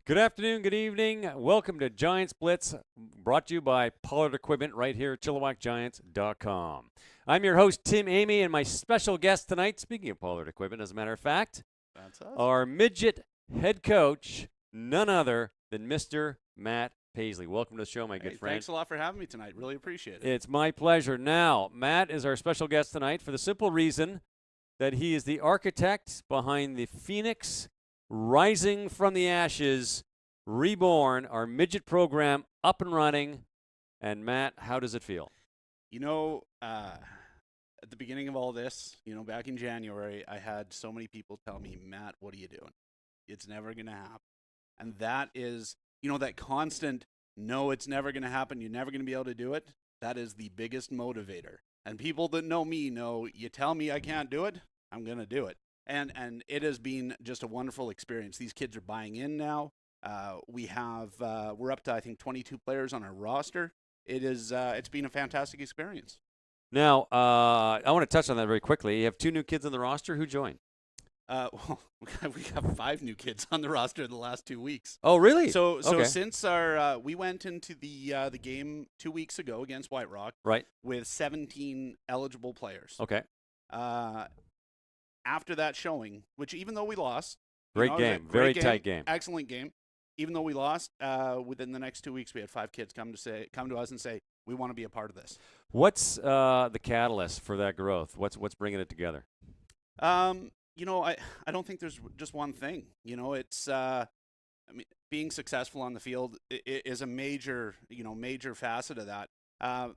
Good afternoon, good evening. Welcome to Giants Blitz, brought to you by Pollard Equipment right here at ChilliwackGiants.com. I'm your host, Tim Amy, and my special guest tonight, speaking of Pollard Equipment, as a matter of fact, That's us. our midget head coach, none other than Mr. Matt Paisley. Welcome to the show, my good friend. Thanks a lot for having me tonight. Really appreciate it. It's my pleasure. Now, Matt is our special guest tonight for the simple reason that he is the architect behind the Phoenix Rising from the Ashes, Reborn, our midget program up and running. And Matt, how does it feel? At the beginning of all this, back in January, I had so many people tell me, Matt, what are you doing? It's never going to happen. And that is, that constant, no, it's never going to happen. You're never going to be able to do it. That is the biggest motivator. And people that know me know, you tell me I can't do it, I'm going to do it. And it has been just a wonderful experience. These kids are buying in now. We're up to, I think, 22 players on our roster. It's been a fantastic experience. Now, I want to touch on that very quickly. You have two new kids on the roster. Who joined? Well, we got 5 new kids on the roster in the last 2 weeks. Oh, really? So Okay. since we went into the game 2 weeks ago against White Rock, Right. with 17 eligible players. Okay. After that showing, which even though we lost, Great game. Very tight game. excellent game. Even though we lost, within the next 2 weeks, we had 5 kids come to us and say, we want to be a part of this. What's the catalyst for that growth? What's bringing it together? I don't think there's just one thing. Being successful on the field is a major facet of that. But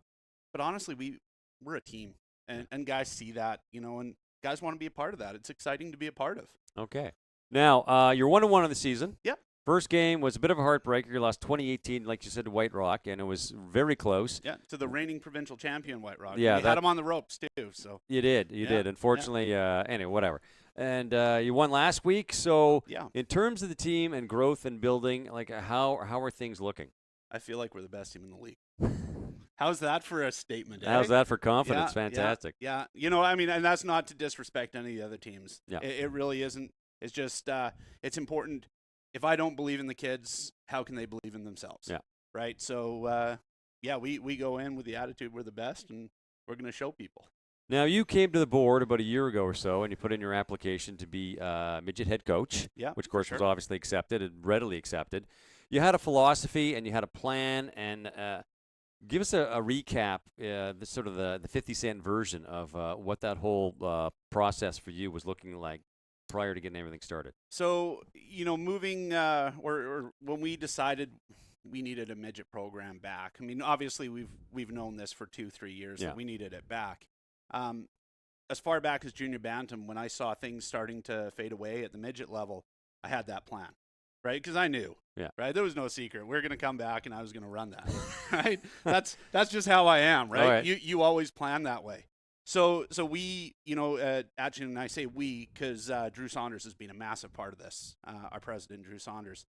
honestly, we're a team, and guys see that, and guys want to be a part of that. It's exciting to be a part of. Okay. Now, you're 1-1 on the season. Yep. First game was a bit of a heartbreaker. You lost 2018, like you said, to White Rock, and it was very close. Yeah, to the reigning provincial champion, White Rock. Yeah, we had them on the ropes too. So you did. Unfortunately, anyway, whatever. And you won last week. So, yeah, in terms of the team and growth and building, like how are things looking? I feel like we're the best team in the league. How's that for a statement? How's that for confidence? Yeah, Fantastic. Yeah. And that's not to disrespect any of the other teams. Yeah. It really isn't. It's just it's important. If I don't believe in the kids, how can they believe in themselves? Yeah. Right. So we go in with the attitude we're the best, and we're going to show people. Now, you came to the board about a year ago or so, and you put in your application to be midget head coach, Yeah, which, of course, was sure. obviously accepted and readily accepted. You had a philosophy and you had a plan, and give us a recap, the 50-cent version of what that whole process for you was looking like prior to getting everything started. So, moving or when we decided we needed a midget program back. I mean, obviously we've known this for 2-3 years that we needed it back. As far back as junior bantam, when I saw things starting to fade away at the midget level, I had that plan, right? Because I knew, right? There was no secret. We're going to come back, and I was going to run that, right? That's just how I am, right? All right. You always plan that way. So we, actually, and I say we because Drew Saunders has been a massive part of this. Our president, Drew Saunders.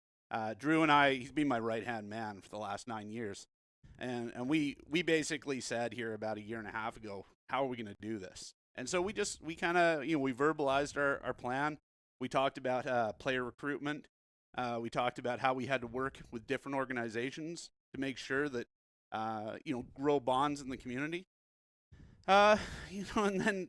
Drew and I, he's been my right-hand man for the last 9 years. And we basically said here about a year and a half ago, how are we going to do this? And so we kind of, we verbalized our plan. We talked about player recruitment. We talked about how we had to work with different organizations to make sure that, grow bonds in the community. And then,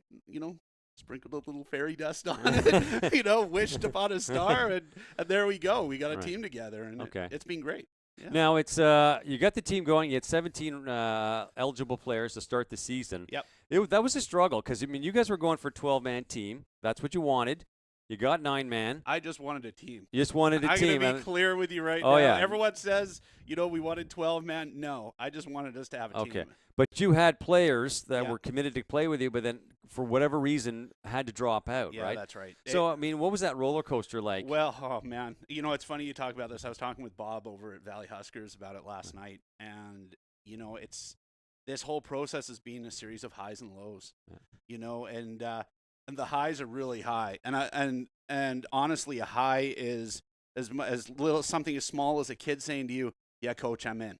sprinkled a little fairy dust on it, wished upon a star, and there we go. We got a team together, and it's been great. Yeah. Now, it's you got the team going. You had 17 eligible players to start the season. Yep. That was a struggle because, you guys were going for a 12-man team. That's what you wanted. You got 9-man. I just wanted a team. You just wanted a team. I'm going to be clear with you right now. Yeah. Everyone says, we wanted 12-man. No, I just wanted us to have a team. Okay. But you had players that Yeah. were committed to play with you, but then for whatever reason had to drop out, Yeah, right? that's right. So, what was that roller coaster like? Well, oh, man. It's funny you talk about this. I was talking with Bob over at Valley Huskers about it last night. And, this whole process has been a series of highs and lows, and the highs are really high. And honestly, a high is as little, something as small as a kid saying to you, yeah, coach, I'm in.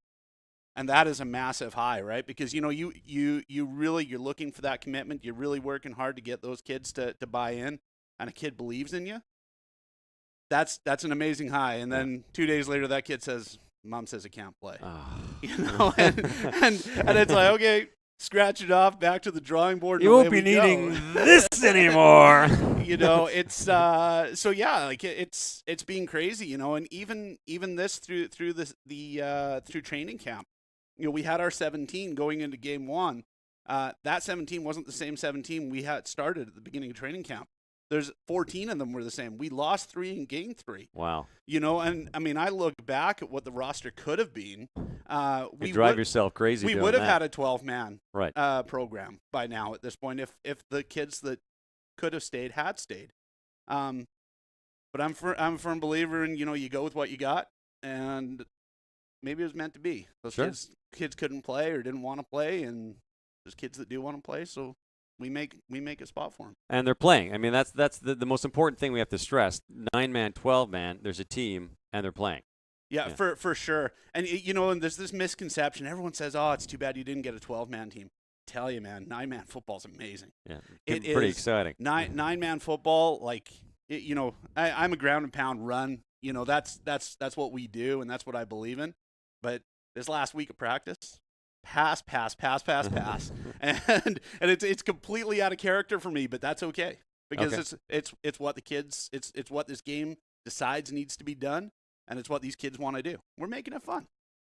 And that is a massive high, right? Because, you're looking for that commitment. You're really working hard to get those kids to buy in, and a kid believes in you. that's an amazing high. And then 2 days later, that kid says, "Mom says I can't play." And it's like, okay, scratch it off, back to the drawing board. You won't be needing this anymore. It's so yeah, like it's being crazy, and even this through through training camp. We had our 17 going into game 1. That 17 wasn't the same 17 we had started at the beginning of training camp. There's 14 of them were the same. We lost 3 and gained 3. Wow. And I mean, I look back at what the roster could have been. You drive yourself crazy. We would have had a 12-man right. Program by now at this point if the kids that could have stayed had stayed. But I'm a firm believer in, you go with what you got, and maybe it was meant to be. Those kids couldn't play or didn't want to play, and there's kids that do want to play, so we make a spot for them. And they're playing. I mean, that's the most important thing we have to stress. 9-man, 12-man, there's a team, and they're playing. Yeah. For sure. And, and there's this misconception. Everyone says, oh, it's too bad you didn't get a 12-man team. Tell you, man, 9-man football is amazing. Yeah, it pretty is exciting. 9-man football, like, I'm a ground and pound run. That's what we do, and that's what I believe in. But this last week of practice, pass, and it's completely out of character for me, but that's okay because it's what the kids, it's what this game decides needs to be done, and it's what these kids want to do. We're making it fun.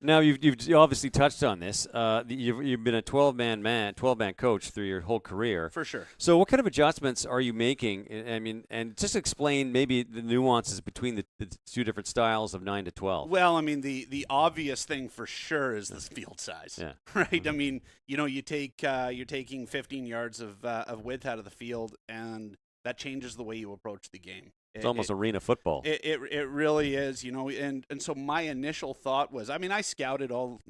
Now you obviously touched on this. You've been a 12-man coach through your whole career. For sure. So what kind of adjustments are you making? I mean, and just explain maybe the nuances between the two different styles of 9 to 12. Well, I mean, the obvious thing for sure is the field size. Yeah. Right. Mm-hmm. I mean, you're taking 15 yards of width out of the field, and that changes the way you approach the game. It's almost arena football. It really is, and so my initial thought was, I mean, I scouted all,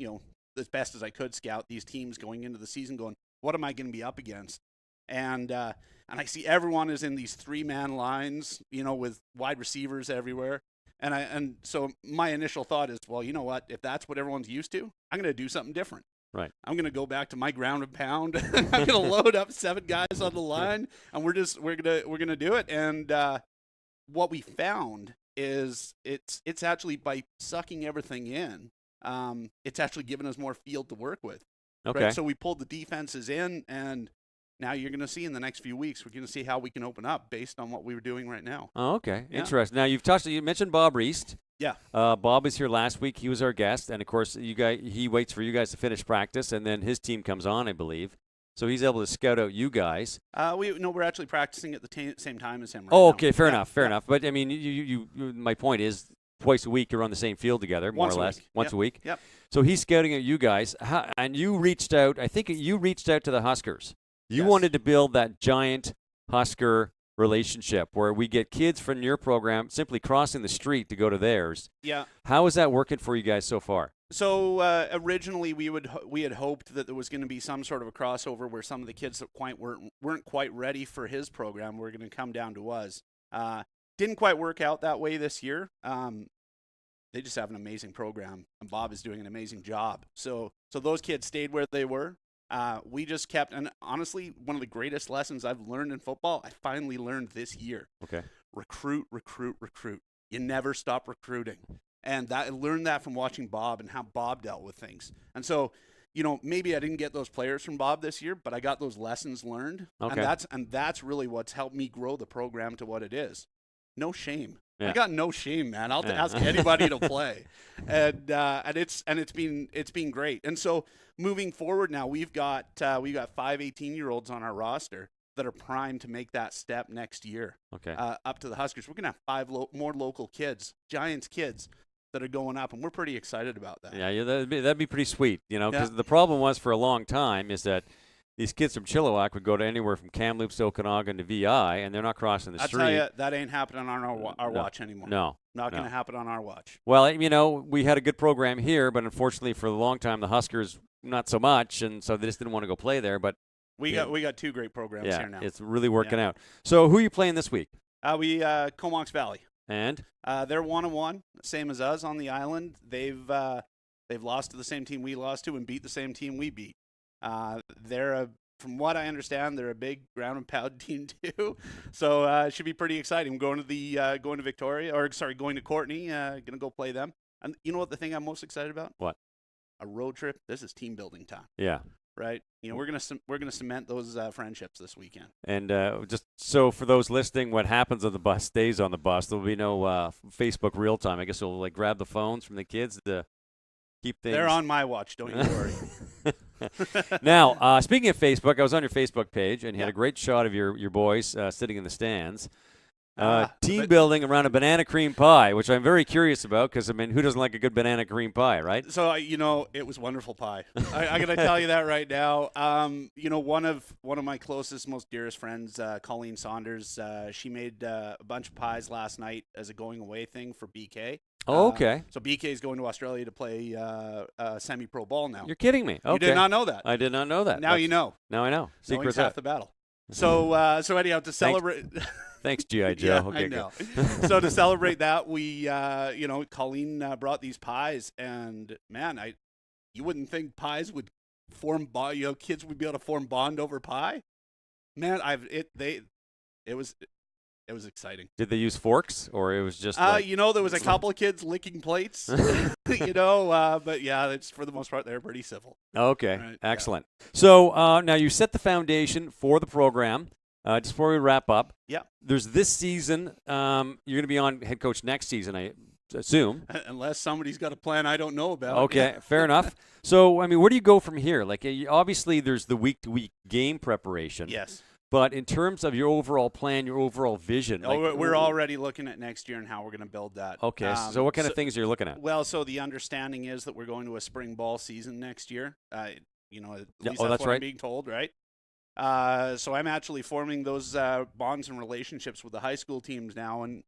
as best as I could scout these teams going into the season going, what am I going to be up against? And I see everyone is in these 3-man lines, with wide receivers everywhere. And so my initial thought is, well, you know what? If that's what everyone's used to, I'm going to do something different. Right. I'm going to go back to my ground and pound. I'm going to load up 7 guys on the line, and we're going to do it. And what we found is it's actually by sucking everything in, it's actually given us more field to work with. Okay. Right? So we pulled the defenses in, and now you're going to see in the next few weeks, we're going to see how we can open up based on what we were doing right now. Oh, okay. Yeah. Interesting. Now you mentioned Bob Reist. Yeah. Bob was here last week. He was our guest, and of course, he waits for you guys to finish practice, and then his team comes on, I believe. So he's able to scout out you guys. We're actually practicing at the same time as him right now. Okay, fair enough. But I mean, you my point is, twice a week you're on the same field together, more or less. Once a week. Yep. So he's scouting out you guys, and you reached out. I think you reached out to the Huskers. You wanted to build that giant Husker relationship where we get kids from your program simply crossing the street to go to theirs. Yeah. How is that working for you guys so far? So originally we had hoped that there was going to be some sort of a crossover where some of the kids that weren't quite ready for his program were going to come down to us. Didn't quite work out that way this year. They just have an amazing program, and Bob is doing an amazing job. So those kids stayed where they were. We just kept, and honestly, one of the greatest lessons I've learned in football, I finally learned this year. Okay. Recruit. You never stop recruiting. And I learned that from watching Bob and how Bob dealt with things. And so, maybe I didn't get those players from Bob this year, but I got those lessons learned. Okay. And that's really what's helped me grow the program to what it is. No shame. Yeah. I got no shame, man. I'll ask anybody to play, and it's been great. And so moving forward now, we've got 5 18-year-olds on our roster that are primed to make that step next year. Okay. Up to the Huskers. We're gonna have 5 more local kids, Giants kids, that are going up, and we're pretty excited about that. Yeah, that'd be pretty sweet, because the problem was for a long time is that these kids from Chilliwack would go to anywhere from Kamloops to Okanagan to VI, and they're not crossing the street. I tell you, that ain't happening on our watch anymore. No. Not going to happen on our watch. Well, we had a good program here, but unfortunately for a long time, the Huskers, not so much, and so they just didn't want to go play there. But we got 2 great programs here now. It's really working out. So who are you playing this week? Comox Valley. And? They're 1-1, same as us on the island. They've lost to the same team we lost to and beat the same team we beat. They're a from what I understand, they're a big ground and pound team too. So it should be pretty exciting. I'm going to Victoria, or sorry, going to Courtney. Gonna go play them. And you know what the thing I'm most excited about? What? A road trip. This is team building time. Yeah. Right. You know, we're gonna cement those friendships this weekend. And just so for those listening, what happens on the bus stays on the bus. There'll be no Facebook real time. I guess we'll like grab the phones from the kids to keep things. They're on my watch. Don't you worry. Now, speaking of Facebook, I was on your Facebook page and you had Yeah. a great shot of your boys sitting in the stands. Team but- building around a banana cream pie, which I'm very curious about because, I mean, who doesn't like a good banana cream pie, right? So you know, it was wonderful pie. I gotta tell you that right now. You know, one of my closest, most dearest friends, Colleen Saunders, she made a bunch of pies last night as a going away thing for BK. Oh, okay. So BK is going to Australia to play semi-pro ball now. You're kidding me. Okay. You did not know that. I did not know that. Now you know. Now I know. Knowing's Secret's half out. the battle. So anyhow, to celebrate. Thanks, G.I. Joe. Yeah, Okay, I know. good. So to celebrate that, we, you know, Colleen brought these pies, and man, you wouldn't think pies would form bond. You know, kids would be able to form bond over pie. Man, it was exciting. Did they use forks or it was just? Like, You know, there was a couple of kids licking plates. You know, but yeah, it's for the most part they're pretty civil. Okay, Right, excellent. So now you set the foundation for the program. Just before we wrap up, Yeah. there's this season. You're going to be on head coach next season, I assume. Unless somebody's got a plan I don't know about. Okay, fair enough. So, I mean, where do you go from here? Like, obviously, there's the week-to-week game preparation. Yes. But in terms of your overall plan, your overall vision, We're already looking at next year and how we're going to build that. Okay, so what kind of things are you looking at? Well, so the understanding is that we're going to a spring ball season next year. You know, at least that's what right. I'm being told, right? So I'm actually forming those bonds and relationships with the high school teams now, and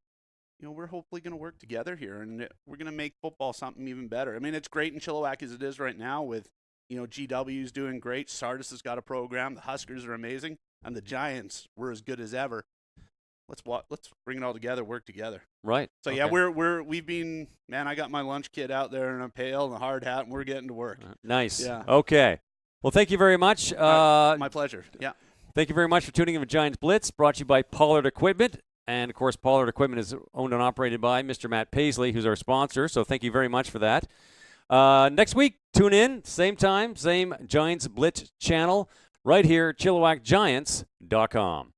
you know, we're hopefully going to work together here, and we're going to make football something even better. I mean, it's great in Chilliwack as it is right now with, you know, GW's doing great. Sardis has got a program. The Huskers are amazing, and the Giants were as good as ever. Let's bring it all together, work together. Right. So okay. yeah, we've been, man, I got my lunch kit out there and a pail and a hard hat, and we're getting to work. Nice. Yeah. Okay. Well, thank you very much. My pleasure. Yeah. Thank you very much for tuning in to Giants Blitz, brought to you by Pollard Equipment. And, of course, Pollard Equipment is owned and operated by Mr. Matt Paisley, who's our sponsor. So thank you very much for that. Next week, tune in, same time, same Giants Blitz channel, right here, ChilliwackGiants.com.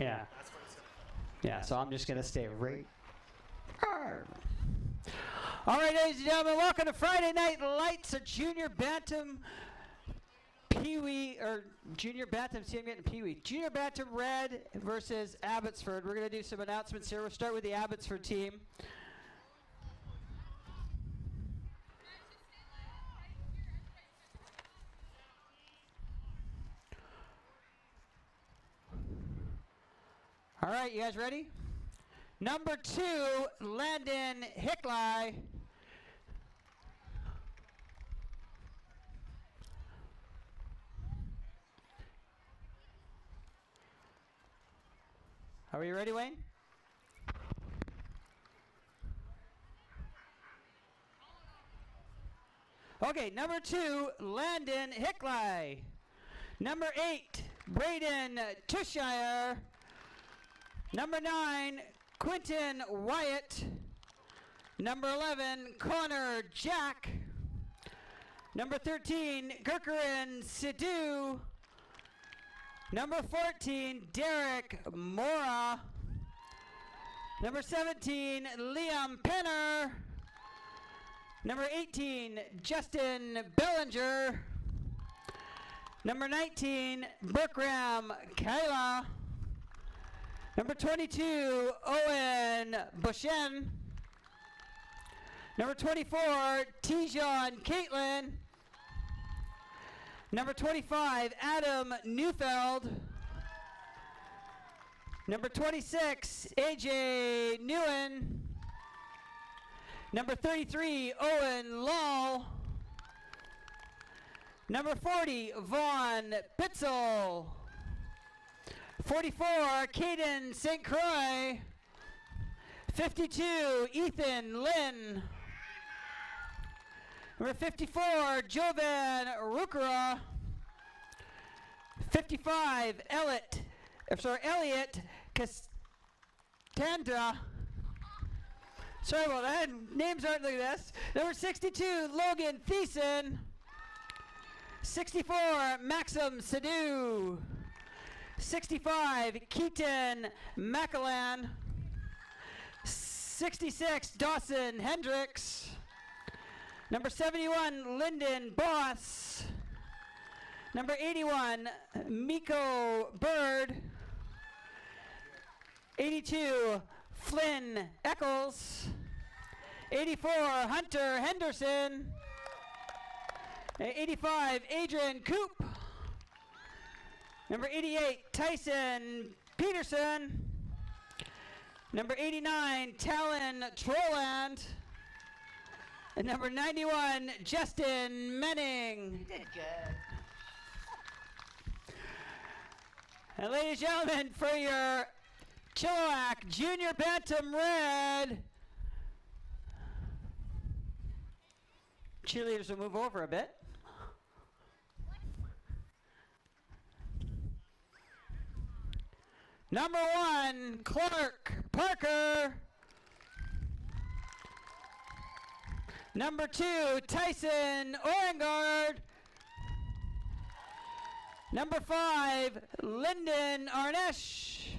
Yeah. Yeah, so I'm just going to stay right. All right, ladies and gentlemen, welcome to Friday Night Lights, a junior bantam Pee-wee, or junior bantam, see I'm getting Pee-wee. Junior bantam red versus Abbotsford. We're going to do some announcements here. We'll start with the Abbotsford team. All right, you guys ready? Number 2, Landon Hickley. Are we ready, Wayne? Okay, number 2, Landon Hickley. Number 8, Braden Tushire. Number 9, Quinton Wyatt. Number 11, Connor Jack. Number 13, Gurkaran Sidhu. Number 14, Derek Mora. Number 17, Liam Penner. Number 18, Justin Bellinger. Number 19, Berkram Kaila. Number 22, Owen Bushen. Number 24, Tijon Caitlin. Number 25, Adam Neufeld. Number 26, AJ Newen. Number 33, Owen Law. Number 40, Vaughn Pitzel. 44, Caden St. Croix. 52, Ethan Lynn. Number 54, Jovan Rukara. 55, Elliot Castandra. Sorry about that. Names aren't like this. Number 62, Logan Thiessen. 64, Maxim Sidhu. 65, Keaton McAlan. 66, Dawson Hendricks. Number 71, Lyndon Boss. Number 81, Miko Bird. 82, Flynn Eccles. 84, Hunter Henderson. 85, Adrian Coop. Number 88, Tyson Peterson. Number 89, Talon Troland. And number 91, Justin Menning. You did good. And ladies and gentlemen, for your Chilliwack Junior Bantam Red, cheerleaders will move over a bit. Number 1, Clark Parker. Number 2, Tyson Orengard. Number 5, Lyndon Arnesh.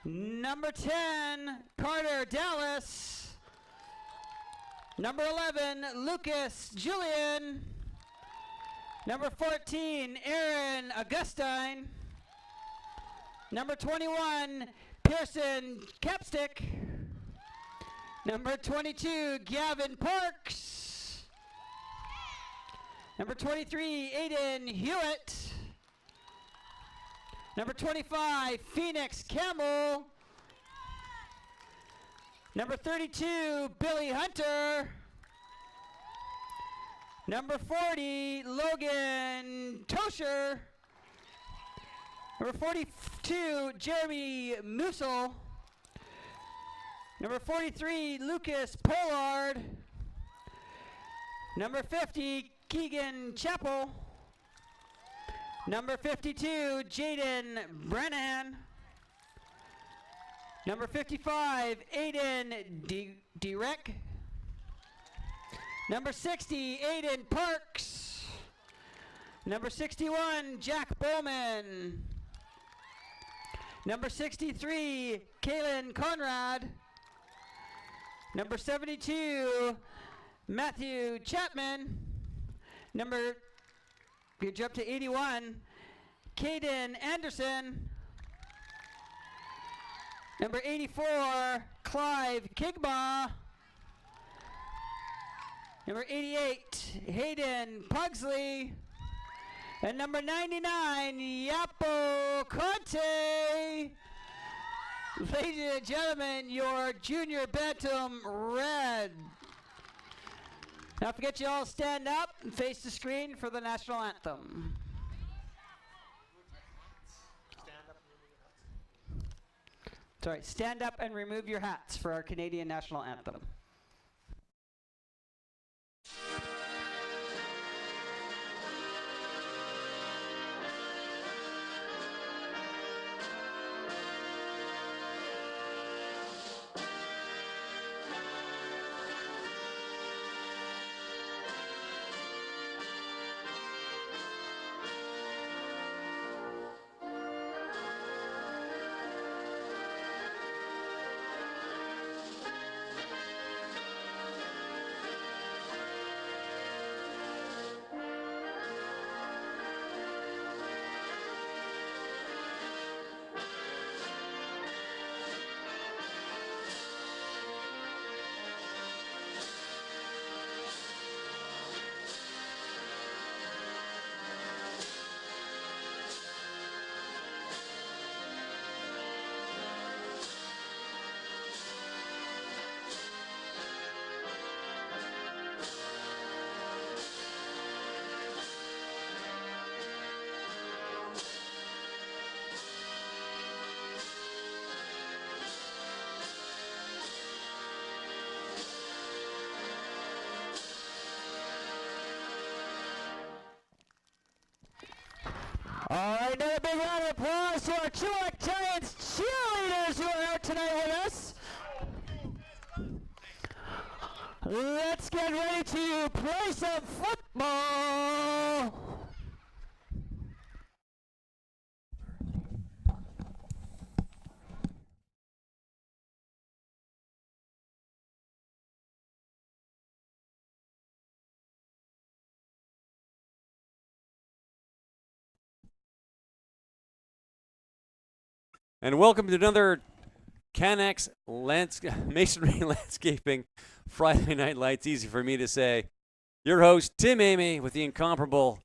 Number 10, Carter Dallas. Number 11, Lucas Julian. Number 14, Aaron Augustine. Number 21, Pearson Capstick. Number 22, Gavin Parks. Number 23, Aiden Hewitt. Number 25, Phoenix Campbell. Number 32, Billy Hunter. Number 40, Logan Tosher. Number 42, Jeremy Mussel. Number 43, Lucas Pollard. Number 50, Keegan Chappell. Number 52, Jaden Brennan. Number 55, Aiden Direk. Number 60, Aiden Parks. Number 61, Jack Bowman. Number 63, Kaylin Conrad. Number 72, Matthew Chapman. We jump to 81, Caden Anderson. Number 84, Clive Kigma. Number 88, Hayden Pugsley. And number 99, Yapo Conte. Ladies and gentlemen, your junior bantam red. Now forget you all stand up and face the screen for the national anthem. Sorry, stand up and remove your hats for our Canadian national anthem. All right, another big round of applause to our Chilliwack Giants cheerleaders who are out tonight with us. Let's get ready to play some football. And welcome to another Canex Masonry Landscaping Friday Night Lights. Easy for me to say. Your host, Tim Amy, with the incomparable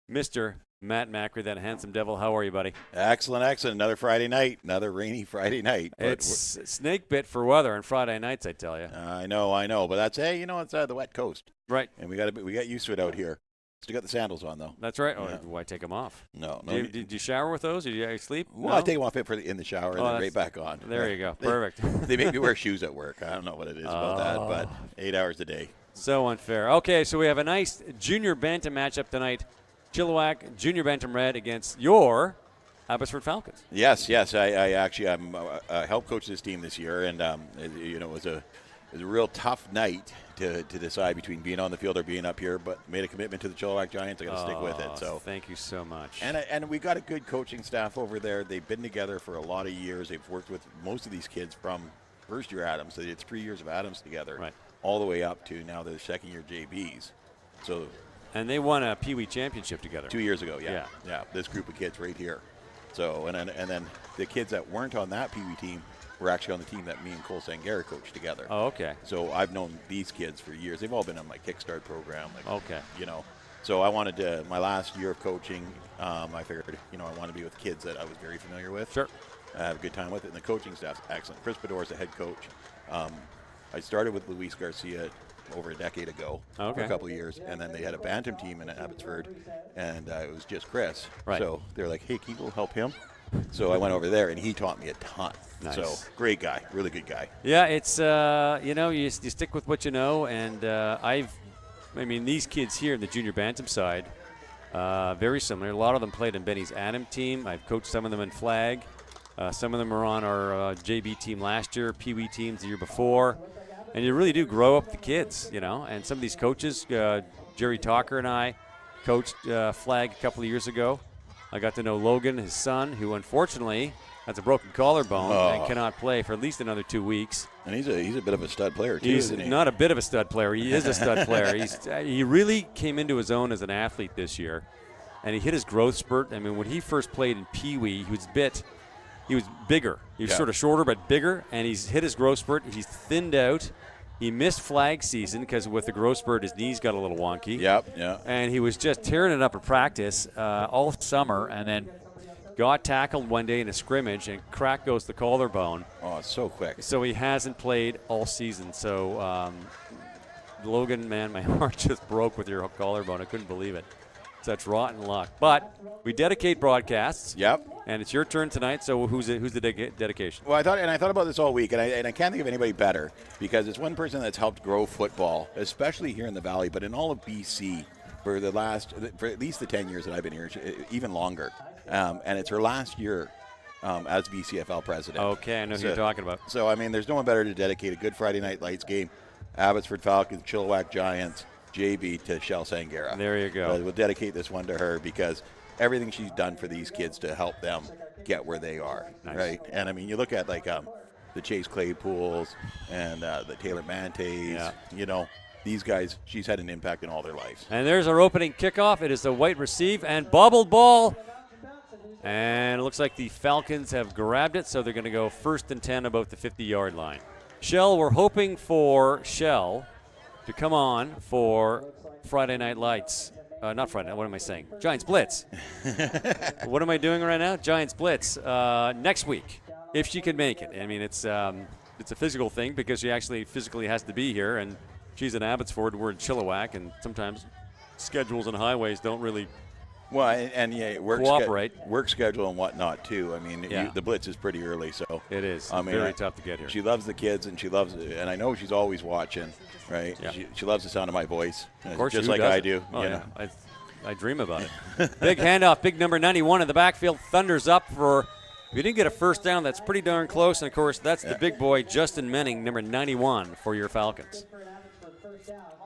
Mr. Matt Macri, that handsome devil. How are you, buddy? Excellent, excellent. Another Friday night, another rainy Friday night. It's snake bit for weather on Friday nights, I tell you. I know. But that's, hey, it's the wet coast. Right. And we got used to it out here. Still got the sandals on, though. That's right. Yeah. Oh, why take them off? No. Did you shower with those? Did you sleep? Well, No? I take them off in the shower and then right back on. There you go. Perfect. They make me wear shoes at work. I don't know what it is about that, but 8 hours a day. So unfair. Okay, so we have a nice junior bantam matchup tonight. Chilliwack Junior Bantam Red against your Abbotsford Falcons. Yes. I'm a help coach this team this year, and it was a real tough night to decide between being on the field or being up here, but made a commitment to the Chilliwack Giants. I got to stick with it. So thank you so much. And we got a good coaching staff over there. They've been together for a lot of years. They've worked with most of these kids from first year Adams. So they did 3 years of Adams together, right, all the way up to now they're second year JBs. So. And they won a Pee Wee championship together 2 years ago. Yeah. This group of kids right here. So and then the kids that weren't on that Pee Wee team were actually on the team that me and Cole Sangari coached together. Oh, okay. So I've known these kids for years. They've all been on my Kickstart program. Okay. So I wanted to, my last year of coaching, I figured, I want to be with kids that I was very familiar with. Sure. Have a good time with it. And the coaching staff's excellent. Chris Bedore is the head coach. I started with Luis Garcia over a decade ago for a couple of years, and then they had a bantam team in Abbotsford, and it was just Chris. Right. So they were like, hey, can you go help him? So I went over there, and he taught me a ton. Nice. So great guy, really good guy. Yeah, it's you stick with what you know, and these kids here in the junior bantam side, very similar. A lot of them played in Benny's Adam team. I've coached some of them in flag. Some of them are on our JB team last year, Pee Wee teams the year before, and you really do grow up the kids, And some of these coaches, Jerry Talker and I coached flag a couple of years ago. I got to know Logan, his son, who unfortunately has a broken collarbone and cannot play for at least another 2 weeks. And he's a bit of a stud player, too, He's isn't he? not a bit of a stud player. He is a stud player. He really came into his own as an athlete this year, and he hit his growth spurt. I mean, when he first played in Pee Wee, he was bigger. He was sort of shorter but bigger, and he's hit his growth spurt. He's thinned out. He missed flag season because with the growth spurt, his knees got a little wonky. Yeah. And he was just tearing it up in practice all summer, and then got tackled one day in a scrimmage, and crack goes the collarbone. Oh, it's so quick. So he hasn't played all season. So, Logan, man, my heart just broke with your collarbone. I couldn't believe it. Such rotten luck. But we dedicate broadcasts. Yep. And it's your turn tonight. So who's the dedication? Well, I thought about this all week, and I can't think of anybody better because it's one person that's helped grow football, especially here in the Valley, but in all of BC for at least the 10 years that I've been here, even longer. And it's her last year as VCFL president. Okay, I know who you're talking about. So, I mean, there's no one better to dedicate a good Friday Night Lights game. Abbotsford Falcons, Chilliwack Giants, JB to Shell Sangara. There you go. We'll dedicate this one to her because everything she's done for these kids to help them get where they are, right? And, I mean, you look at, like, the Chase Claypools and the Taylor Mantes, these guys, she's had an impact in all their lives. And there's our opening kickoff. It is a white receive and bobbled ball. And it looks like the Falcons have grabbed it, so they're going to go 1st and 10 about the 50-yard line. Shell, we're hoping for Shell to come on for Friday Night Lights. Not Friday night, what am I saying? Giants Blitz. What am I doing right now? Giants Blitz next week, if she can make it. I mean, it's a physical thing because she actually physically has to be here, and she's in Abbotsford, we're in Chilliwack, and sometimes schedules and highways don't really work schedule and whatnot too. I mean, the Blitz is pretty early, so it is. I mean, very tough to get here. She loves the kids, and and I know she's always watching, right? Yeah. She loves the sound of my voice, of course, just like I do. Oh, yeah. I dream about it. Big handoff, big number 91 in the backfield, thunders up for. If you didn't get a first down, that's pretty darn close, and of course, that's the big boy Justin Menning, number 91 for your Falcons.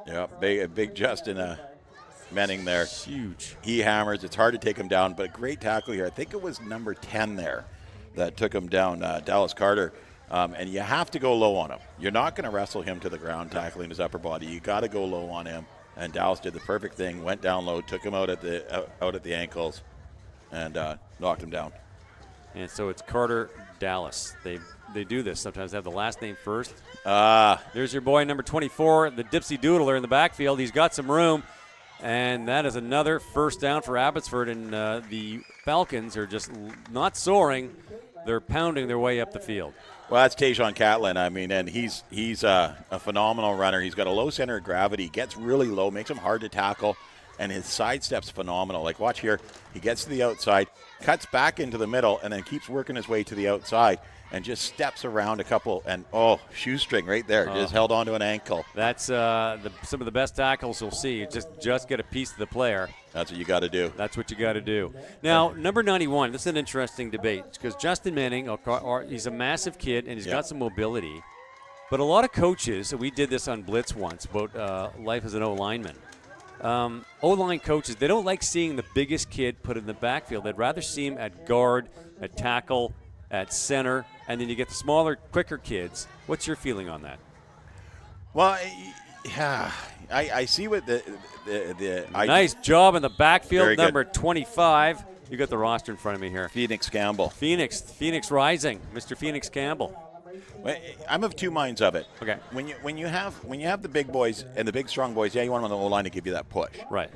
Yeah, big Justin. Menning there. Huge. He hammers. It's hard to take him down, but a great tackle here. I think it was number 10 there that took him down, Dallas Carter. And you have to go low on him. You're not going to wrestle him to the ground, tackling his upper body. You got to go low on him. And Dallas did the perfect thing, went down low, took him out at the ankles, and knocked him down. And so it's Carter, Dallas. They do this. Sometimes they have the last name first. There's your boy, number 24, the Dipsy Doodler in the backfield. He's got some room. And that is another first down for Abbotsford, and the Falcons are just not soaring. They're pounding their way up the field. Well, that's Tajon Catlin. I mean, and he's a phenomenal runner. He's got a low center of gravity, gets really low, makes him hard to tackle, and his sidestep's phenomenal. Like, watch here. He gets to the outside, cuts back into the middle, and then keeps working his way to the outside and just steps around a couple, and shoestring right there, just held onto an ankle. That's some of the best tackles you'll see. Just get a piece of the player. That's what you got to do. That's what you got to do. Now, number 91, this is an interesting debate because Justin Menning, he's a massive kid, and he's got some mobility. But a lot of coaches, we did this on Blitz once about life as an O-lineman. O-line coaches, they don't like seeing the biggest kid put in the backfield. They'd rather see him at guard, at tackle, at center, and then you get the smaller, quicker kids. What's your feeling on that? Well, yeah, I see what the nice job in the backfield, Very number good. 25. You got the roster in front of me here. Phoenix Campbell. Phoenix Rising, Mr. Phoenix Campbell. I'm of two minds of it. Okay. When you have the big boys and the big strong boys, you want them on the O-line to give you that push. Right.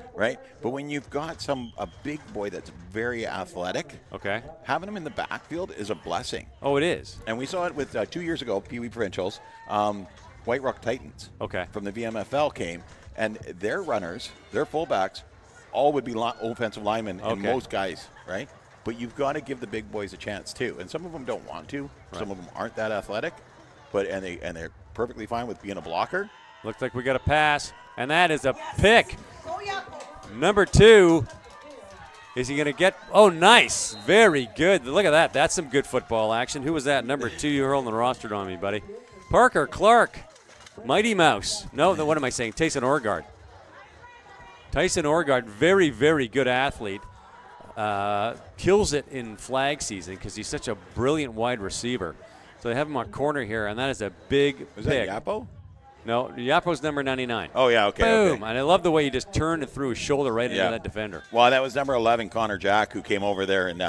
But when you've got a big boy that's very athletic, okay, having him in the backfield is a blessing. Oh, it is. And we saw it with 2 years ago, Pee Wee Provincials, White Rock Titans. Okay. From the VMFL came, and their runners, their fullbacks, all would be offensive linemen and most guys, right? But you've got to give the big boys a chance too, and some of them don't want to. Right. Some of them aren't that athletic, but they're perfectly fine with being a blocker. Looks like we got a pass, and that is a pick. Number 2, is he going to get? Oh, nice, very good. Look at that. That's some good football action. Who was that? Number 2. You're holding the roster on me, buddy. Parker Clark, Mighty Mouse. No, what am I saying? Tyson Orgard. Very, very good athlete. kills it in flag season because he's such a brilliant wide receiver. So they have him on corner here, and that is a big Was pick. that Yapo? No, Yapo's number 99. Oh, yeah, okay. Boom. Okay. And I love the way he just turned and threw his shoulder right into that defender. Well, that was number 11, Connor Jack, who came over there, and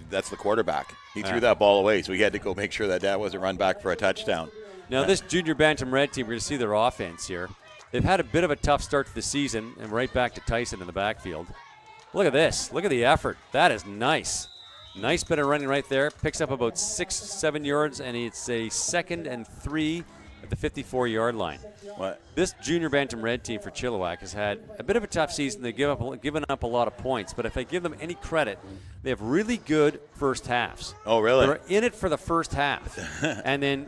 that's the quarterback. He threw that ball away, so he had to go make sure that wasn't run back for a touchdown. Now, this junior Bantam Red team, we're going to see their offense here. They've had a bit of a tough start to the season, and right back to Tyson in the backfield. Look at this. Look at the effort. That is nice. Nice bit of running right there. Picks up about 6-7 yards, and it's a 2nd and 3 at the 54-yard line. What? This junior Bantam Red team for Chilliwack has had a bit of a tough season. They've given up a lot of points, but if I give them any credit, they have really good first halves. Oh, really? They're in it for the first half, and then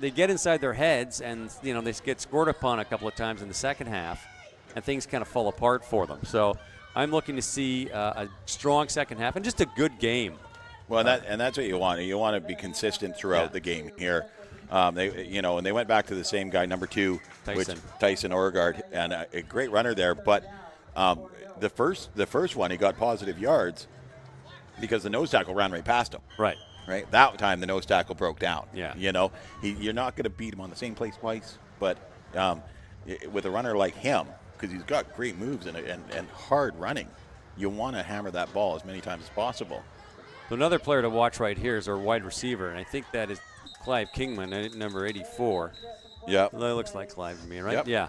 they get inside their heads, and they get scored upon a couple of times in the second half, and things kind of fall apart for them. So I'm looking to see a strong second half and just a good game. Well, that's what you want. You want to be consistent throughout the game here. And they went back to the same guy, number 2, Tyson Orgard, and a great runner there. But the first one, he got positive yards because the nose tackle ran right past him. Right. That time the nose tackle broke down. Yeah. You're not going to beat him on the same place twice, but with a runner like him, because he's got great moves and hard running, you want to hammer that ball as many times as possible. So another player to watch right here is our wide receiver, and I think that is Clive Kingman, number 84. Yeah. That looks like Clive to me, right? Yep. Yeah.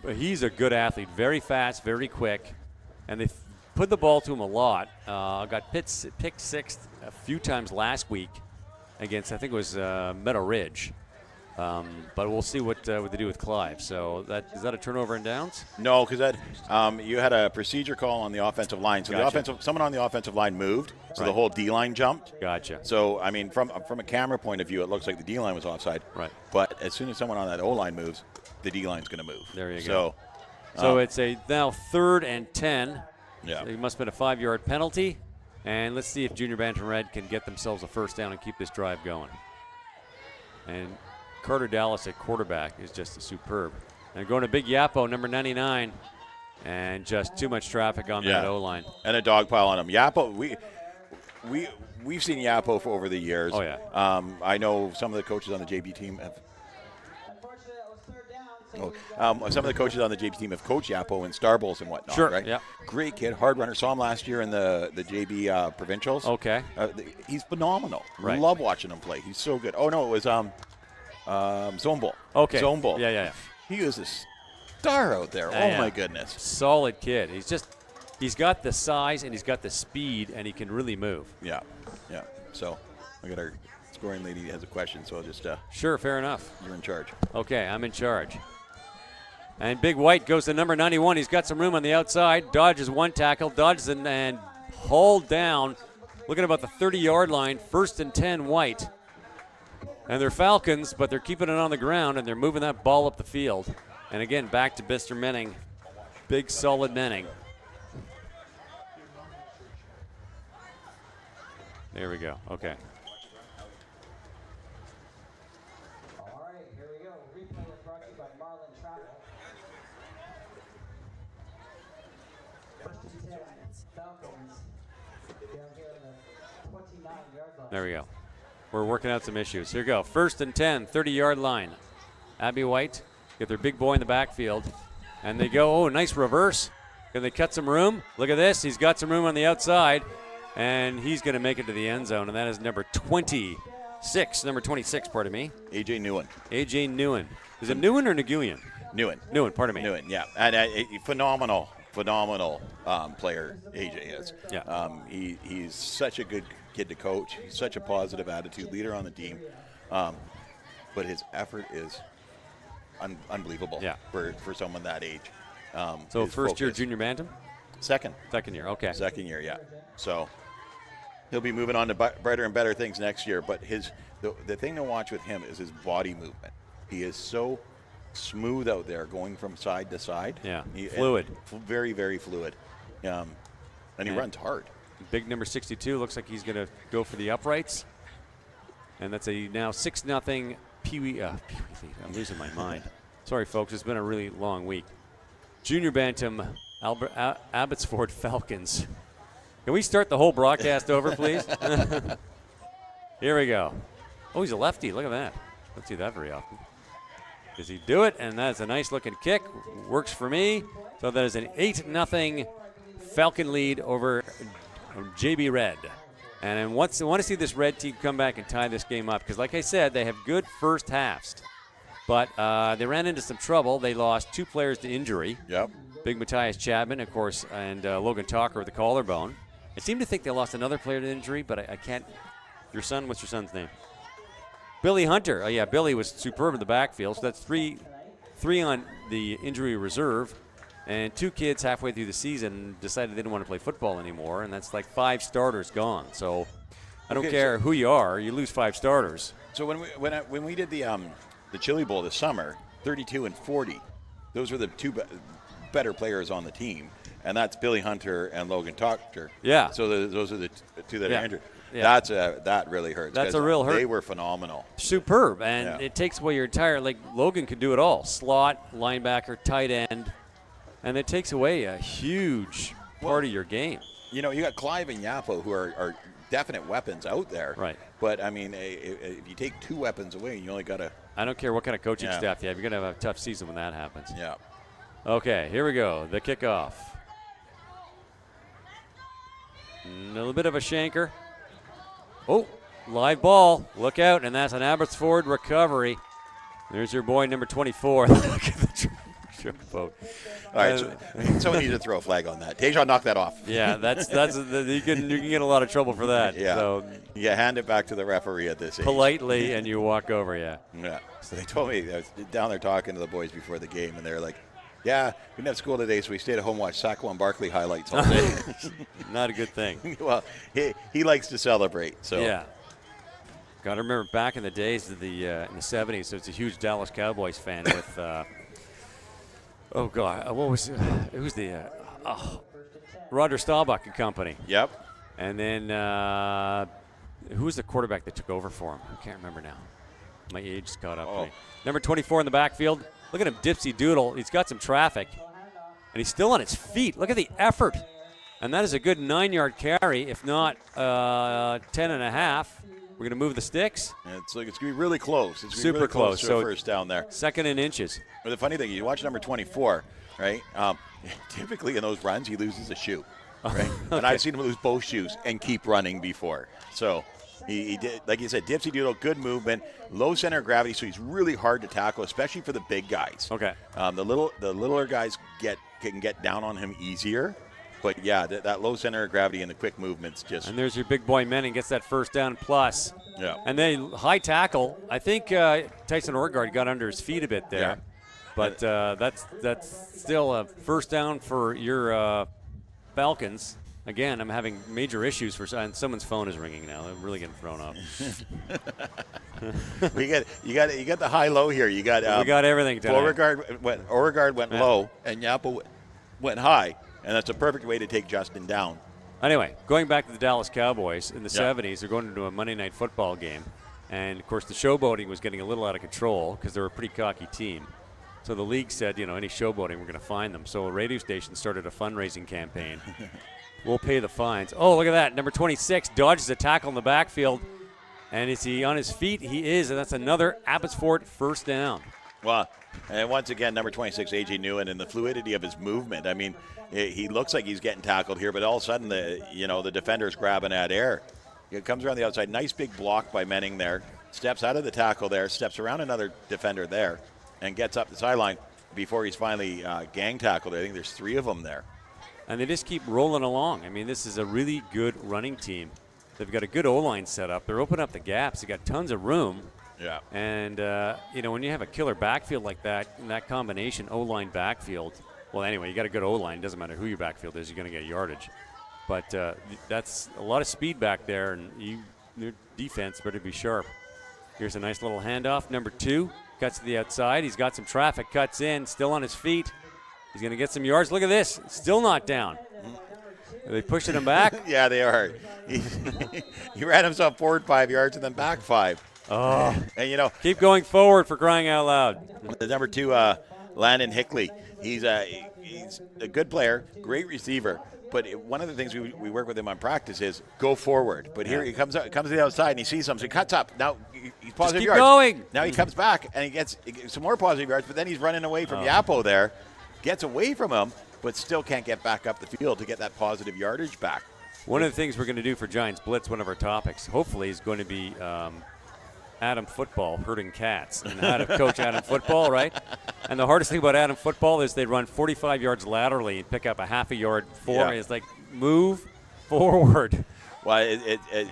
But he's a good athlete, very fast, very quick, and they put the ball to him a lot. Got picked sixth a few times last week against, I think it was Meadow Ridge. But we'll see what they do with Clive. So is that a turnover and downs? No, because you had a procedure call on the offensive line. So Gotcha. someone on the offensive line moved, so the whole D-line jumped. Gotcha. So, I mean, from a camera point of view, it looks like the D-line was offside. Right. But as soon as someone on that O-line moves, the D-line's going to move. There you go. So, So it's a now 3rd and 10. Yeah. So it must have been a 5-yard penalty. And let's see if Junior Bantam Red can get themselves a first down and keep this drive going. And Carter Dallas at quarterback is just superb. And going to Big Yapo, number 99, and just too much traffic on that O-line. And a dog pile on him. Yapo, we've seen Yapo for over the years. Oh, yeah. I know some of the coaches on the JB team have. Some of the coaches on the JB team have coached Yapo in Star Bowls and whatnot. Sure, right? yeah. Great kid, hard runner. Saw him last year in the JB provincials. Okay. He's phenomenal. Right. Love watching him play. He's so good. Oh no, it was Zone Bowl. Okay. Zone Bowl. Yeah. He was a star out there. Yeah. My goodness. Solid kid. He's got the size and he's got the speed and he can really move. Yeah. So I got our scoring lady has a question, so I'll just. Sure, fair enough. You're in charge. Okay, I'm in charge. And Big White goes to number 91. He's got some room on the outside. Dodges one tackle, dodges and hauled down. Looking about the 30-yard line. 1st and 10 White. And they're Falcons, but they're keeping it on the ground, and they're moving that ball up the field. And again, back to Mr. Menning. Big, solid Menning. There we go. Okay. All right, here we go. Replay is brought to you by Marlin Travel. 1st and 10, Falcons down here on the 29-yard line. There we go. We're working out some issues. Here we go. 1st and 10, 30-yard line. Abby White get their big boy in the backfield. And they go, oh, nice reverse. Can they cut some room? Look at this. He's got some room on the outside. And he's going to make it to the end zone. And that is number 26. Number 26, pardon me. AJ Newen. AJ Newen. Is it Newen or Nguyen? Newen, pardon me. Newen, yeah. And a phenomenal player AJ is. Yeah. He's such a good kid to coach. He's such a positive attitude leader on the team. But his effort is unbelievable for someone that age. So first year junior bantam? Second year, okay. Second year, yeah. So he'll be moving on to brighter and better things next year. But the thing to watch with him is his body movement. He is so smooth out there, going from side to side. Yeah, fluid. Very, very fluid. And he runs hard. Big number 62 looks like he's going to go for the uprights. And that's a now 6-0 Pee-wee. I'm losing my mind. Sorry, folks. It's been a really long week. Junior Bantam Abbotsford Falcons Can we start the whole broadcast over, please? Here we go. Oh, he's a lefty. Look at that. Don't see that very often. Does he do it? And that's a nice-looking kick. Works for me. So that is an 8-0 Falcon lead over JB Red. And I want to see this Red team come back and tie this game up because, like I said, they have good first halves. But they ran into some trouble. They lost 2 players to injury. Yep. Big Matthias Chapman, of course, and Logan Talker with the collarbone. I seem to think they lost another player to injury, but I can't. What's your son's name? Billy Hunter. Oh, yeah, Billy was superb in the backfield. So that's three on the injury reserve. And 2 kids halfway through the season decided they didn't want to play football anymore, and that's like 5 starters gone. So I don't care who you are, you lose 5 starters. So when we did the Chili Bowl this summer, 32 and 40, those were the 2 better players on the team, and that's Billy Hunter and Logan Talker. Yeah. So those are the 2 that are injured. Yeah. That really hurts. That's a real hurt. They were phenomenal. Superb, and it takes away your entire, like Logan could do it all. Slot, linebacker, tight end, and it takes away a huge part of your game. You know, you got Clive and Yapo who are definite weapons out there. Right. But, I mean, if you take 2 weapons away, you only got to. I don't care what kind of coaching staff you have. You're going to have a tough season when that happens. Yeah. Okay, here we go. The kickoff. A little bit of a shanker. Oh, live ball. Look out, and that's an Abbotsford recovery. There's your boy, number 24. Look at the boat. All right, so someone needs to throw a flag on that. Dejan knocked that off. Yeah, you can get a lot of trouble for that. Yeah. So you hand it back to the referee at this age. Politely, and you walk over, yeah. Yeah. So they told me, I was down there talking to the boys before the game, and they're like, yeah, we didn't have school today, so we stayed at home and watched Saquon Barkley highlights all day. Not a good thing. Well, he likes to celebrate. So yeah. Got to remember back in the days of in the 70s, so it's a huge Dallas Cowboys fan with, oh, God, who's the Roger Staubach and company. Yep. And then who was the quarterback that took over for him? I can't remember now. My age has caught up to me. Number 24 in the backfield. Look at him, Dipsy Doodle. He's got some traffic, and he's still on his feet. Look at the effort. And that is a good 9-yard carry, if not 10 and a half. We're going to move the sticks. And it's going to be really close. It's super really close. To so first down there. 2nd in inches. But the funny thing, you watch number 24, right? Typically in those runs, he loses a shoe, right? Okay. And I've seen him lose both shoes and keep running before. So he did, like you said, Dipsy Doodle, good movement, low center of gravity, so he's really hard to tackle, especially for the big guys. Okay. The littler guys can get down on him easier. But, yeah, that low center of gravity and the quick movements just. And there's your big boy Manning, gets that first down plus. Yeah. And then high tackle. I think Tyson Orgard got under his feet a bit there. Yeah. But that's still a first down for your Falcons. Again, I'm having major issues and someone's phone is ringing now. I'm really getting thrown off. You got the high low here. You got we got everything tonight. Beauregard went low and Yapo went high, and that's a perfect way to take Justin down. Anyway, going back to the Dallas Cowboys in the 70s, they're going into a Monday night football game, and of course the showboating was getting a little out of control because they're a pretty cocky team. So the league said, any showboating, we're going to fine them. So a radio station started a fundraising campaign. We'll pay the fines. Oh, look at that. Number 26 dodges a tackle in the backfield. And is he on his feet? He is, and that's another Abbotsford first down. Well, and once again, number 26, A.J. Newen, and the fluidity of his movement. I mean, he looks like he's getting tackled here, but all of a sudden, the defender's grabbing at air. It comes around the outside. Nice big block by Menning there. Steps out of the tackle there, steps around another defender there, and gets up the sideline before he's finally gang tackled. I think there's 3 of them there. And they just keep rolling along. I mean, this is a really good running team. They've got a good O-line set up. They're opening up the gaps. They've got tons of room. Yeah. And, when you have a killer backfield like that, in that combination, O-line backfield, well, anyway, you got a good O-line. Doesn't matter who your backfield is, you're going to get yardage. But that's a lot of speed back there, and your defense better be sharp. Here's a nice little handoff. Number 2 cuts to the outside. He's got some traffic, cuts in, still on his feet. He's going to get some yards. Look at this. Still not down. Are they pushing him back? Yeah, they are. He ran himself forward 5 yards and then back 5. Oh. And, keep going forward for crying out loud. The number 2, Landon Hickley, he's a good player, great receiver, but one of the things we work with him on practice is go forward. But here he comes to the outside and he sees something, so he cuts up. Now he's positive keep yards. going. Now he comes back and he gets some more positive yards, but then he's running away from Yapo there, gets away from him, but still can't get back up the field to get that positive yardage back. One of the things we're going to do for Giants Blitz, one of our topics, hopefully, is going to be Adam Football herding cats and how to coach Adam Football, right? And the hardest thing about Adam Football is they run 45 yards laterally and pick up a half a yard forward. It's like, move forward. Well,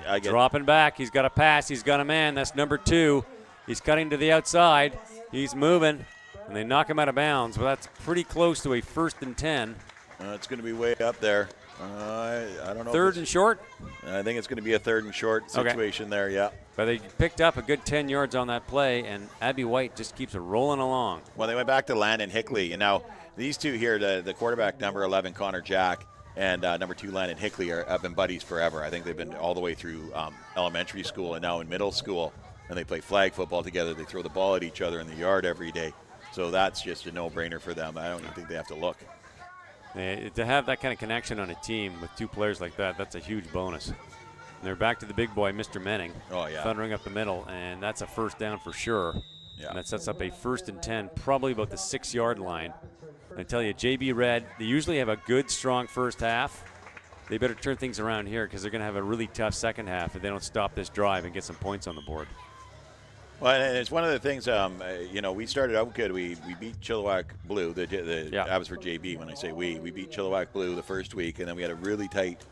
I get dropping back. He's got a pass. He's got a man. That's number 2. He's cutting to the outside. He's moving, and they knock him out of bounds. Well, that's pretty close to a 1st and 10. It's going to be way up there. I don't know. 3rd and short? I think it's going to be a 3rd and short situation there, yeah. But they picked up a good 10 yards on that play, and Abby White just keeps it rolling along. Well, they went back to Landon Hickley. And now these two here, the quarterback, number 11, Connor Jack, and number 2, Landon Hickley, have been buddies forever. I think they've been all the way through elementary school and now in middle school. And they play flag football together. They throw the ball at each other in the yard every day. So that's just a no-brainer for them. I don't even think they have to look. To have that kind of connection on a team with 2 players like that, that's a huge bonus. And they're back to the big boy, Mr. Menning, thundering up the middle, and that's a 1st down for sure. Yeah. And that sets up a 1st and 10, probably about the 6-yard line. And I tell you, JB Red, they usually have a good, strong first half. They better turn things around here because they're going to have a really tough second half if they don't stop this drive and get some points on the board. Well, and it's one of the things, we started out good. We beat Chilliwack Blue, Abbotsford JB. When I say we beat Chilliwack Blue the first week, and then we had a really tight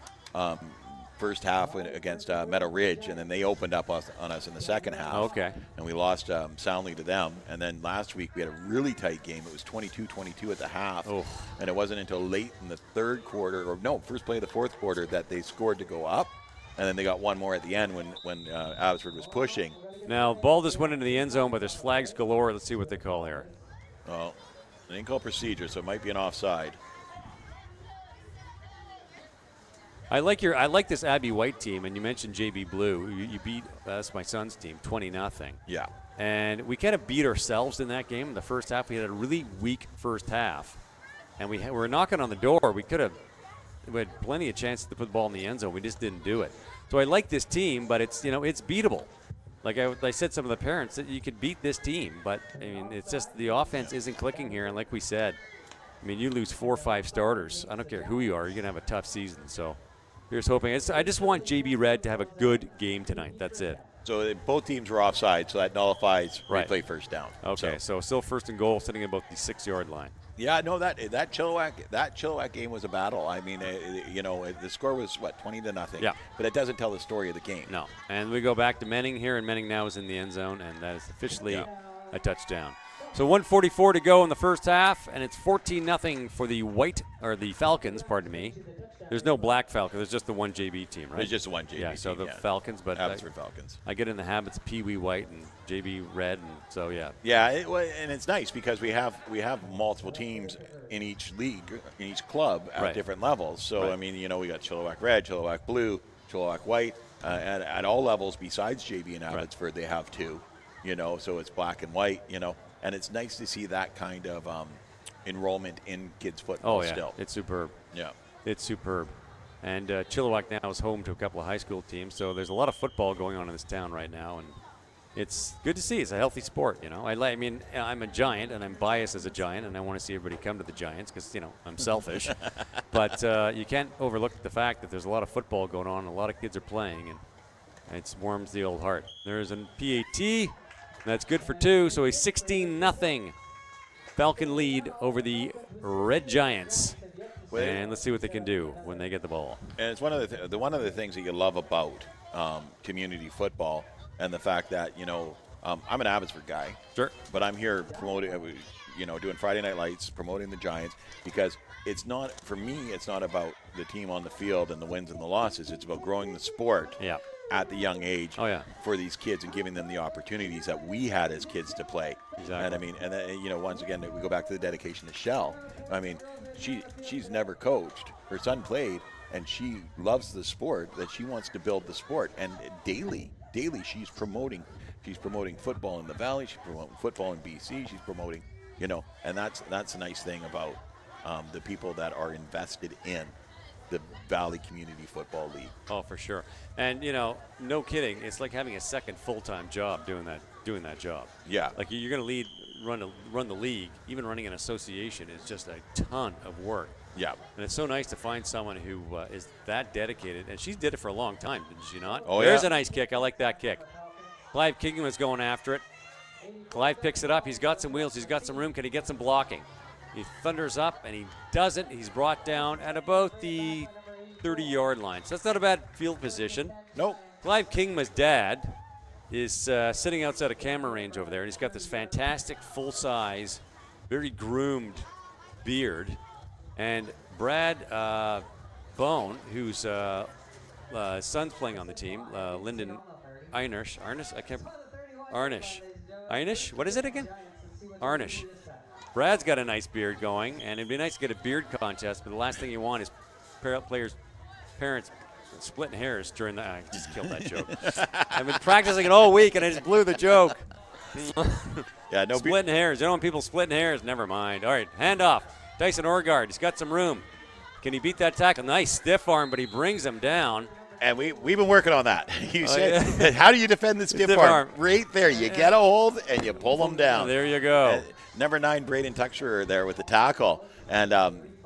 first half against Meadow Ridge, and then they opened up on us in the second half. Okay. And we lost soundly to them. And then last week we had a really tight game. It was 22-22 at the half. Oh. And it wasn't until late in the third quarter, first play of the fourth quarter, that they scored to go up. And then they got one more at the end when Abbotsford was pushing. Now, ball just went into the end zone, but there's flags galore. Let's see what they call here. Oh, they didn't call procedure, so it might be an offside. I like this Abby White team, and you mentioned JB Blue. You beat that's my son's team, 20-0. Yeah. And we kind of beat ourselves in that game in the first half. We had a really weak first half, and we were knocking on the door. We had plenty of chances to put the ball in the end zone. We just didn't do it. So I like this team, but it's it's beatable. Like I said, some of the parents that you could beat this team, but I mean it's just the offense isn't clicking here. And like we said, I mean you lose 4 or 5 starters. I don't care who you are, you're gonna have a tough season. So here's hoping. I just want JB Red to have a good game tonight. That's it. So both teams were offside, so that nullifies replay first down. Okay, so still 1st and goal, sitting about the 6-yard line. Yeah, no, that Chilliwack game was a battle. I mean, the score was 20-0. Yeah. But it doesn't tell the story of the game. No. And we go back to Menning here, and Menning now is in the end zone, and that is officially a touchdown. So 1:44 to go in the first half, and it's 14-0 for the Falcons. Pardon me. There's no black Falcon. There's just the one JB team, right? There's just the one JB team. Yeah, so the Falcons, but Abbotsford Falcons. I get in the habits of Pee Wee White and JB Red, and so yeah. Yeah, and it's nice because we have multiple teams in each league, in each club at different levels. So I mean, we got Chilliwack Red, Chilliwack Blue, Chilliwack White at all levels besides JB and Abbotsford. They have 2, so it's black and white, and it's nice to see that kind of enrollment in kids football. Oh yeah, still. It's superb. Yeah. It's superb. And Chilliwack now is home to a couple of high school teams, so there's a lot of football going on in this town right now, and it's good to see. It's a healthy sport, I mean, I'm a Giant, and I'm biased as a Giant, and I want to see everybody come to the Giants because, I'm selfish. But you can't overlook the fact that there's a lot of football going on, and a lot of kids are playing, and it warms the old heart. There's a PAT. That's good for 2, so a 16-0 Falcon lead over the Red Giants. And let's see what they can do when they get the ball. And it's one of the things that you love about community football, and the fact that I'm an Abbotsford guy, sure, but I'm here promoting, doing Friday Night Lights, promoting the Giants, because it's not about the team on the field and the wins and the losses. It's about growing the sport. Yeah. At the young age for these kids and giving them the opportunities that we had as kids to play. Exactly. And I mean, once again, we go back to the dedication to Shell. I mean, she's never coached. Her son played, and she loves the sport, that she wants to build the sport. And daily she's promoting football in the Valley. She's promoting football in BC. She's promoting, and that's a nice thing about the people that are invested in the Valley Community Football League. Oh, for sure. And, you know, no kidding. It's like having a second full-time job doing that job. Yeah. Like you're going to run the league. Even running an association is just a ton of work. Yeah. And it's so nice to find someone who is that dedicated. And she did it for a long time, didn't she not? Oh, There's yeah. a nice kick. I like that kick. Clive Kingman's going after it. Clive picks it up. He's got some wheels. He's got some room. Can he get some blocking? He thunders up, and he doesn't. He's brought down at about the 30-yard line. So that's not a bad field position. Nope. Clive Kingman's dad is sitting outside a camera range over there, and he's got this fantastic full-size, very groomed beard. And Brad Bone, whose son's playing on the team, Lyndon Einish. What is it again? Arnish. Brad's got a nice beard going, and it'd be nice to get a beard contest, but the last thing you want is parents splitting hairs during the. I just killed that joke. I've been practicing it all week, and I just blew the joke. Yeah, no splitting hairs. You don't want people splitting hairs. Never mind. All right, handoff. Tyson Orgard. He's got some room. Can he beat that tackle? Nice stiff arm, but he brings him down. And we've been working on that. You said, how do you defend the stiff arm? Right there. You get a hold and you pull them down. There you go. Number 9, Braden Tuxerer there with the tackle. And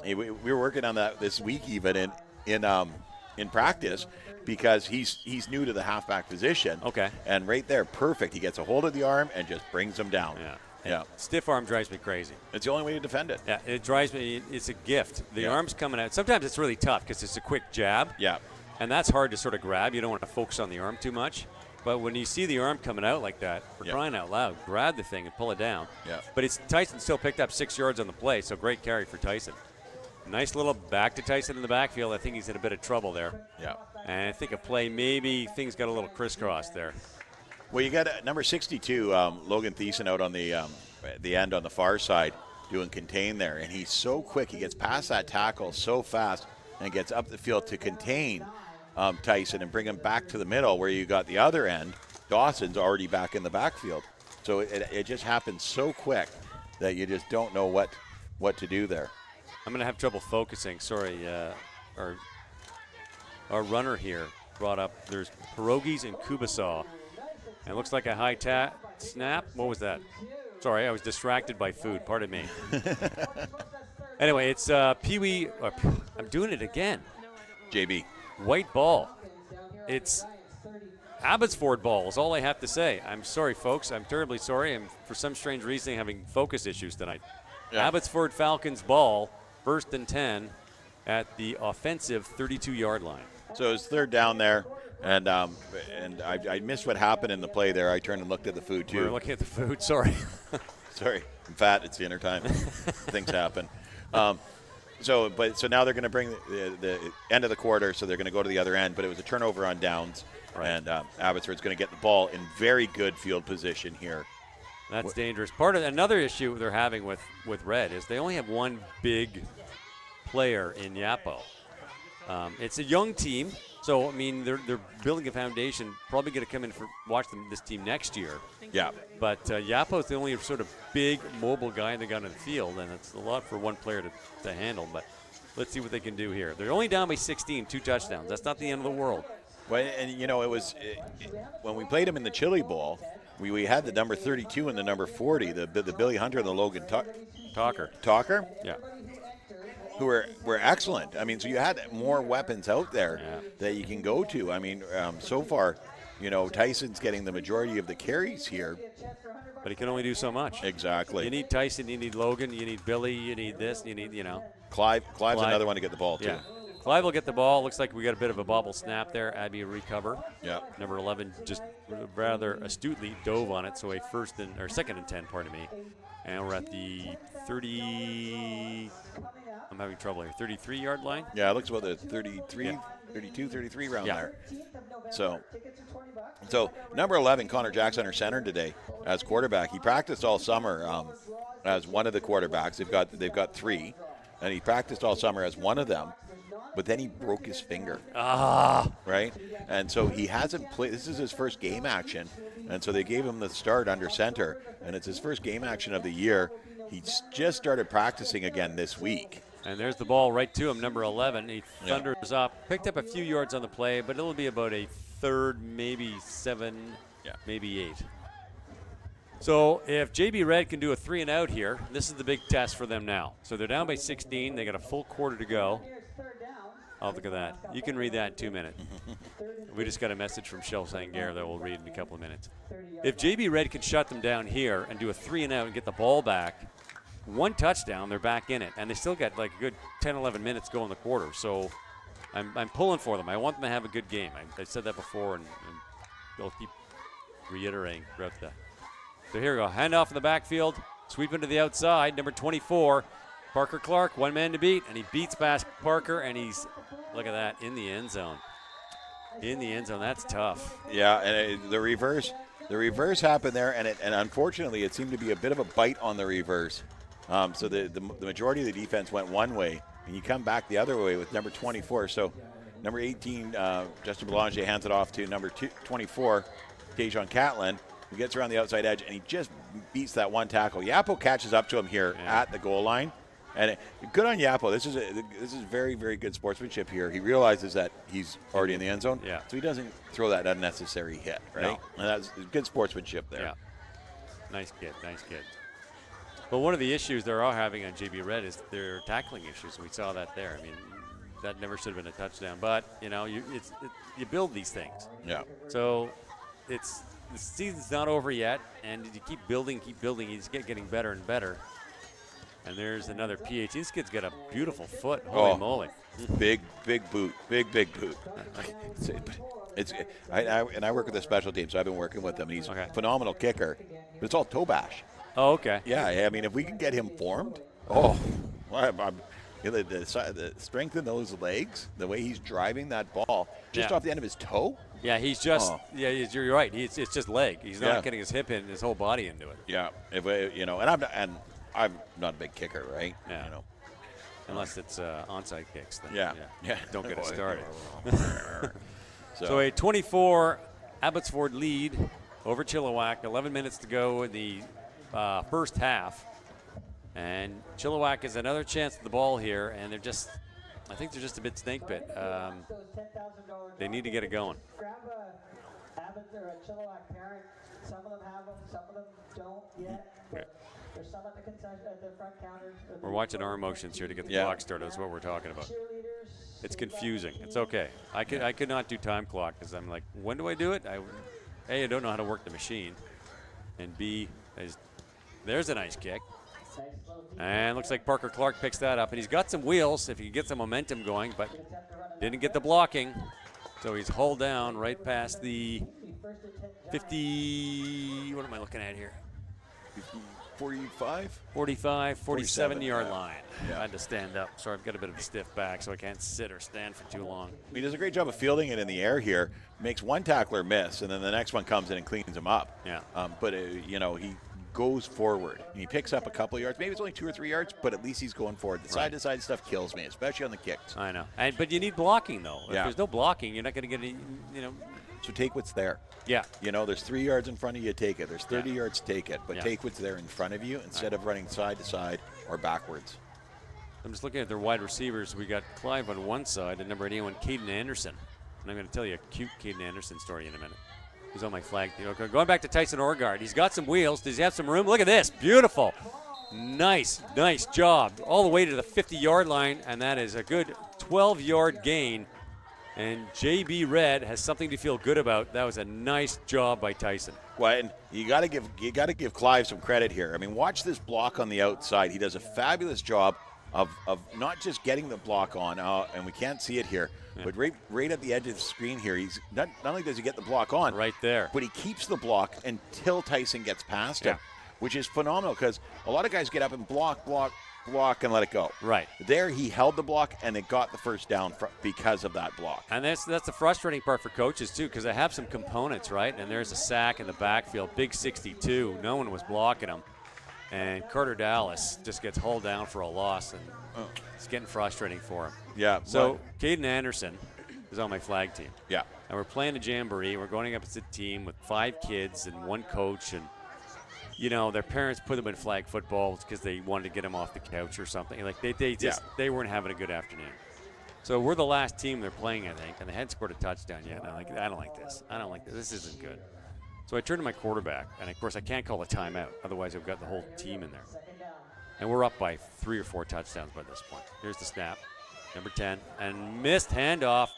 we were working on that this week even in practice because he's new to the halfback position. Okay. And right there, perfect. He gets a hold of the arm and just brings him down. Yeah. Yeah. Stiff arm drives me crazy. It's the only way to defend it. Yeah, it drives me. It's a gift. The arm's coming out. Sometimes it's really tough because it's a quick jab. Yeah. And that's hard to sort of grab. You don't want to focus on the arm too much. But when you see the arm coming out like that, for crying out loud, grab the thing and pull it down. Yeah. But Tyson still picked up 6 yards on the play, so great carry for Tyson. Nice little back to Tyson in the backfield. I think he's in a bit of trouble there. Yeah. And I think a play, maybe things got a little crisscrossed there. Well, you got number 62, Logan Thiessen out on the end on the far side doing contain there. And he's so quick. He gets past that tackle so fast and gets up the field to contain Tyson and bring him back to the middle where you got the other end. Dawson's already back in the backfield. So it just happens so quick that you just don't know what to do there. I'm going to have trouble focusing. Sorry, our runner here brought up there's pierogies and kubasau. And it looks like a high snap. What was that? Sorry, I was distracted by food. Pardon me. Anyway, it's Pee Wee. I'm doing it again. JB. White ball. It's Abbotsford ball is all I have to say. I'm sorry, folks. I'm terribly sorry. I'm, for some strange reason, having focus issues tonight. Yeah. Abbotsford Falcons ball, 1st and 10 at the offensive 32-yard line. So it's third down there, and I missed what happened in the play there. I turned and looked at the food, too. We're looking at the food. Sorry. Sorry. I'm fat. It's dinner time. Things happen. So now they're going to bring the end of the quarter, so they're going to go to the other end. But it was a turnover on downs, right. And Abbotsford's going to get the ball in very good field position here. That's dangerous. Part of another issue they're having with Red is they only have one big player in Yapo. It's a young team, so I mean they're building a foundation. Probably going to come in for watch this team next year. Yeah. But Yapo's the only sort of big mobile guy they got in the field, and it's a lot for one player to handle. But let's see what they can do here. They're only down by 16, 2 touchdowns. That's not the end of the world. Well, and you know when we played them in the Chili Bowl, we had the number 32 and the number 40, the Billy Hunter and the Logan Talker. Yeah. Who were excellent. I mean, so you had more weapons out there that you can go to. I mean, so far, you know, Tyson's getting the majority of the carries here. But he can only do so much. Exactly. You need Tyson, you need Logan, you need Billy, you need this, you need, Clive's another one to get the ball, too. Yeah. Clive will get the ball. Looks like we got a bit of a bobble snap there. Abby will recover. Yeah. Number 11 just rather astutely dove on it, so a 2nd and 10, pardon me. And we're at the 30. I'm having trouble here. 33-yard line? Yeah, it looks about the 33, 32, 33 round there. So number 11, Connor Jackson, under center today as quarterback. He practiced all summer as one of the quarterbacks. They've got 3, and he practiced all summer as one of them. But then he broke his finger. Right? And so he hasn't played. This is his first game action. And so they gave him the start under center. And it's his first game action of the year. He's just started practicing again this week. And there's the ball right to him, number 11. He thunders up. Picked up a few yards on the play, but it'll be about a third, maybe 7, maybe 8. So if JB Red can do a 3-and-out here, this is the big test for them now. So they're down by 16. They got a full quarter to go. Oh, look at that. You can read that in 2 minutes. We just got a message from Shel Sangarre that we'll read in a couple of minutes. If JB Red can shut them down here and do a 3-and-out and get the ball back, 1 touchdown, they're back in it. And they still got like a good 10, 11 minutes to go in the quarter. So I'm pulling for them. I want them to have a good game. I said that before, and they'll keep reiterating throughout the. So here we go. Handoff in the backfield. Sweep into the outside. Number 24, Parker Clark, 1 man to beat. And he beats past Parker, and he's, look at that, in the end zone. In the end zone. That's tough. Yeah, and the reverse happened there, and unfortunately it seemed to be a bit of a bite on the reverse. So the majority of the defense went one way, and you come back the other way with number 24. So number 18, Justin Belanger, hands it off to number 24, Dejon Catlin, who gets around the outside edge, and he just beats that one tackle. Yapo catches up to him here at the goal line. And good on Yapo. This is very, very good sportsmanship here. He realizes that he's already in the end zone, so he doesn't throw that unnecessary hit, right? No. And that's good sportsmanship there. Yeah. Nice kid. But one of the issues they're all having on JB Red is their tackling issues. We saw that there. I mean, that never should have been a touchdown. But, you know, you build these things. Yeah. So the season's not over yet, and you keep building. You just getting better and better. And there's another PH. This kid's got a beautiful foot. Holy moly. Big boot. Big boot. I work with a special team, so I've been working with him. He's a phenomenal kicker, but it's all toe bash. Oh, okay. Yeah, I mean, if we can get him formed, the strength in those legs, the way he's driving that ball just off the end of his toe. Yeah, he's just. Yeah, you're right. It's just leg. He's not getting his hip in, his whole body into it. Yeah, I'm not a big kicker, right? Yeah. Unless it's onside kicks. Then, yeah. Don't get it started. So a 24 Abbotsford lead over Chilliwack. 11 minutes to go in the first half. And Chilliwack has another chance at the ball here, and I think they're just a bit snake bit. They need to get it going. Grab a Abbott or a Chilliwack parent. Some of them have them, some of them don't yet. There's some at the front counter. We're watching our emotions here to get the clock started. That's what we're talking about. It's confusing. It's okay. I could not do time clock because I'm like, when do I do it? I don't know how to work the machine. And B, there's a nice kick. And looks like Parker Clark picks that up. And he's got some wheels if he can get some momentum going, but didn't get the blocking. So he's hauled down right past the 50, what am I looking at here? 47-yard line. Yeah. I had to stand up. Sorry, I've got a bit of a stiff back, so I can't sit or stand for too long. He does a great job of fielding it in the air here. Makes one tackler miss, and then the next one comes in and cleans him up. Yeah. But he goes forward. And he picks up a couple of yards. Maybe it's only 2 or 3 yards, but at least he's going forward. The side-to-side stuff kills me, especially on the kicks. I know. But you need blocking, though. If there's no blocking, you're not going to get any, So take what's there. Yeah. There's 3 yards in front of you, take it. There's 30 yards, take it. But take what's there in front of you instead of running side to side or backwards. I'm just looking at their wide receivers. We got Clive on one side and number 81, Caden Anderson. And I'm going to tell you a cute Caden Anderson story in a minute. He's on my flag. Going back to Tyson Orgard. He's got some wheels. Does he have some room? Look at this. Beautiful. Nice job. All the way to the 50-yard line, and that is a good 12-yard gain. And JB Red has something to feel good about. That was a nice job by Tyson. Well, and you got to give Clive some credit here. I mean, watch this block on the outside. He does a fabulous job of not just getting the block on, and we can't see it here, but right at the edge of the screen here, he's not only does he get the block on, right there, but he keeps the block until Tyson gets past him, which is phenomenal because a lot of guys get up and block, and let it go. Right. There he held the block, and it got the first down because of that block. And that's the frustrating part for coaches, too, because they have some components, right? And there's a sack in the backfield, big 62. No one was blocking him. And Carter Dallas just gets hauled down for a loss, and it's getting frustrating for him. Yeah. So Caden Anderson is on my flag team. Yeah. And we're playing a jamboree. We're going up as a team with 5 kids and 1 coach, and you know, their parents put them in flag football because they wanted to get them off the couch or something. Like they weren't having a good afternoon. So we're the last team they're playing, I think, and they hadn't scored a touchdown yet. And I'm like, I don't like this. I don't like this. This isn't good. So I turned to my quarterback, and of course I can't call a timeout. Otherwise I've got the whole team in there. And we're up by 3 or 4 touchdowns by this point. Here's the snap. Number 10. And missed handoff.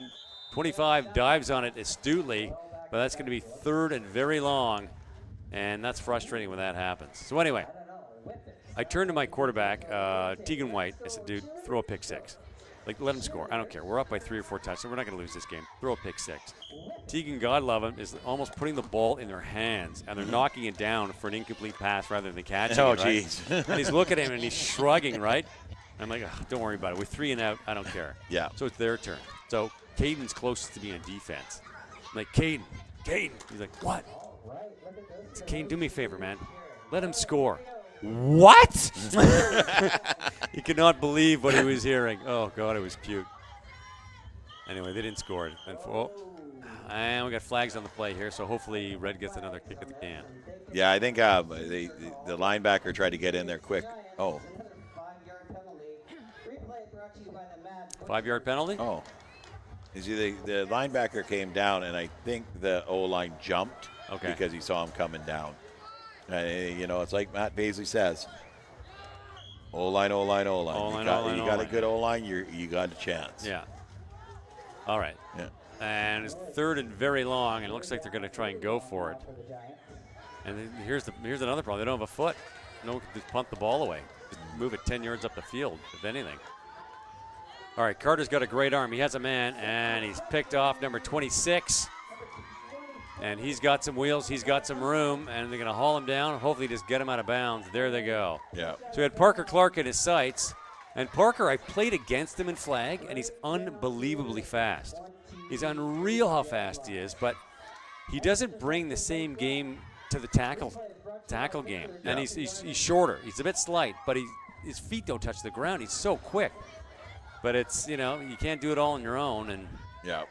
25 dives on it astutely, but that's going to be 3rd and very long. And that's frustrating when that happens. So anyway, I turned to my quarterback, Tegan White. I said, dude, throw a pick 6. Like, let him score. I don't care. We're up by 3 or 4 touchdowns. We're not going to lose this game. Throw a pick 6. Tegan, God love him, is almost putting the ball in their hands, and they're knocking it down for an incomplete pass rather than catching it, right? Jeez. And he's looking at him, and he's shrugging, right? I'm like, oh, don't worry about it. We're 3 and out. I don't care. Yeah. So it's their turn. So Caden's closest to being on defense. I'm like, Caden. He's like, what? Caden, do me a favor, man. Let him score. What? He could not believe what he was hearing. Oh, God, it was cute. Anyway, they didn't score it. And we got flags on the play here, so hopefully Red gets another kick at the can. Yeah, I think the linebacker tried to get in there quick. Oh. 5-yard penalty? Oh. You see, the linebacker came down, and I think the O-line jumped because he saw him coming down. You know, it's like Matt Paisley says, O-line. You got a good O-line, you got a chance. Yeah. All right. Yeah. And it's 3rd and very long, and it looks like they're going to try and go for it. And here's another problem. They don't have a foot. No one can just punt the ball away. Just move it 10 yards up the field, if anything. All right, Carter's got a great arm. He has a man, and he's picked off number 26. And he's got some wheels, he's got some room, and they're going to haul him down, hopefully just get him out of bounds. There they go. Yeah. So we had Parker Clark in his sights. And Parker, I played against him in flag, and he's unbelievably fast. He's unreal how fast he is, but he doesn't bring the same game to the tackle game. Yeah. And he's shorter. He's a bit slight, but his feet don't touch the ground. He's so quick. But it's, you know, you can't do it all on your own. And yeah.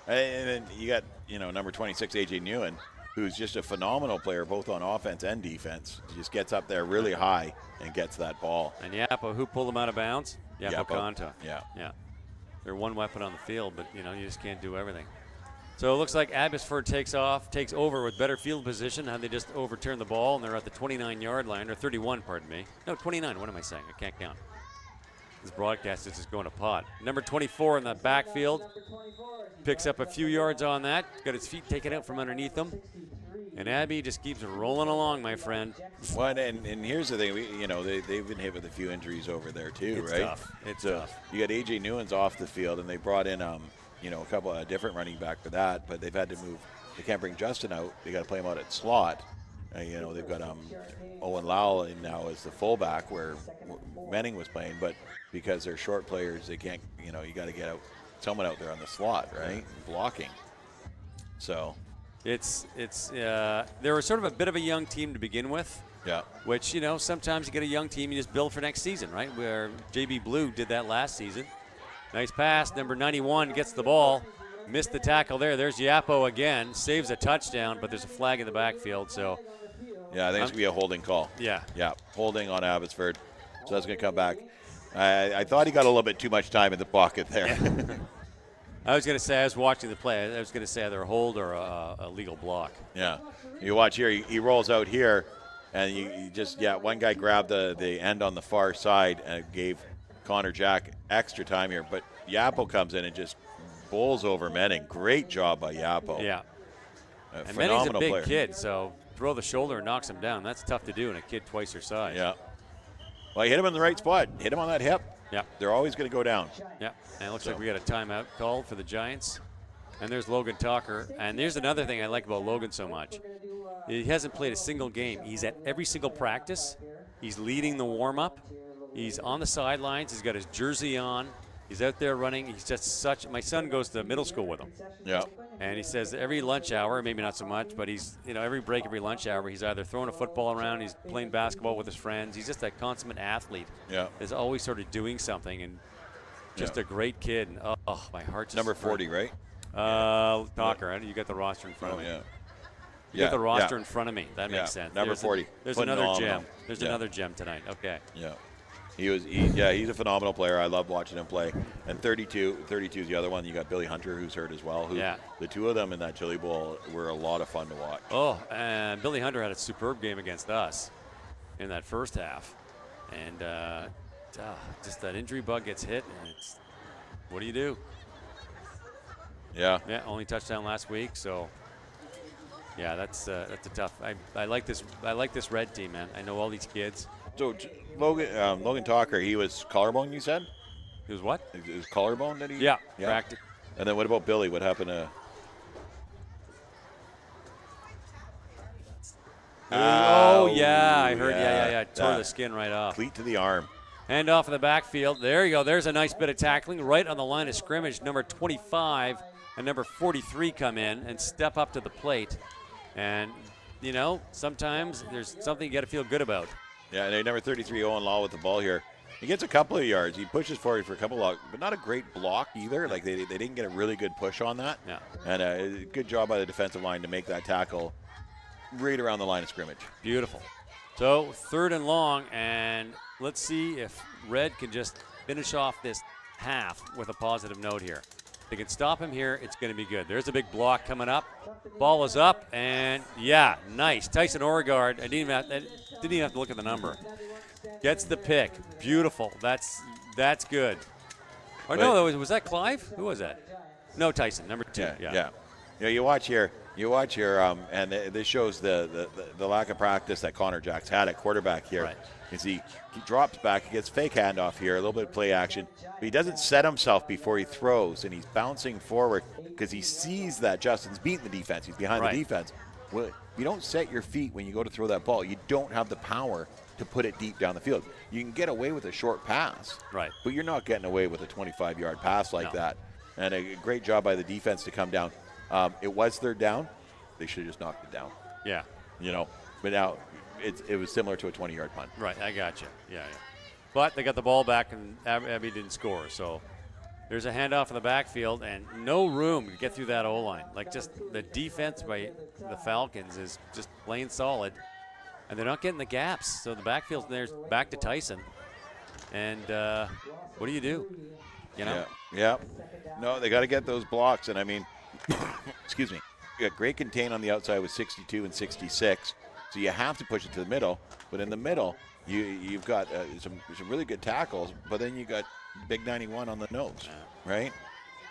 And then you got, you know, number 26, A.J. Newen, who's just a phenomenal player both on offense and defense. He just gets up there really high and gets that ball. And Yapo, who pulled him out of bounds? Yapo Konta. Yeah. They're one weapon on the field, but, you know, you just can't do everything. So it looks like Abbotsford takes over with better field position. How they just overturn the ball, and they're at the 29-yard line, or 31, pardon me. No, 29. What am I saying? I can't count. This broadcast is just going to pot. Number 24 in the backfield picks up a few yards on that. Got his feet taken out from underneath him. And Abby just keeps rolling along, my friend. Well, and here's the thing. They've been hit with a few injuries over there, too, it's right? Tough. It's tough. You got A.J. Newen's off the field, and they brought in, a couple of different running back for that, but they've had to move. They can't bring Justin out. They got to play him out at slot. They've got Owen Lowell in now as the fullback where Menning was playing, but because they're short players, they can't, you got to get someone out there on the slot, right? Blocking. So they were sort of a bit of a young team to begin with. Yeah. Which, sometimes you get a young team, you just build for next season, right? Where JB Blue did that last season. Nice pass. Number 91 gets the ball. Missed the tackle there. There's Yapo again. Saves a touchdown, but there's a flag in the backfield. So, yeah, I think it's going to be a holding call. Yeah. Yeah, holding on Abbotsford. So that's going to come back. I thought he got a little bit too much time in the pocket there. Yeah. I was going to say, I was watching the play. I was going to say either a hold or a legal block. Yeah. You watch here. He rolls out here, and one guy grabbed the end on the far side and gave Connor Jack extra time here. But Yapo comes in and just bowls over Menning. Great job by Yapo. Yeah. And Menning's a big kid, so throw the shoulder and knocks him down. That's tough to do in a kid twice your size. Yeah. Well, he hit him in the right spot. Hit him on that hip. Yeah. They're always going to go down. Yeah. And it looks like we got a timeout called for the Giants. And there's Logan Talker. And there's another thing I like about Logan so much. He hasn't played a single game. He's at every single practice. He's leading the warm-up. He's on the sidelines. He's got his jersey on. He's out there running. He's just my son goes to middle school with him. Yeah. And he says every lunch hour, maybe not so much, but he's, every break, every lunch hour, he's either throwing a football around, he's playing basketball with his friends. He's just a consummate athlete. Yeah. He's always sort of doing something, and just a great kid. And, my heart just Number 40, right? Talker. You got the roster in front of me. Yeah. You got the roster in front of me. That makes sense. Number 40. There's another Phenomenal. gem. There's another gem tonight. Okay. Yeah. He's a phenomenal player. I love watching him play. And 32 is the other one. You got Billy Hunter, who's hurt as well. The two of them in that Chili Bowl were a lot of fun to watch. Oh, and Billy Hunter had a superb game against us in that first half. And just that injury bug gets hit, and it's, what do you do? Yeah. Yeah, only touchdown last week, so yeah, that's a tough. I like this red team, man. I know all these kids. So Logan Talker, he was collarbone, you said? He was what? It was collarbone that he? Yeah. Cracked it. And then what about Billy? What happened to? Oh yeah, I heard. Yeah. Tore the skin right off. Cleat to the arm. Hand off in the backfield. There you go. There's a nice bit of tackling right on the line of scrimmage. Number 25 and number 43 come in and step up to the plate. And sometimes there's something you got to feel good about. Yeah, and number 33, Owen Law with the ball here. He gets a couple of yards. He pushes forward for a couple of, but not a great block either. Like they didn't get a really good push on that. Yeah. And a good job by the defensive line to make that tackle right around the line of scrimmage. Beautiful. So 3rd and long, and let's see if Red can just finish off this half with a positive note here. If they can stop him here, it's going to be good. There's a big block coming up. Ball is up, and yeah, nice. Tyson Oregard, I didn't even have to look at the number. Gets the pick. Beautiful. That's good. Or no, was that Clive? Who was that? No, Tyson, number 2. Yeah. You watch here, and this shows the lack of practice that Connor Jacks had at quarterback here. Right. You see, he drops back, he gets fake handoff here, a little bit of play action, but he doesn't set himself before he throws, and he's bouncing forward because he sees that Justin's beating the defense. He's behind the defense. Well, you don't set your feet when you go to throw that ball. You don't have the power to put it deep down the field. You can get away with a short pass, right? But you're not getting away with a 25-yard pass like that. And a great job by the defense to come down. It was 3rd down. They should have just knocked it down. Yeah. But now it was similar to a 20-yard punt. Right, I got you. Yeah. But they got the ball back, and Abbey didn't score. So there's a handoff in the backfield, and no room to get through that O-line. Like, just the defense by the Falcons is just plain solid, and they're not getting the gaps. So the backfield there's back to Tyson. And what do you do? Yeah. No, they got to get those blocks, and I mean, excuse me. You got great contain on the outside with 62 and 66. So you have to push it to the middle, but in the middle, you've got some really good tackles, but then you got big 91 on the nose, right?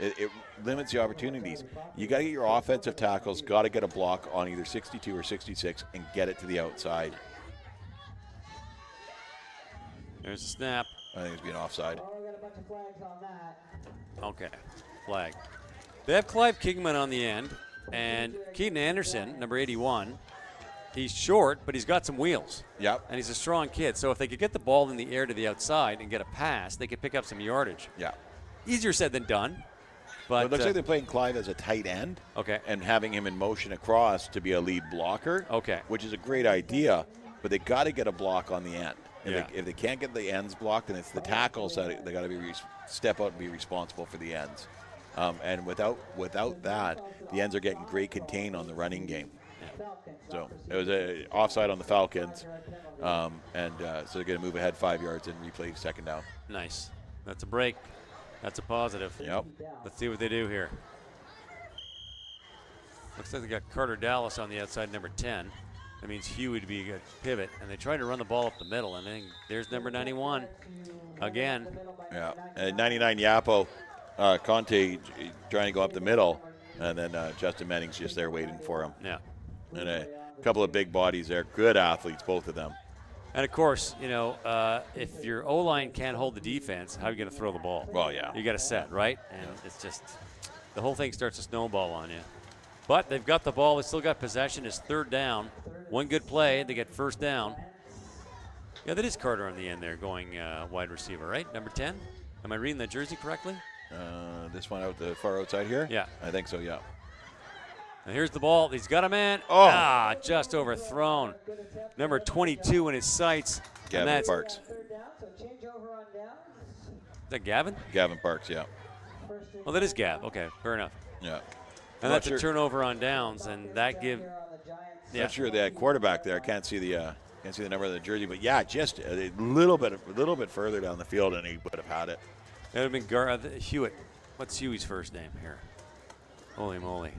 It limits the opportunities. You got to get your offensive tackles, got to get a block on either 62 or 66 and get it to the outside. There's a snap. I think it's being offside. Okay, flag. They have Clive Kingman on the end, and Keaton Anderson, number 81. He's short, but he's got some wheels. Yep. And he's a strong kid. So if they could get the ball in the air to the outside and get a pass, they could pick up some yardage. Yeah. Easier said than done. But it looks like they're playing Clive as a tight end. Okay. And having him in motion across to be a lead blocker. Okay. Which is a great idea, but they got to get a block on the end. Yeah. If they can't get the ends blocked, then it's the tackles that they got to step out and be responsible for the ends. And without that, the ends are getting great contain on the running game. So it was a offside on the Falcons, so they're going to move ahead 5 yards and replay 2nd down. Nice. That's a break. That's a positive. Yep. Let's see what they do here. Looks like they got Carter Dallas on the outside, number 10. That means Huey to be a pivot, and they try to run the ball up the middle, and then there's number 91 again. Yeah, and 99 Yapo, Conte trying to go up the middle, and then Justin Menning's just there waiting for him. Yeah. And a couple of big bodies there. Good athletes, both of them. And, of course, if your O-line can't hold the defense, how are you going to throw the ball? Well, yeah. You got to set, right? And it's just the whole thing starts to snowball on you. But they've got the ball. They still got possession. It's 3rd down. One good play. They get 1st down. Yeah, that is Carter on the end there going wide receiver, right? Number 10? Am I reading that jersey correctly? This one out the far outside here? Yeah. I think so, yeah. And here's the ball. He's got a man. Oh. Just overthrown. Number 22 in his sights. Gavin Parks. Is that Gavin? Gavin Parks, yeah. Well, that is Gav. Okay, fair enough. Yeah. And that's a turnover on downs, and that give Not sure the quarterback there. Can't see the number of the jersey, but yeah, just a little bit further down the field, and he would have had it. It would have been Hewitt. What's Huey's first name here? Holy moly.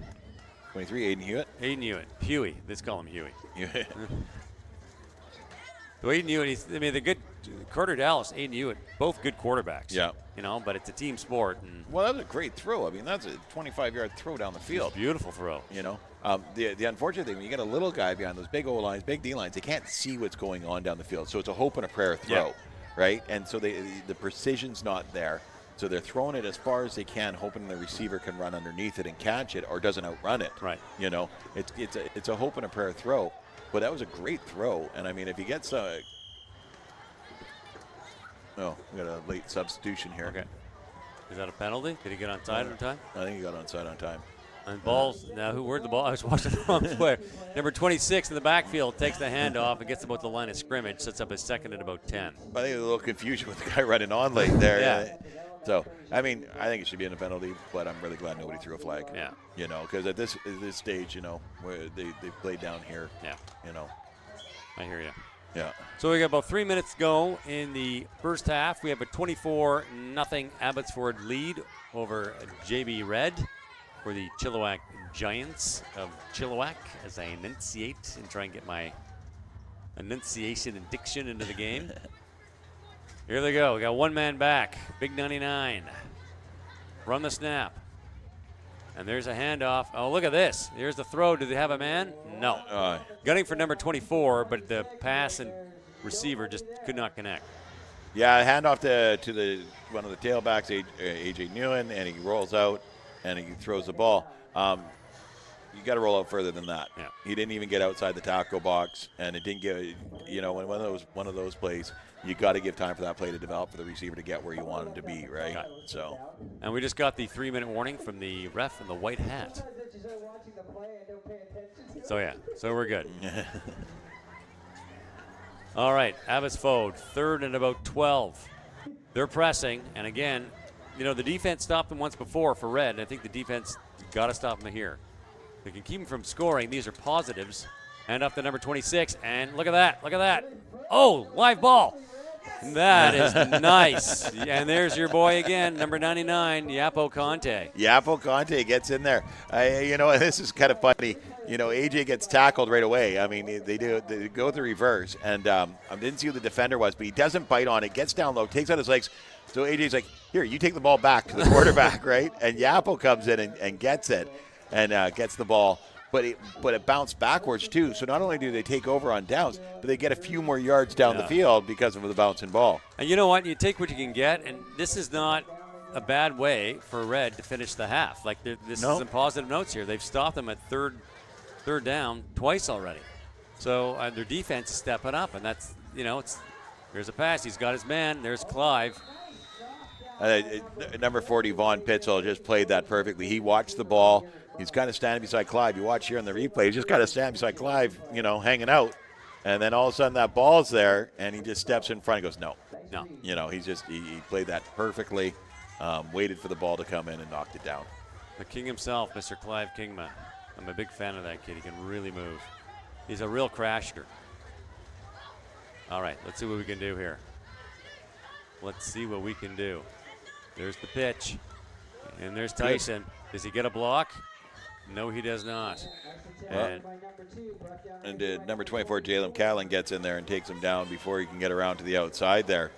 23, Aiden Hewitt. Aiden Hewitt. Huey. Let's call him Huey. So Aiden Hewitt, the good Carter Dallas, Aiden Hewitt, both good quarterbacks. Yeah. But it's a team sport. And well, that was a great throw. I mean, that's a 25-yard throw down the field. Beautiful throw. The unfortunate thing, when you get a little guy behind those big O-lines, big D-lines, they can't see what's going on down the field. So it's a hope and a prayer throw, right? And so the precision's not there. So they're throwing it as far as they can, hoping the receiver can run underneath it and catch it or doesn't outrun it. Right. It's a hope and a prayer throw. But that was a great throw. And, I mean, if he gets we got a late substitution here. Okay. Is that a penalty? Did he get onside on time? I think he got onside on time. And balls, now where'd the ball? I was watching the wrong player. Number 26 in the backfield takes the handoff and gets about the line of scrimmage, sets up his second at about 10. I think there's a little confusion with the guy running on late there. Yeah. So, I mean, I think it should be in a penalty, but I'm really glad nobody threw a flag. Yeah. Because at this stage, where they played down here. Yeah. I hear you. Yeah. So we got about 3 minutes to go in the first half. We have a 24-0 Abbotsford lead over JB Red for the Chilliwack Giants of Chilliwack, as I enunciate and try and get my enunciation and diction into the game. Here they go. We got one man back. Big 99. Run the snap. And there's a handoff. Oh, look at this. Here's the throw. Do they have a man? No. Gunning for number 24, but the pass and receiver just could not connect. Yeah, handoff to one of the tailbacks, A.J. Newen, and he rolls out and he throws the ball. You got to roll out further than that. Yeah. He didn't even get outside the tackle box, and it didn't give. One of those plays, you got to give time for that play to develop for the receiver to get where you want him to be, right? Okay. So. And we just got the 3-minute warning from the ref in the white hat. So we're good. All right, Abbotsford, third and about 12. They're pressing, and again, the defense stopped them once before for Red, and I think the defense got to stop them here. They can keep them from scoring. These are positives. And up to number 26, and look at that. Oh, live ball. That is nice. And there's your boy again, number 99, Yapo Conte. Yapo Conte gets in there. This is kind of funny. AJ gets tackled right away. I mean, they go the reverse, and I didn't see who the defender was, but he doesn't bite on it, gets down low, takes out his legs. So AJ's like, here, you take the ball back to the quarterback, right? And Yapo comes in and gets it and gets the ball. But it bounced backwards, too. So not only do they take over on downs, but they get a few more yards down the field because of the bouncing ball. And you know what? You take what you can get, and this is not a bad way for Red to finish the half. Like, this is some positive notes here. They've stopped them at third down twice already. So their defense is stepping up, and that's, there's a pass. He's got his man. There's Clive. Number 40, Vaughn Pitzel, just played that perfectly. He watched the ball. He's kind of standing beside Clive. You watch here in the replay. He's just kind of standing beside Clive, hanging out. And then all of a sudden that ball's there, and he just steps in front and goes, no. He played that perfectly, waited for the ball to come in and knocked it down. The king himself, Mr. Clive Kingma. I'm a big fan of that kid. He can really move. He's a real crasher. All right, let's see what we can do here. There's the pitch. And there's Tyson. Does he get a block? No, he does not. And number 24, Jalen Catlin, gets in there and takes him down before he can get around to the outside there.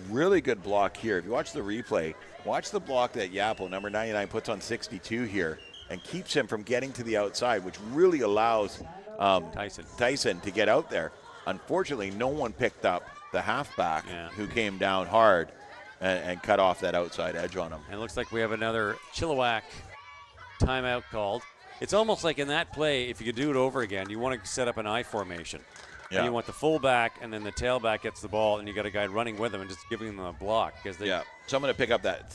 Really good block here. If you watch the replay, watch the block that Yapo, number 99, puts on 62 here and keeps him from getting to the outside, which really allows Tyson to get out there. Unfortunately, no one picked up the halfback who came down hard and cut off that outside edge on him. And it looks like we have another Chilliwack timeout called. It's almost like in that play, if you could do it over again, you want to set up an I formation. Yeah. And you want the fullback, and then the tailback gets the ball, and you got a guy running with him and just giving them a block. Someone to pick up that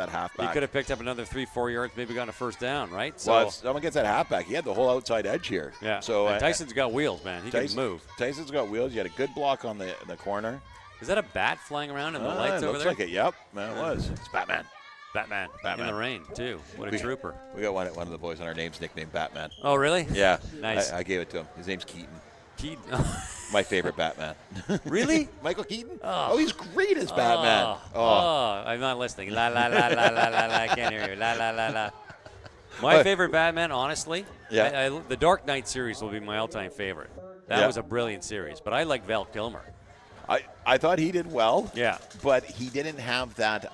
halfback. He could have picked up another 3-4 yards, maybe gotten a first down, right? So if someone gets that halfback, he had the whole outside edge here. Yeah. So Tyson's got wheels, man. He can move. Tyson's got wheels. You had a good block on the corner. Is that a bat flying around in the lights over there? Looks like it. Yep. Man, it was. It's Batman. Batman. Batman. In the rain, too. What a trooper. We got one of the boys on our name's nicknamed Batman. Oh, really? Yeah. Nice. I gave it to him. His name's Keaton. Keaton. My favorite Batman. Really? Michael Keaton? Oh, he's great as Batman. I'm not listening. La, la, la, la, la, la, la. I can't hear you. La, la, la, la. My favorite Batman, honestly, the Dark Knight series will be my all-time favorite. That was a brilliant series, but I like Val Kilmer. I thought he did well. Yeah. But he didn't have that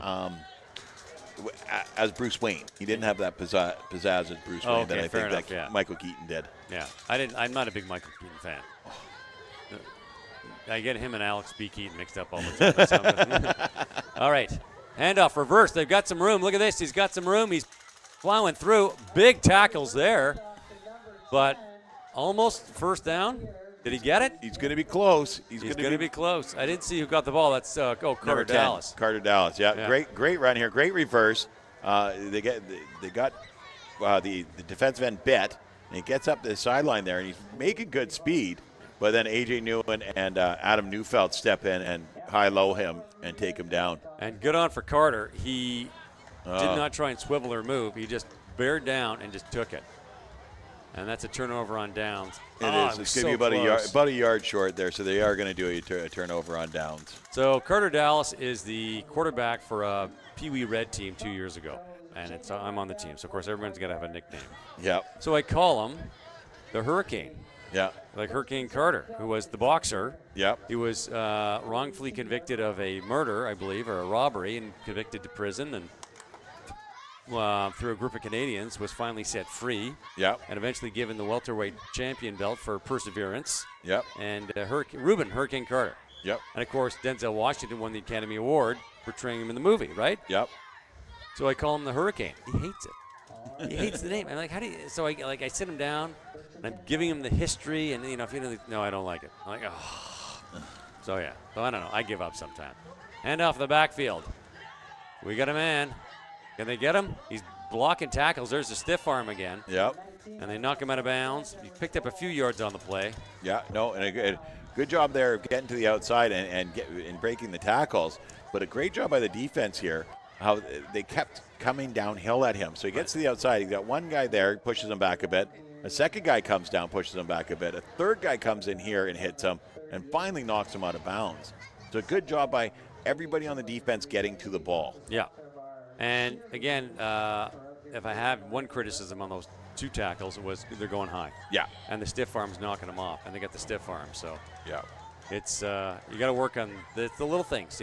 as Bruce Wayne. He didn't have that pizzazz as Bruce Wayne that I think that Michael Keaton did. Yeah. I'm not a big Michael Keaton fan. I get him and Alex B. Keaton mixed up all the time. All right. Handoff, reverse. They've got some room. Look at this. He's got some room. He's plowing through. Big tackles there. But almost first down. Did he get it? He's going to be close. He's going to be close. I didn't see who got the ball. That's Carter Dallas. Carter Dallas. Yeah. Great run here. Great reverse. They got the defensive end bit, and he gets up the sideline there, and he's making good speed. But then A.J. Newman and Adam Neufeld step in and high-low him and take him down. And good on for Carter. He did not try and swivel or move. He just bared down and just took it. And that's a turnover on downs. It is. It's going to be about a yard short there, so they are going to do a turnover on downs. So Carter Dallas is the quarterback for a Pee Wee Red team 2 years ago. And I'm on the team, so of course everyone's got to have a nickname. Yeah. So I call him the Hurricane. Yeah. Like Hurricane Carter, who was the boxer. Yeah. He was wrongfully convicted of a murder, I believe, or a robbery, and convicted to prison, and through a group of Canadians was finally set free. Yeah. And eventually given the welterweight champion belt for perseverance. Yep. And Reuben Hurricane Carter. Yep. And of course Denzel Washington won the Academy Award portraying him in the movie, right? Yep. So I call him the Hurricane. He hates it. He hates the name. I'm like, how do you? So I sit him down, and I'm giving him the history, and if you know, no, I don't like it. I'm like, oh. So yeah. So I don't know. I give up sometime. Hand off the backfield. We got a man. Can they get him? He's blocking tackles. There's the stiff arm again. Yep. And they knock him out of bounds. He picked up a few yards on the play. Yeah. No, and a good job there of getting to the outside and breaking the tackles. But a great job by the defense here. How they kept coming downhill at him. So he gets to the outside. He's got one guy there, pushes him back a bit. A second guy comes down, pushes him back a bit. A third guy comes in here and hits him, and finally knocks him out of bounds. So a good job by everybody on the defense getting to the ball. Yeah. And again, if I have one criticism on those two tackles, it was they're going high. Yeah. And the stiff arm's knocking them off, and they got the stiff arm. So yeah, it's you got to work on the little things,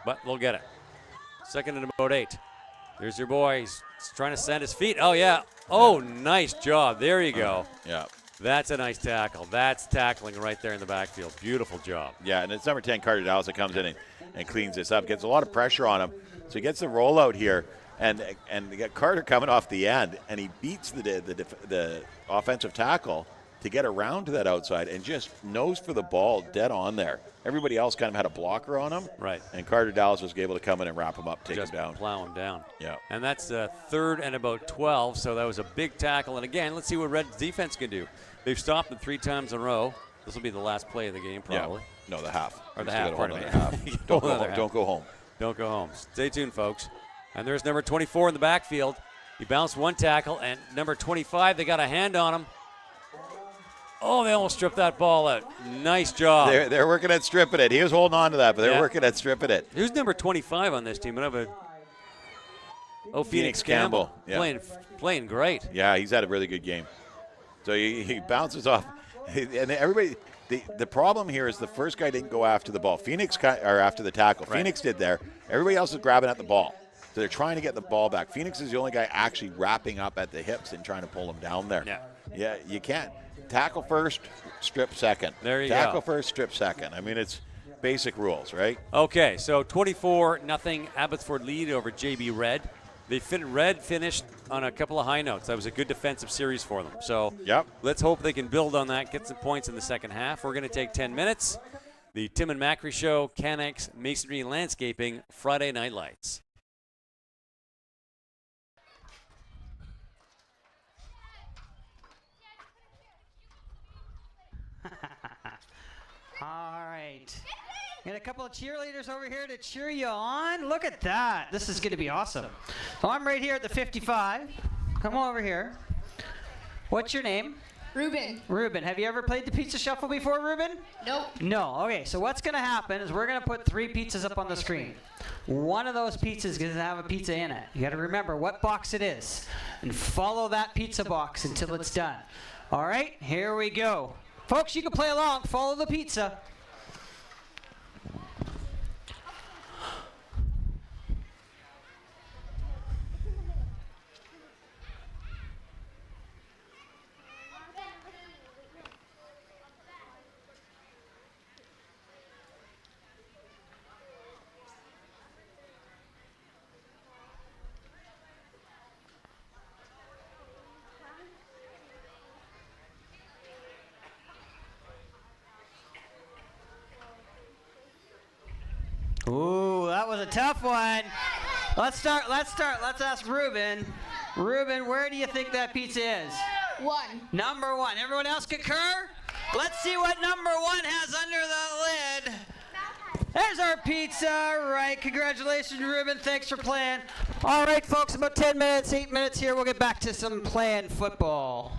But they'll get it. Second and about 8. There's your boy. He's trying to send his feet. Oh, yeah. Oh, nice job. There you go. Yeah. That's a nice tackle. That's tackling right there in the backfield. Beautiful job. Yeah, and it's number 10, Carter Dallas, that comes in and cleans this up. Gets a lot of pressure on him. So he gets the rollout here. And they got Carter coming off the end, and he beats the offensive tackle to get around to that outside and just nose for the ball dead on there. Everybody else kind of had a blocker on him. Right. And Carter Dallas was able to come in and wrap him up, take just him down. Plow him down. Yeah. And that's third and about 12, so that was a big tackle. And again, let's see what Red's defense can do. They've stopped them 3 times in a row. This will be the last play of the game, probably. Yeah. No, the half. Or the half, pardon me. Don't go home. Don't go home. Don't go home. Stay tuned, folks. And there's number 24 in the backfield. He bounced one tackle, and number 25, they got a hand on him. Oh, they almost stripped that ball out. Nice job. They're working at stripping it. He was holding on to that, but they're working at stripping it. Who's number 25 on this team? Phoenix Campbell. Yeah. Playing great. Yeah, he's had a really good game. So he bounces off. And everybody, the problem here is the first guy didn't go after the ball. Or after the tackle. Right. Phoenix did there. Everybody else is grabbing at the ball. So they're trying to get the ball back. Phoenix is the only guy actually wrapping up at the hips and trying to pull him down there. Yeah. Yeah, you can't. Tackle first, strip second. There you go. Tackle first, strip second. I mean, it's basic rules, right? Okay, so 24-0 Abbotsford lead over JB Red. Red finished on a couple of high notes. That was a good defensive series for them. So let's hope they can build on that, get some points in the second half. We're going to take 10 minutes. The Tim and Macri Show, Canex Masonry and Landscaping, Friday Night Lights. All right. And a couple of cheerleaders over here to cheer you on. Look at that. This is going to be awesome. So I'm right here at the 55. Come over here. What's your name? Ruben. Ruben. Have you ever played the pizza shuffle before, Ruben? Nope. No. Okay, so what's going to happen is we're going to put 3 pizzas up on the screen. One of those pizzas is going to have a pizza in it. You got to remember what box it is and follow that pizza box until it's done. All right, here we go. Folks, you can play along. Follow the pizza. Ooh, that was a tough one. Let's start. Let's ask Ruben. Ruben, where do you think that pizza is? 1. Number 1. Everyone else concur? Let's see what number 1 has under the lid. There's our pizza. Right. Congratulations, Ruben. Thanks for playing. All right, folks, about 10 minutes, 8 minutes here. We'll get back to some playing football.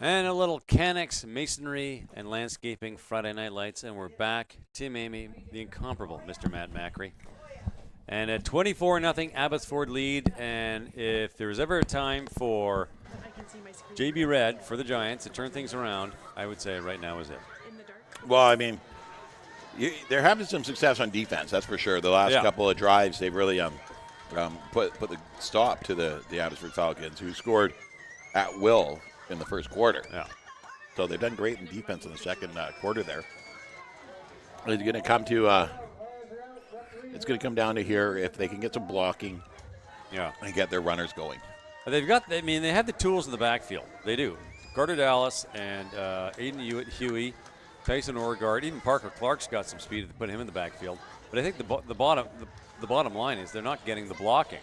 And a little Canex Masonry and Landscaping Friday Night Lights, and we're back. Tim Amy, the incomparable Mr. Matt Macri. And at 24-0, Abbotsford lead. And if there was ever a time for JB Red for the Giants to turn things around, I would say right now is it. Well, I mean, they're having some success on defense, that's for sure. The last couple of drives, they've really put the stop to the Abbotsford Falcons, who scored at will in the first quarter. Yeah. So they've done great in defense in the second quarter there. It's going to come to it's going to come down to here if they can get some blocking and get their runners going. They've got, I mean, they have the tools in the backfield. They do. Carter Dallas and Aiden Hewitt, Huey, Tyson Orgard, even Parker Clark's got some speed to put him in the backfield. But I think the bottom line is they're not getting the blocking.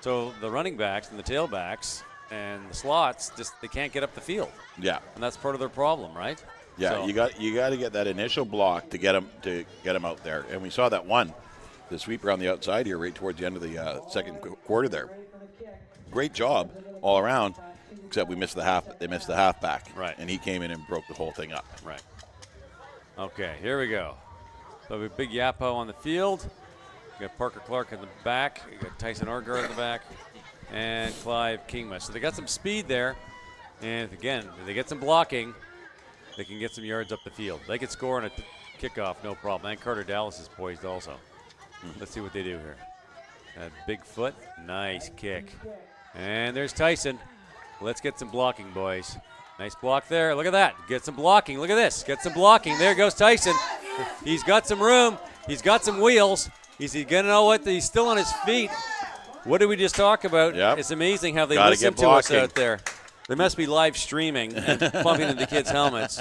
So the running backs and the tailbacks and the slots, they can't get up the field. Yeah. And that's part of their problem, right? Yeah, so. you got to get that initial block to get them out there. And we saw that the sweeper on the outside here right towards the end of the second quarter there. Great job all around, except we missed the half. They missed the halfback. Right. And he came in and broke the whole thing up. Right. Okay, here we go. So we have Big Yapo on the field. We got Parker Clark in the back. We got Tyson Orgard in the back. And Clive Kingma. So they got some speed there. And again, if they get some blocking, they can get some yards up the field. They could score on a kickoff, no problem. And Carter Dallas is poised also. Let's see what they do here. Big foot. Nice kick. And there's Tyson. Let's get some blocking, boys. Nice block there. Look at that. Get some blocking. Look at this. Get some blocking. There goes Tyson. He's got some room. He's got some wheels. He's going to know what? He's still on his feet. What did we just talk about? Yep. It's amazing how they Gotta listen get to us blocking. out there. They must be live streaming and pumping into the kids' helmets.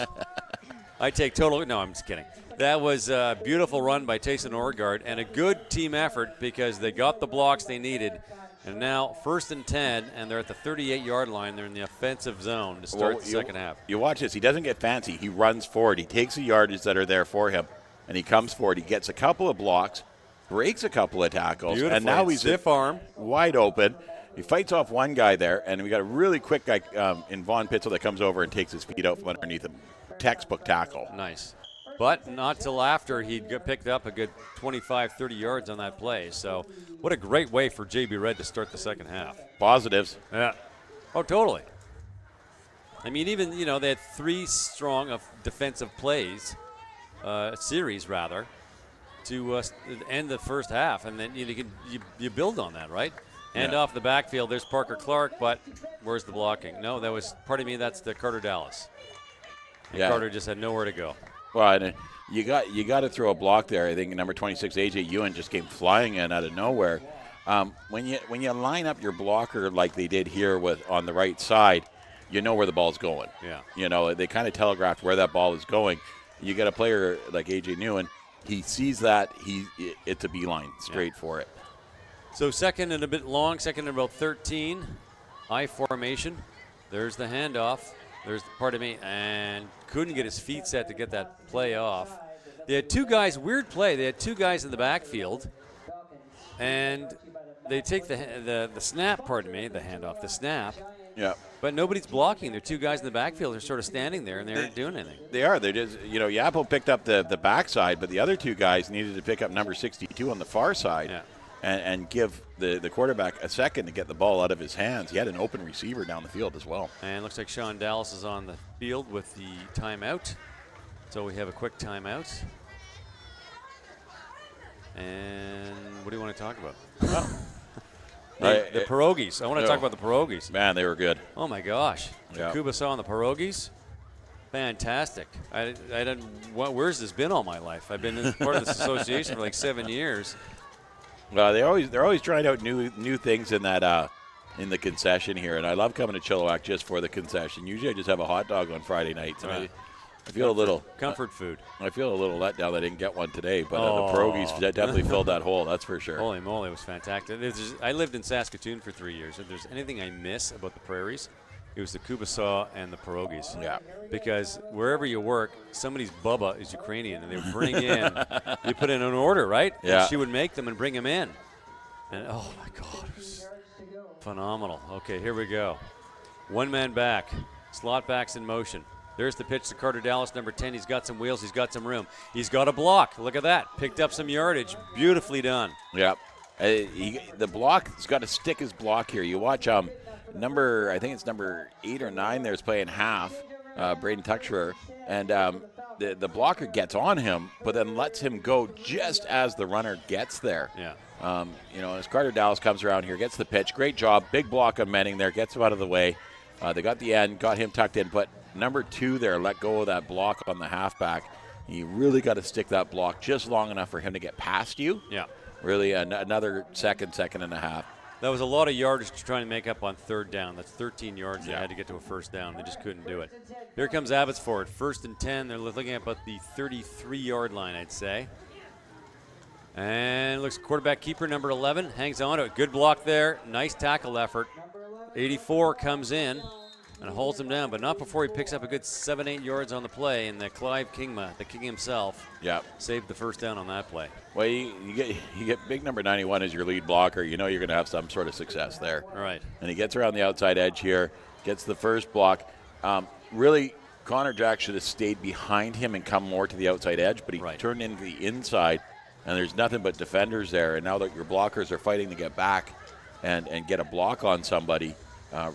I take total. No, I'm just kidding. That was a beautiful run by Tyson Orgard and a good team effort because they got the blocks they needed. And now 1st and 10, and they're at the 38-yard line. They're in the offensive zone to start the second half. You watch this. He doesn't get fancy. He runs forward. He takes the yardage that are there for him, and he comes forward. He gets a couple of blocks, breaks a couple of tackles, Beautiful. and now he's stiff arm, wide open. He fights off one guy there, and we got a really quick guy in Vaughn Pitzel that comes over and takes his feet out from underneath him. Textbook tackle. Nice. But not till after he'd picked up a good 25, 30 yards on that play. So what a great way for JB Red to start the second half. Positives. Yeah. Oh, totally. I mean, even, they had 3 strong of defensive plays, series rather, to end the first half. And then you build on that, right? And off the backfield, there's Parker Clark, but where's the blocking? No, that's the Carter Dallas. And Carter just had nowhere to go. Well, and you got to throw a block there. I think number 26, AJ Ewan, just came flying in out of nowhere. When you line up your blocker like they did here on the right side, you know where the ball's going. Yeah. They kind of telegraphed where that ball is going. You get a player like AJ Ewan, he sees that it's a beeline straight for it. So second and a bit long, second and about 13, I formation. There's the handoff. And couldn't get his feet set to get that play off. They had 2 guys, weird play. They had 2 guys in the backfield, and they take the snap, the handoff, the snap. Yeah. But nobody's blocking. There are 2 guys in the backfield. They're sort of standing there, and they aren't doing anything. They are. They're just, Yapo picked up the backside, but the other 2 guys needed to pick up number 62 on the far side. Yeah. And give the quarterback a second to get the ball out of his hands. He had an open receiver down the field as well. And looks like Sean Dallas is on the field with the timeout. So we have a quick timeout. And what do you want to talk about? The pierogies. I want to talk about the pierogies. Man, they were good. Oh, my gosh. Yeah. Kubasa and the pierogies. Fantastic. I didn't. Where's this been all my life? I've been part of this association for like 7 years. Well, they're always trying out new things in that in the concession here, and I love coming to Chilliwack just for the concession. Usually, I just have a hot dog on Friday nights, and I feel a little comfort food. I feel a little let down that I didn't get one today, but the pierogies definitely filled that hole. That's for sure. Holy moly, it was fantastic. I lived in Saskatoon for 3 years. If there's anything I miss about the prairies, it was the kubasa and the pierogies. Yeah. Because wherever you work, somebody's Bubba is Ukrainian, and they would bring in, you put in an order, right? Yeah. And she would make them and bring them in. And, oh, my God, it was phenomenal. Okay, here we go. 1 man back. Slot backs in motion. There's the pitch to Carter Dallas, number 10. He's got some wheels. He's got some room. He's got a block. Look at that. Picked up some yardage. Beautifully done. Yeah. The block, he's got to stick his block here. You watch I think it's number 8 or 9 there's playing half, Braden Tuxerer, and the blocker gets on him, but then lets him go just as the runner gets there. Yeah. As Carter Dallas comes around here, gets the pitch. Great job. Big block on Menning there. Gets him out of the way. They got the end, got him tucked in, but number 2 there let go of that block on the halfback. You really got to stick that block just long enough for him to get past you. Yeah. Really another second and a half. That was a lot of yardage to try and make up on third down. That's 13 yards. They had to get to a first down. They just couldn't do it. Here comes Abbotsford. 1st and 10. They're looking at about the 33-yard line, I'd say. And looks quarterback keeper, number 11, hangs on to it. Good block there. Nice tackle effort. 84 comes in and holds him down, but not before he picks up a good 7-8 yards on the play. And the Clive Kingma, the king himself, saved the first down on that play. Well, you get big number 91 as your lead blocker. You know you're going to have some sort of success there. Right. And he gets around the outside edge here, gets the first block. Really, Connor Jack should have stayed behind him and come more to the outside edge, but he turned into the inside, and there's nothing but defenders there. And now that your blockers are fighting to get back and get a block on somebody,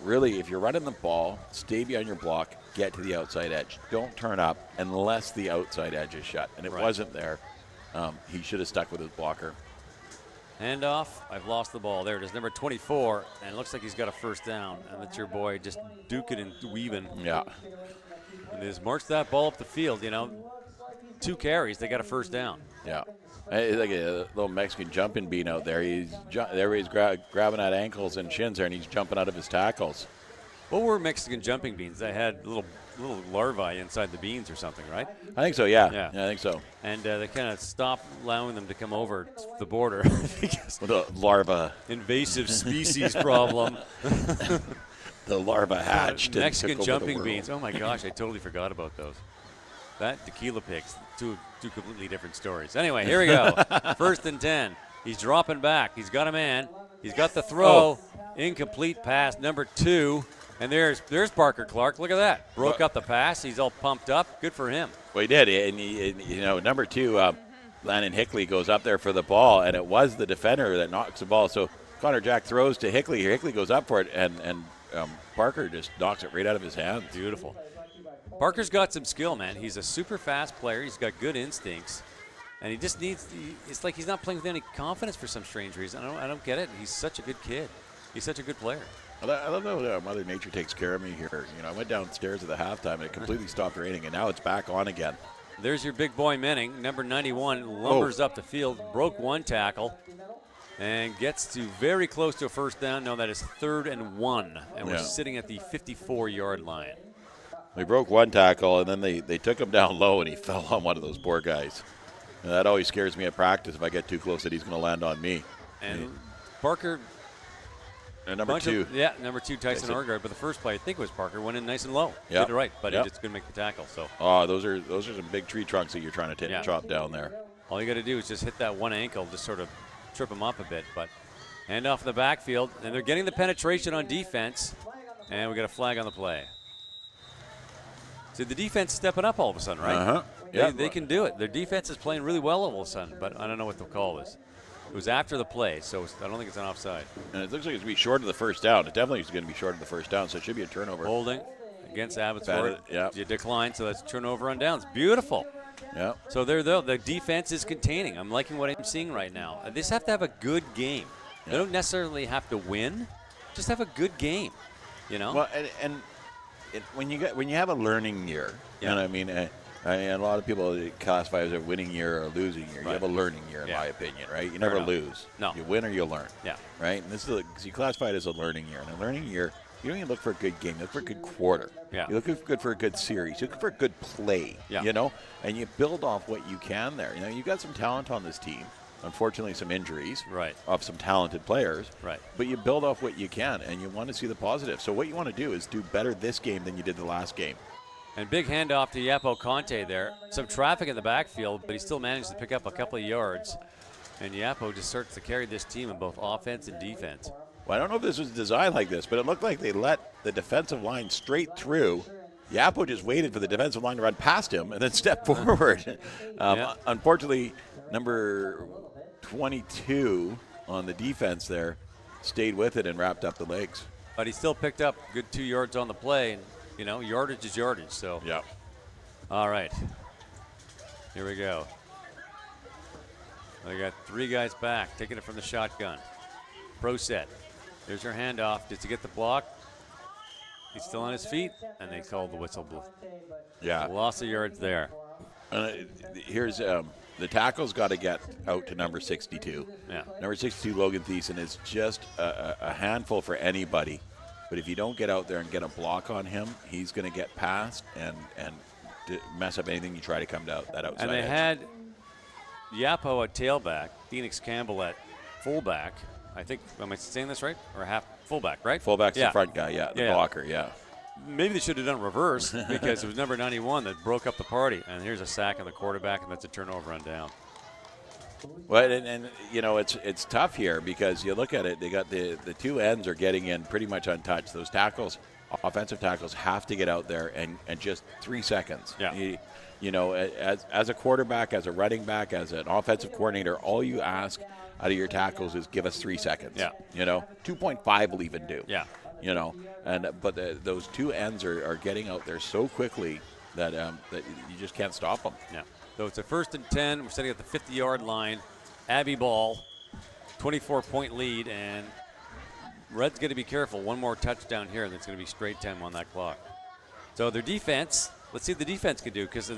really, if you're running the ball, stay behind your block, get to the outside edge. Don't turn up unless the outside edge is shut. And it wasn't there. He should have stuck with his blocker. Handoff. I've lost the ball. There it is, number 24. And it looks like he's got a first down. And that's your boy just duking and weaving. Yeah. And they just marched that ball up the field, 2 carries. They got a first down. Yeah. It's like a little Mexican jumping bean out there. He's grabbing at ankles and shins there, and he's jumping out of his tackles. What were Mexican jumping beans? They had little larvae inside the beans or something, right? I think so, yeah. I think so. And they kind of stopped allowing them to come over the border. With the larva. Invasive species problem. The larva hatched. Mexican jumping beans. Oh, my gosh, I totally forgot about those. That tequila pigs, two completely different stories. Anyway, here we go. 1st and 10. He's dropping back. He's got a man. He's got the throw. Incomplete pass, number 2. And there's Parker Clark. Look at that. Broke up the pass. He's all pumped up. Good for him. Well, he did. And number 2, Landon Hickley goes up there for the ball, and it was the defender that knocks the ball. So Connor Jack throws to Hickley. Hickley goes up for it, and Parker just knocks it right out of his hands. Beautiful. Parker's got some skill, man. He's a super fast player. He's got good instincts. And he just it's like he's not playing with any confidence for some strange reason. I don't get it. He's such a good kid. He's such a good player. I love how Mother Nature takes care of me here. I went downstairs at the halftime, and it completely stopped raining, and now it's back on again. There's your big boy Menning, number 91, lumbers up the field, broke 1 tackle, and gets to very close to a first down. No, that is 3rd and 1, and we're sitting at the 54-yard line. We broke 1 tackle, and then they took him down low, and he fell on one of those poor guys. And that always scares me at practice if I get too close that he's going to land on me. And Parker. Number 2. Number 2, Tyson Orgard. But the first play, I think it was Parker, went in nice and low. Yep. Did it right, but he just couldn't make the tackle. So. Oh, those are some big tree trunks that you're trying to chop down there. All you got to do is just hit that one ankle, just sort of trip him up a bit. But hand off in the backfield, and they're getting the penetration on defense, and we got a flag on the play. So the defense is stepping up all of a sudden, right? Uh-huh. They can do it. Their defense is playing really well all of a sudden, but I don't know what the call is. It was after the play, so I don't think it's an offside. And it looks like it's going to be short of the first down. It definitely is going to be short of the first down, so it should be a turnover. Holding against Abbotsford. Yeah. You decline, so that's turnover on downs. Beautiful. Yeah. So the defense is containing. I'm liking what I'm seeing right now. They just have to have a good game. They don't necessarily have to win. Just have a good game, Well, and when you have a learning year, and I mean, a lot of people classify it as a winning year or a losing year. Right. You have a learning year, in my opinion, right? You never lose. No. You win or you learn. Yeah. Right? And this is you classify it as a learning year. And a learning year, you don't even look for a good game. You look for a good quarter. Yeah. You look good for a good series. You look for a good play. Yeah. And you build off what you can there. You've got some talent on this team. Unfortunately, some injuries of some talented players. Right. But you build off what you can, and you want to see the positive. So what you want to do is do better this game than you did the last game. And big handoff to Yapo Conte there. Some traffic in the backfield, but he still managed to pick up a couple of yards. And Yapo just starts to carry this team in both offense and defense. Well, I don't know if this was designed like this, but it looked like they let the defensive line straight through. Yapo just waited for the defensive line to run past him and then step forward. Unfortunately, number 22 on the defense there stayed with it and wrapped up the legs. But he still picked up good 2 yards on the play, and, you know, yardage is yardage. So, yeah. All right. Here we go. They got 3 guys back, taking it from the shotgun. Pro set. There's your handoff. Does he get the block? He's still on his feet, and they called the whistle. Yeah. Loss of yards there. Here's the tackle's got to get out to number 62. Yeah. Number 62, Logan Thiessen, is just a handful for anybody. But if you don't get out there and get a block on him, he's going to get past and mess up anything you try to come out that outside. And they edge. had Yapo at tailback, Phoenix Campbell at fullback. I think, am I saying this right? Or half fullback, right? Fullback's the front guy, the blocker, yeah. Maybe they should have done reverse because it was number 91 that broke up the party. And here's a sack on the quarterback, and that's a turnover on down. Well, and you know, it's tough here because you look at it, they got the 2 ends are getting in pretty much untouched. Those tackles, offensive tackles, have to get out there and just 3 seconds. Yeah. You know, as a quarterback, as a running back, as an offensive coordinator, all you ask out of your tackles is give us 3 seconds. Yeah. You know, 2.5 will even do. Yeah. You know, but those 2 ends are getting out there so quickly that you just can't stop them. Yeah. So it's a 1st and 10. We're sitting at the 50-yard line. Abbey ball, 24-point lead, and Red's going to be careful. One more touchdown here, and it's going to be straight time on that clock. So their defense, let's see what the defense can do because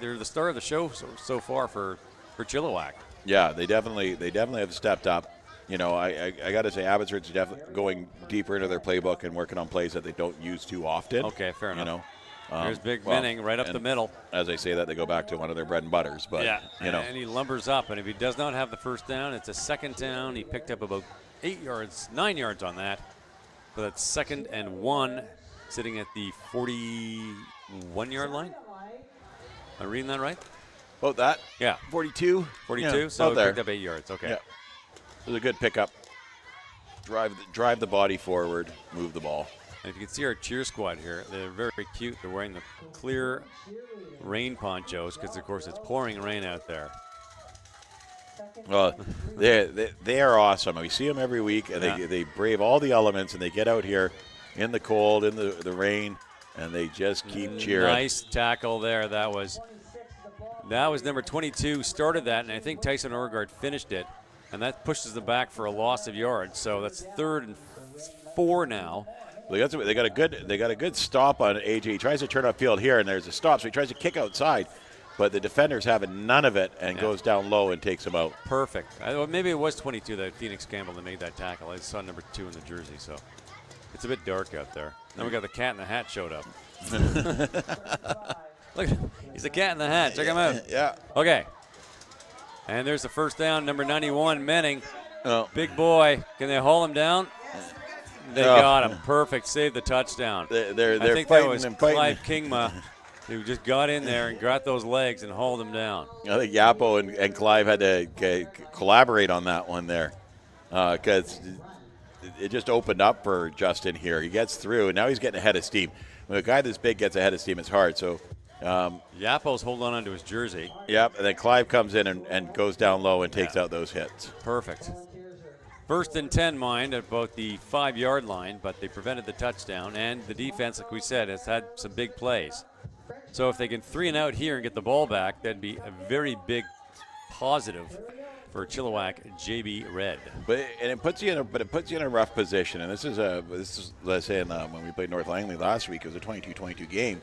they're the star of the show so far for Chilliwack. Yeah, they definitely have stepped up. You know, I got to say, Abbotsford's definitely going deeper into their playbook and working on plays that they don't use too often. Okay, fair enough. You know, there's Big Benning right up the middle. As I say that, they go back to one of their bread and butters. But yeah, you know, and he lumbers up, and if he does not have the first down, it's a 2nd down. He picked up about 9 yards on that. So that's 2nd and 1, sitting at the 41-yard line. Am I reading that right? About that? Yeah. 42? 42, yeah, so he there. picked up 8 yards. Okay. Yeah. It was a good pickup. Drive the body forward, move the ball. And if you can see our cheer squad here, they're very cute. They're wearing the clear rain ponchos because, of course, it's pouring rain out there. Well, they are awesome. We see them every week, and they brave all the elements, and they get out here in the cold, in the rain, and they just keep cheering. Nice tackle there. That was number 22 started that, and I think Tyson Orgard finished it, and that pushes them back for a loss of yards. So that's 3rd and 4 now. Well, they got a good stop on AJ. He tries to turn upfield here, and there's a stop, so he tries to kick outside, but the defender's having none of it and goes down low and takes him out. Perfect. Well, maybe it was 22 that Phoenix Campbell that made that tackle. I saw number 2 in the jersey, so it's a bit dark out there. Then we got the cat in the hat showed up. Look, he's the cat in the hat. Check him out. Yeah. Okay. And there's the first down, number 91, Menning. Oh. Big boy. Can they haul him down? They got him. Perfect. Saved the touchdown. They're I think fighting that was and fighting. Clive Kingma who just got in there and got those legs and hauled him down. I think Yapo and Clive had to collaborate on that one there because it just opened up for Justin here. He gets through, and now he's getting ahead of steam. When a guy this big gets ahead of steam, it's hard. So Yapo's holding on to his jersey. Yep, and then Clive comes in and goes down low and takes out those hits. Perfect. 1st and 10, mind, at about the 5-yard line, but they prevented the touchdown. And the defense, like we said, has had some big plays. So if they can 3 and out here and get the ball back, that'd be a very big positive for Chilliwack JB Red. But it puts you in a rough position. And this is let's say when we played North Langley last week, it was a 22-22 game.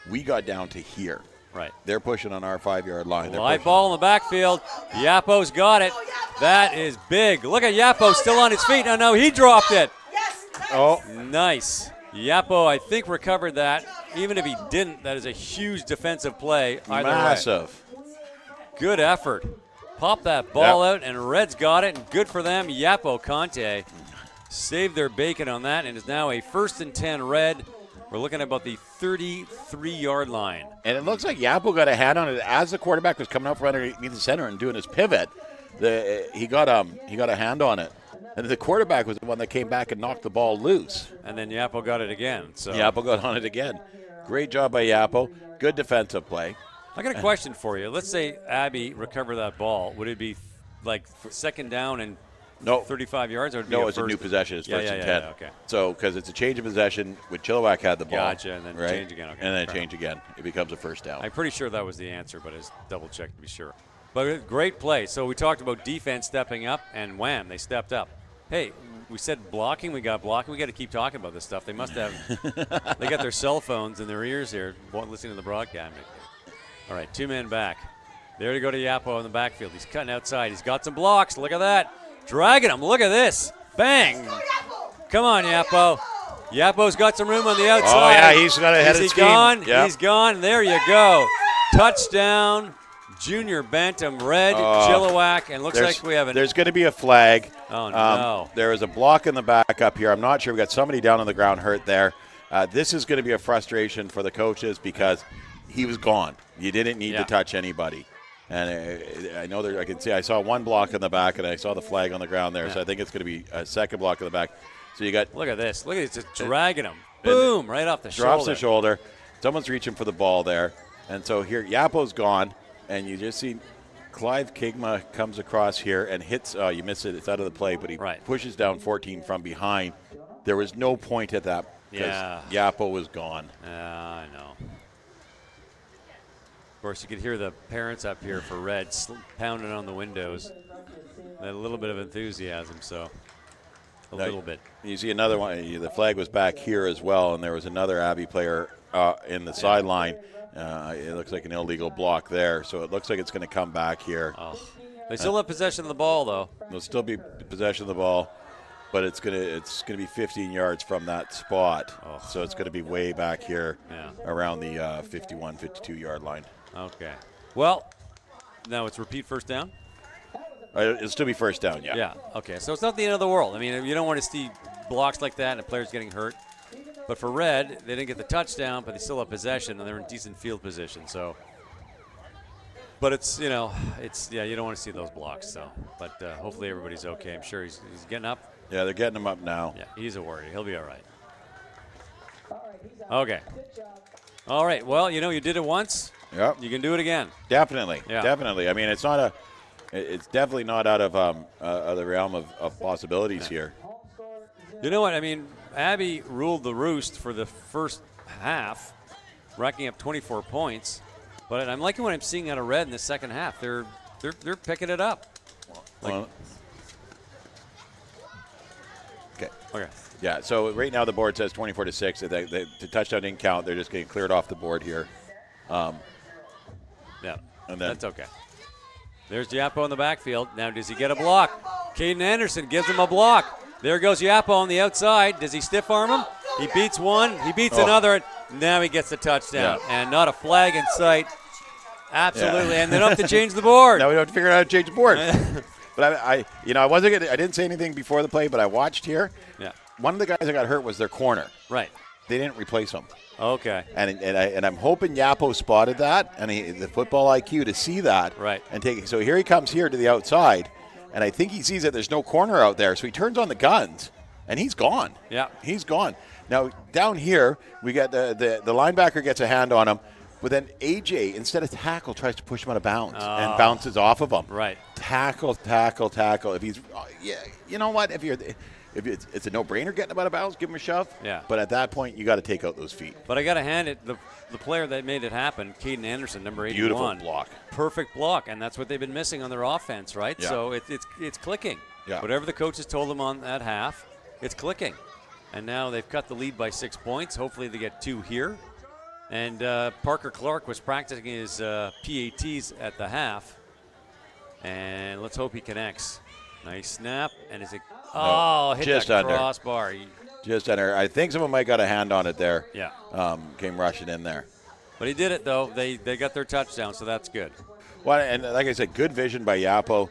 We got down to here. Right. They're pushing on our 5-yard line. Live ball in the backfield. Yapo's got it. That is big. Look at Yapo still on his feet. No, he dropped it. Yes. Nice. Oh, nice. Yapo, I think, recovered that. Even if he didn't, that is a huge defensive play. Either massive. Way. Good effort. Pop that ball out, and Reds got it, and good for them. Yapo Conte saved their bacon on that, and is now a 1st and 10 Red. We're looking at about the 33-yard line. And it looks like Yapo got a hand on it as the quarterback was coming up from underneath the center and doing his pivot. He got a hand on it. And the quarterback was the one that came back and knocked the ball loose. And then Yapo got it again. So Yapo got on it again. Great job by Yapo. Good defensive play. I got a question for you. Let's say Abby recovered that ball. Would it be like second down and 35 yards? Or would it no, be it's a new possession. It's first and 10. Yeah, okay. So, because it's a change of possession when Chilliwack had the ball. Gotcha, and then right? change again. Okay, and then change again. It becomes a first down. I'm pretty sure that was the answer, but it's double check to be sure. But great play. So we talked about defense stepping up, and wham, they stepped up. Hey, we said blocking. We got blocking. We got to keep talking about this stuff. They must have. They got their cell phones in their ears here, listening to the broadcast. All right, 2 men back. There to go to Yapo in the backfield. He's cutting outside. He's got some blocks. Look at that. Dragging him. Look at this. Bang. Come on, Yapo. Yapo's got some room on the outside. Oh, yeah, he's got a head of Is he steam. gone? Yep. He's gone. There you go. Touchdown. Junior Bantam Red, Chilliwack, and looks like we have an. There's going to be a flag. Oh, no. There is a block in the back up here. I'm not sure. We got somebody down on the ground hurt there. This is going to be a frustration for the coaches because he was gone. You didn't need to touch anybody. And I know I can see I saw one block in the back, and I saw the flag on the ground there. So I think it's going to be a second block in the back. So you got. Look at this. Look at it. Just dragging him. Boom, right off the shoulder. Drops the shoulder. Someone's reaching for the ball there. And so here, Yapo's gone. And you just see Clive Kigma comes across here and hits. Oh, you miss it. It's out of the play, but he pushes down 14 from behind. There was no point at that because Yapo was gone. I know. Of course, you could hear the parents up here for Red pounding on the windows. They had a little bit of enthusiasm, so a little bit. You see another one. The flag was back here as well, and there was another Abbey player in the sideline. It looks like an illegal block there, so it looks like it's going to come back here. Oh. They still have possession of the ball, though. They'll still be possession of the ball, but it's going to be 15 yards from that spot. So it's going to be way back here around the 51, 52-yard line. Okay. Well, now it's repeat first down? It'll still be first down, yeah. Yeah, okay. So it's not the end of the world. I mean, you don't want to see blocks like that and players getting hurt. But for Red, they didn't get the touchdown, but they still have possession, and they're in decent field position. So, but it's you don't want to see those blocks. So, but hopefully everybody's okay. I'm sure he's getting up. Yeah, they're getting him up now. Yeah, he's a worry. He'll be all right. Okay. All right. Well, you did it once. Yep. You can do it again. Definitely. Yeah. Definitely. I mean, it's definitely not out of the realm of possibilities here. You know what? I mean, Abbey ruled the roost for the first half, racking up 24 points. But I'm liking what I'm seeing out of Red in the second half. They're picking it up. Okay. Okay. Yeah. So right now the board says 24-6. The touchdown didn't count. They're just getting cleared off the board here. Yeah. And then, that's okay. There's Yapo in the backfield. Now does he get a block? Caden Anderson gives him a block. There goes Yapo on the outside. Does he stiff arm him? He beats one. He beats another. Now he gets the touchdown. Yeah. And not a flag in sight. Absolutely. Yeah. And they don't have to change the board. Now we don't have to figure out how to change the board. But I didn't say anything before the play, but I watched here. Yeah. One of the guys that got hurt was their corner. Right. They didn't replace him. Okay. And I'm hoping Yapo spotted that and the football IQ to see that. Right. And take it. So here he comes here to the outside. And I think he sees that there's no corner out there, so he turns on the guns, and he's gone. Yeah. He's gone. Now, down here, we got the linebacker gets a hand on him, but then AJ, instead of tackle, tries to push him out of bounds and bounces off of him. Right. Tackle. If he's you know what? If it's a no-brainer getting him out of bounds, give him a shove. Yeah. But at that point, you got to take out those feet. But I got to hand it the player that made it happen, Caden Anderson, number 81. Beautiful block. Perfect block, and that's what they've been missing on their offense, right? Yeah. So it's clicking. Yeah. Whatever the coaches told them on that half, it's clicking. And now they've cut the lead by 6 points. Hopefully they get 2 here. And Parker Clark was practicing his PATs at the half. And let's hope he connects. Nice snap. And hit just that under. crossbar. Just under. I think someone might got a hand on it there. Yeah. Came rushing in there. But he did it, though. They got their touchdown, so that's good. Well, and like I said, good vision by Yapo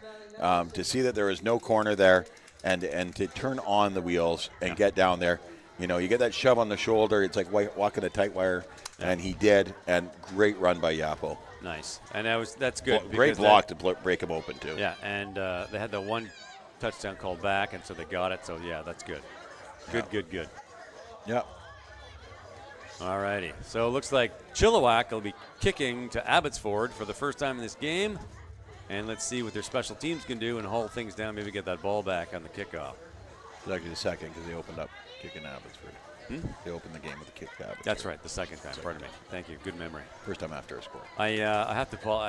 to see that there was no corner there and to turn on the wheels and get down there. You get that shove on the shoulder. It's like walking a tight wire, and he did. And great run by Yapo. Nice. And that's good. Great block to break him open, too. Yeah, and they had the one touchdown called back, and so they got it. So, yeah, that's good. Good. Yep. All righty. So it looks like Chilliwack will be kicking to Abbotsford for the first time in this game. And let's see what their special teams can do and hold things down, maybe get that ball back on the kickoff. It's actually the second because they opened up kicking Abbotsford. They opened the game with a kick to Abbotsford. That's right, the second time. Pardon me. Thank you. Good memory. First time after a score. I have to call.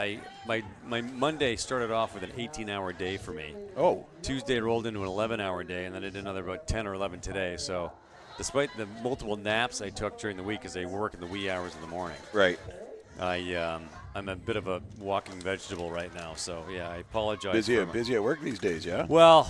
My Monday started off with an 18-hour day for me. Oh. Tuesday rolled into an 11-hour day, and then I did another about 10 or 11 today. So despite the multiple naps I took during the week as I work in the wee hours in the morning. Right. I'm a bit of a walking vegetable right now, so yeah, I apologize. Busy at work these days, yeah? Well,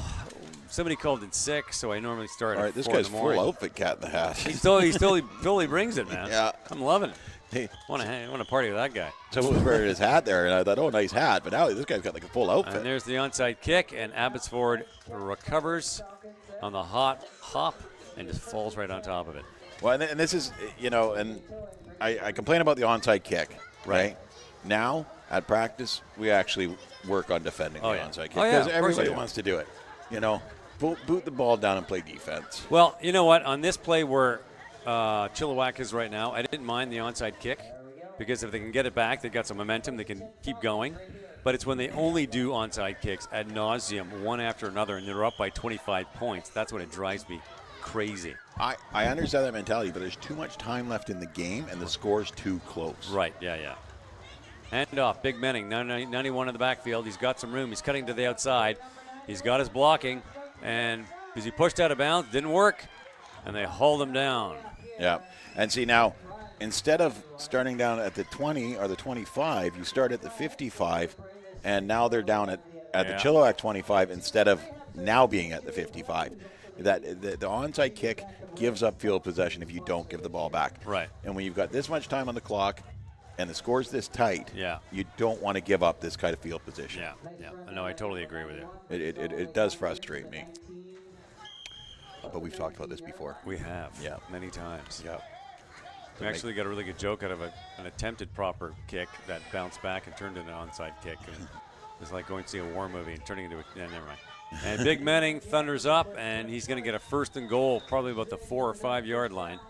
somebody called in sick, so I normally start All at right, this 4 in guy's the morning. full outfit, Cat in the Hat. He totally brings it, man. Yeah. I'm loving it. Hey. Want to party with that guy. Someone was wearing his hat there, and I thought, oh, nice hat. But now this guy's got like a full outfit. And there's the onside kick, and Abbotsford recovers on the hot hop and just falls right on top of it. Well, and this is, and I complain about the onside kick, right? Now, at practice, we actually work on defending the onside kick because everybody wants to do it. Boot the ball down and play defense. Well, you know what? On this play where Chilliwack is right now, I didn't mind the onside kick because if they can get it back, they've got some momentum. They can keep going. But it's when they only do onside kicks ad nauseum, one after another, and they're up by 25 points. That's when it drives me crazy. I understand that mentality, but there's too much time left in the game, and the score's too close. Right, yeah. Hand off, Big Menning, 91 in the backfield. He's got some room. He's cutting to the outside. He's got his blocking, and because he pushed out of bounds, didn't work, and they hauled him down. Yeah, and see now, instead of starting down at the 20 or the 25, you start at the 55, and now they're down at the Chilliwack 25 instead of now being at the 55. That the onside kick gives up field possession if you don't give the ball back. Right. And when you've got this much time on the clock and the score's this tight, you don't want to give up this kind of field position. Yeah. No, I totally agree with you. It does frustrate me. But we've talked about this before. We have. Yeah. Many times. Yeah. We actually got a really good joke out of an attempted proper kick that bounced back and turned into an onside kick. And it's like going to see a war movie and turning into a – never mind. And Big Menning thunders up, and he's going to get a first and goal probably about the 4 or 5 yard line.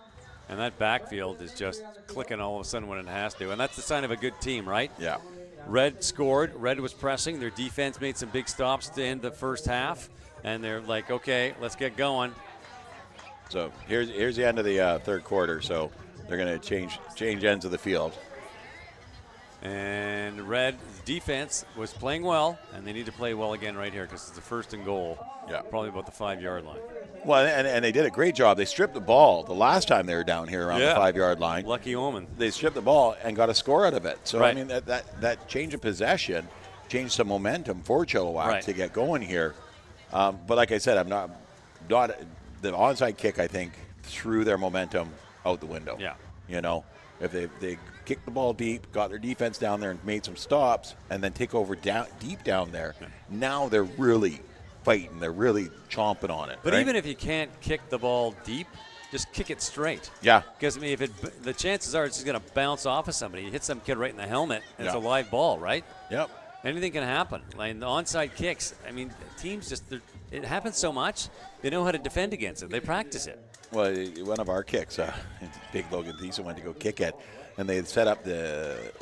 And that backfield is just clicking all of a sudden when it has to. And that's the sign of a good team, right? Yeah. Red scored. Red was pressing. Their defense made some big stops to end the first half. And they're like, okay, let's get going. So here's the end of the third quarter. So they're going to change ends of the field. And Red defense was playing well, and they need to play well again right here because it's a first and goal. Yeah. Probably about the 5 yard line. Well, and they did a great job. They stripped the ball the last time they were down here around the 5 yard line. Lucky omen. They stripped the ball and got a score out of it. So, right. I mean, that change of possession changed some momentum for Chilliwack to get going here. But like I said, I'm not the onside kick, I think, threw their momentum out the window. Yeah. If they kicked the ball deep, got their defense down there and made some stops, and then take over deep down there, now they're really fighting. They're really chomping on it. But even if you can't kick the ball deep, just kick it straight. Yeah. Because, I mean, the chances are it's just going to bounce off of somebody. You hit some kid right in the helmet, and it's a live ball, right? Yep. Anything can happen. Like the onside kicks, I mean, teams it happens so much, they know how to defend against it. They practice it. Well, one of our kicks, Big Logan Thiessen went to go kick it, and they had set up the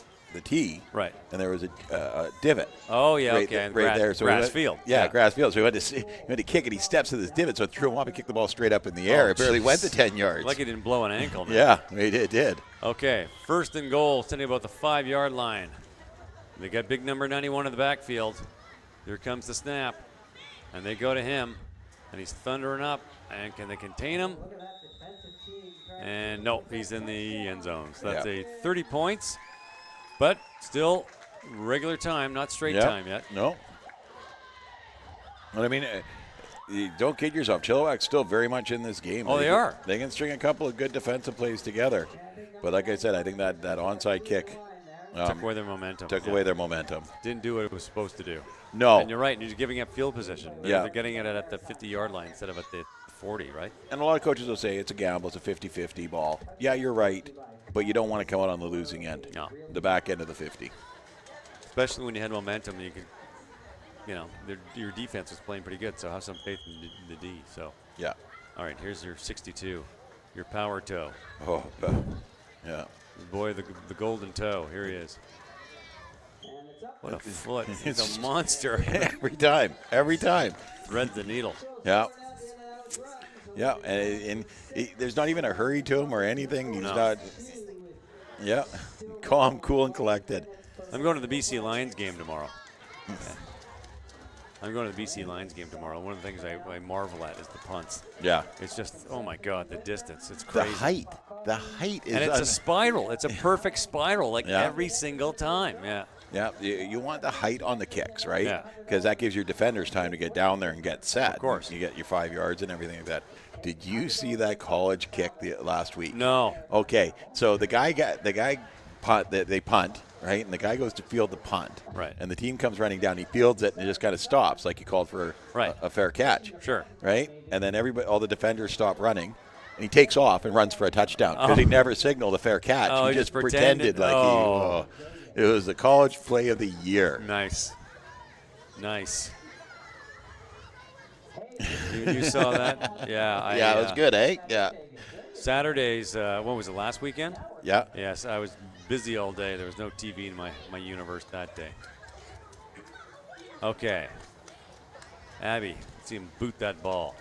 tee. Right. And there was a divot. Oh, yeah, right okay. There. So grass field. Yeah, grass field. So he went to kick it. He steps to this divot, so it threw him up and kicked the ball straight up in the air. It barely went to 10 yards. Like he didn't blow an ankle, man. Yeah, it did. Okay, first and goal, standing about the 5 yard line. They got big number 91 in the backfield. Here comes the snap, and they go to him, and he's thundering up. And can they contain him? And no, he's in the end zone. So that's a 30 points, but still regular time, not straight time yet. No. But I mean, you don't kid yourself. Chilliwack's still very much in this game. Oh, they are. They can string a couple of good defensive plays together. But like I said, I think that onside kick took away their momentum. Away their momentum. Didn't do what it was supposed to do. No. And you're right. You're giving up field position. They're getting it at the 50 yard line instead of at the 40, right? And a lot of coaches will say it's a gamble. It's a 50-50 ball. Yeah, you're right. But you don't want to come out on the losing end. No. The back end of the 50. Especially when you had momentum, you your defense was playing pretty good, so have some faith in the D. So Yeah. all right, here's your 62, your power toe. Oh, yeah. Boy, the golden toe. Here he is. What a foot! He's a monster. Every time. Threads the needle. Yeah. Yeah, and there's not even a hurry to him or anything. He's not. Yeah, calm, cool, and collected. I'm going to the BC Lions game tomorrow. I'm going to the BC Lions game tomorrow. One of the things I marvel at is the punts. Yeah. It's just, oh my God, the distance. It's crazy. The height is. And it's a spiral. It's a perfect spiral, every single time. Yeah. Yeah, you want the height on the kicks, right? Yeah. Because that gives your defenders time to get down there and get set. Of course. You get your 5 yards and everything like that. Did you see that college kick last week? No. Okay, so they punt, right? And the guy goes to field the punt. Right. And the team comes running down. He fields it and it just kind of stops, like he called for a fair catch. Sure. Right? And then all the defenders stop running. And he takes off and runs for a touchdown because he never signaled a fair catch. Oh, he just pretended like it was the college play of the year. Nice. You saw that? Yeah. It was good, eh? Yeah. Saturdays, what was it, last weekend? Yeah. Yes, I was busy all day. There was no TV in my universe that day. Okay. Abby, let's see him boot that ball.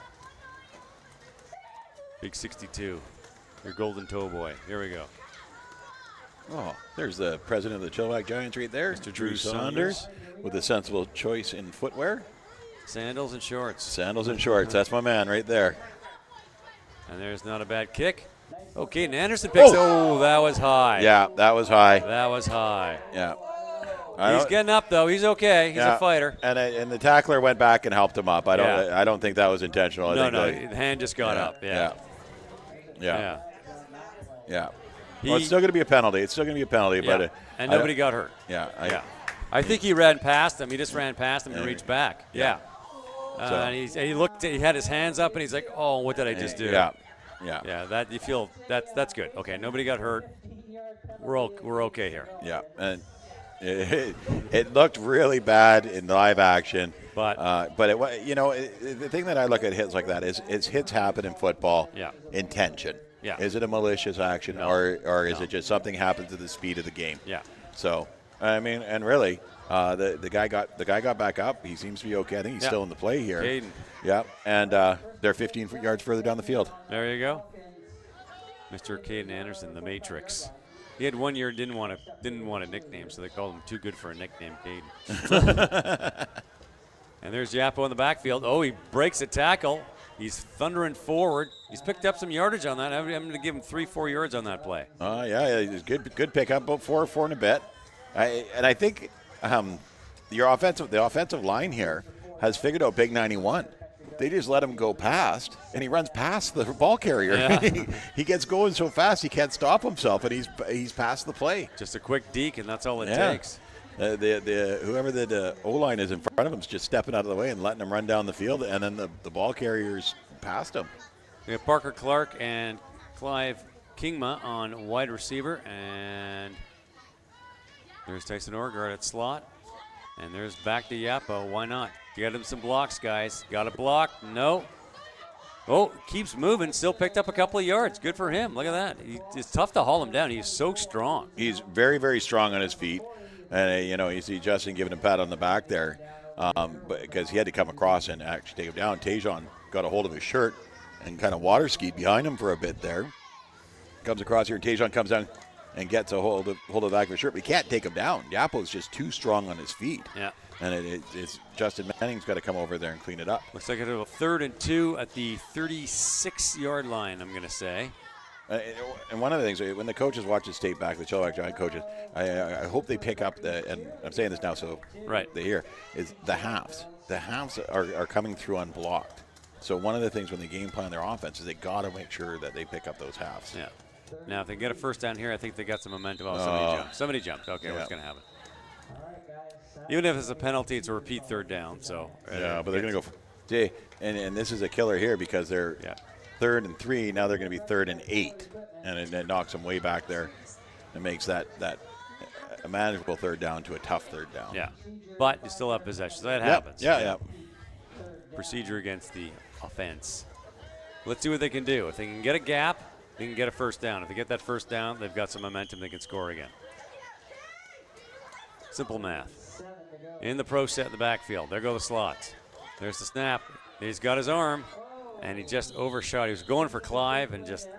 Big 62. Your golden toe boy. Here we go. Oh, there's the president of the Chilliwack Giants right there, Mr. Drew Saunders, with a sensible choice in footwear. Sandals and shorts. Sandals and shorts. That's my man right there. And there's not a bad kick. Okay, and Anderson picks. Oh, that was high. Yeah, that was high. That was high. Yeah. He's getting up though. He's okay. He's a fighter. And the tackler went back and helped him up. I don't think that was intentional. No, the hand just got up. Yeah. Well, it's still going to be a penalty. But and nobody got hurt. Yeah. I think he ran past him. He just ran past him and reached back. Yeah. And he looked. He had his hands up, and he's like, "Oh, what did I just do?" Yeah. That you feel that's good. Okay, nobody got hurt. We're okay here. Yeah, and it looked really bad in live action. But the thing that I look at hits like that is hits happen in football. Yeah. Intention. Yeah. Is it a malicious action or is it just something happens to the speed of the game? Yeah. So I mean, and really, the guy got back up. He seems to be okay. I think he's still in the play here. Caden. Yeah, and they're 15 yards further down the field. There you go, Mr. Caden Anderson, the Matrix. He had 1 year didn't want a nickname, so they called him too good for a nickname, Caden. And there's Yappo in the backfield. Oh, he breaks a tackle. He's thundering forward. He's picked up some yardage on that. I'm going to give him 3-4 yards on that play. It's good pickup, about four and a bit. I think the offensive line here has figured out Big 91. They just let him go past, and he runs past the ball carrier. Yeah. He gets going so fast he can't stop himself, and he's past the play. Just a quick deke, and that's all it takes. Whoever the O-line is in front of him is just stepping out of the way and letting him run down the field, and then the ball carrier's past him. We have Parker Clark and Clive Kingma on wide receiver, and there's Tyson Orgard at slot, and there's back to Yappo. Why not? Get him some blocks, guys. Got a block? No. Oh, keeps moving. Still picked up a couple of yards. Good for him. Look at that. It's tough to haul him down. He's so strong. He's very, very strong on his feet. And, you see Justin giving him a pat on the back there because he had to come across and actually take him down. Tajon got a hold of his shirt and kind of water skied behind him for a bit there. Comes across here, and Tajon comes down and gets a hold of the back of his shirt, but he can't take him down. Yappo's just too strong on his feet. Yeah. And it's Justin Manning's got to come over there and clean it up. Looks like it'll 3rd and 2 at the 36-yard line, I'm going to say. And one of the things, when the coaches watch this tape back, the Chilliwack Giant coaches, I hope they pick up and I'm saying this now so they hear, is the halves. The halves are coming through unblocked. So one of the things when they game plan their offense is they got to make sure that they pick up those halves. Yeah. Now, if they get a first down here, I think they got some momentum. Oh, somebody jumped. Okay, what's going to happen? Even if it's a penalty, it's a repeat 3rd down. So but they're going to go. And this is a killer here because they're 3rd and 3. Now they're going to be 3rd and 8, and it knocks them way back there, and makes that a manageable third down to a tough third down. Yeah, but you still have possession, so that Yep. happens. Yeah. Procedure against the offense. Let's see what they can do. If they can get a gap, they can get a first down. If they get that first down, they've got some momentum. They can score again. Simple math. In the pro set in the backfield. There go the slots. There's the snap. He's got his arm, and he just overshot. He was going for Clive and just.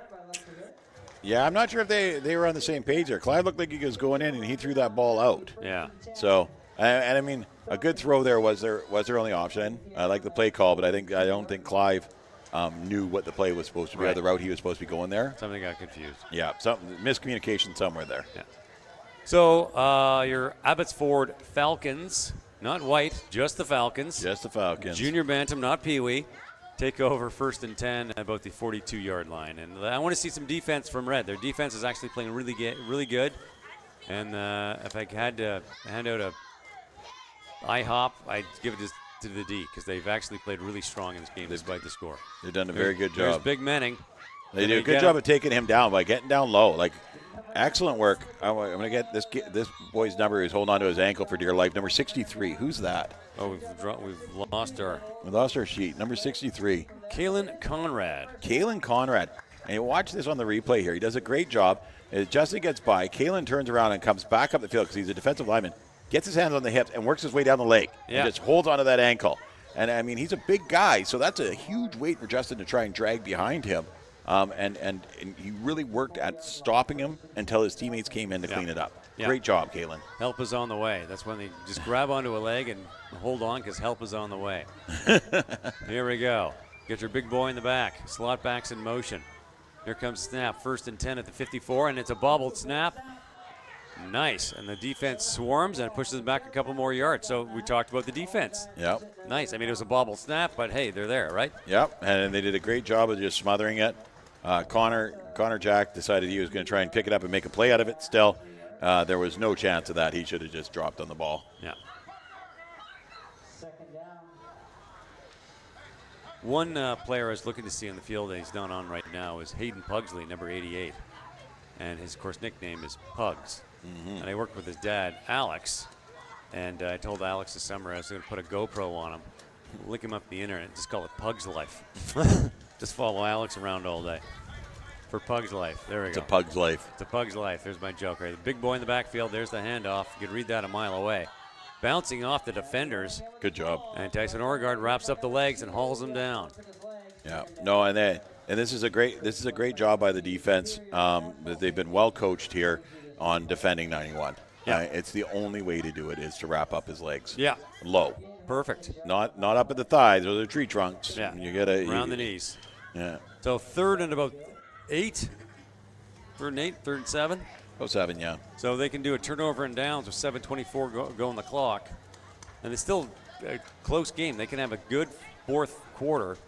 Yeah, I'm not sure if they were on the same page there. Clive looked like he was going in, and he threw that ball out. Yeah. So, and I mean, a good throw there was their only option. I like the play call, but I don't think Clive knew what the play was supposed to be, or the route he was supposed to be going there. Something got confused. Yeah, some miscommunication somewhere there. Yeah. So your Abbotsford Falcons, not white, just the Falcons. Just the Falcons. Junior Bantam, not Pee Wee. Take over 1st and 10 at about the 42-yard line. And I want to see some defense from Red. Their defense is actually playing really good. And if I had to hand out a IHOP, I'd give it to the D because they've actually played really strong in this game despite the score. They've done a very good There's job. Big Menning. They do a good job of taking him down by getting down low. Like, excellent work. I'm going to get this boy's number. He's holding on to his ankle for dear life. Number 63. Who's that? Oh, we've lost our. We lost our sheet. Number 63. Kalen Conrad. Kalen Conrad. And you watch this on the replay here. He does a great job. Justin gets by. Kalen turns around and comes back up the field because he's a defensive lineman. Gets his hands on the hips and works his way down the leg. Yeah. And just holds onto that ankle. And, I mean, he's a big guy, so that's a huge weight for Justin to try and drag behind him. And he really worked at stopping him until his teammates came in to clean it up. Yeah. Great job, Kalen. Help is on the way. That's when they just grab onto a leg and hold on because help is on the way. Here we go. Get your big boy in the back. Slot backs in motion. Here comes snap. 1st and 10 at the 54, and it's a bobbled snap. Nice. And the defense swarms and pushes them back a couple more yards. So we talked about the defense. Yep. Nice. I mean, it was a bobbled snap, but hey, they're there, right? Yep. And they did a great job of just smothering it. Connor Jack decided he was going to try and pick it up and make a play out of it. Still, there was no chance of that. He should have just dropped on the ball. Yeah. One player I was looking to see on the field that he's not on right now is Hayden Pugsley, number 88. And his, of course, nickname is Pugs. Mm-hmm. And I worked with his dad, Alex. And I told Alex this summer I was going to put a GoPro on him, link him up the internet, just call it Pug's Life. Just follow Alex around all day. For Pug's Life. There we go. It's a Pug's life. It's a Pug's Life. There's my joke right. The big boy in the backfield. There's the handoff. You could read that a mile away. Bouncing off the defenders. Good job. And Tyson Oregard wraps up the legs and hauls him down. Yeah. No, and this is a great job by the defense. They've been well coached here on defending 91. Yeah. It's the only way to do it is to wrap up his legs. Yeah. Low. Perfect. Not up at the thighs or the tree trunks. Yeah. You gotta around the knees. Yeah. So 3rd and about 8. 3rd and 8. 3rd and 7. 07, yeah. So they can do a turnover and downs with 7:24 go on the clock. And it's still a close game. They can have a good 4th quarter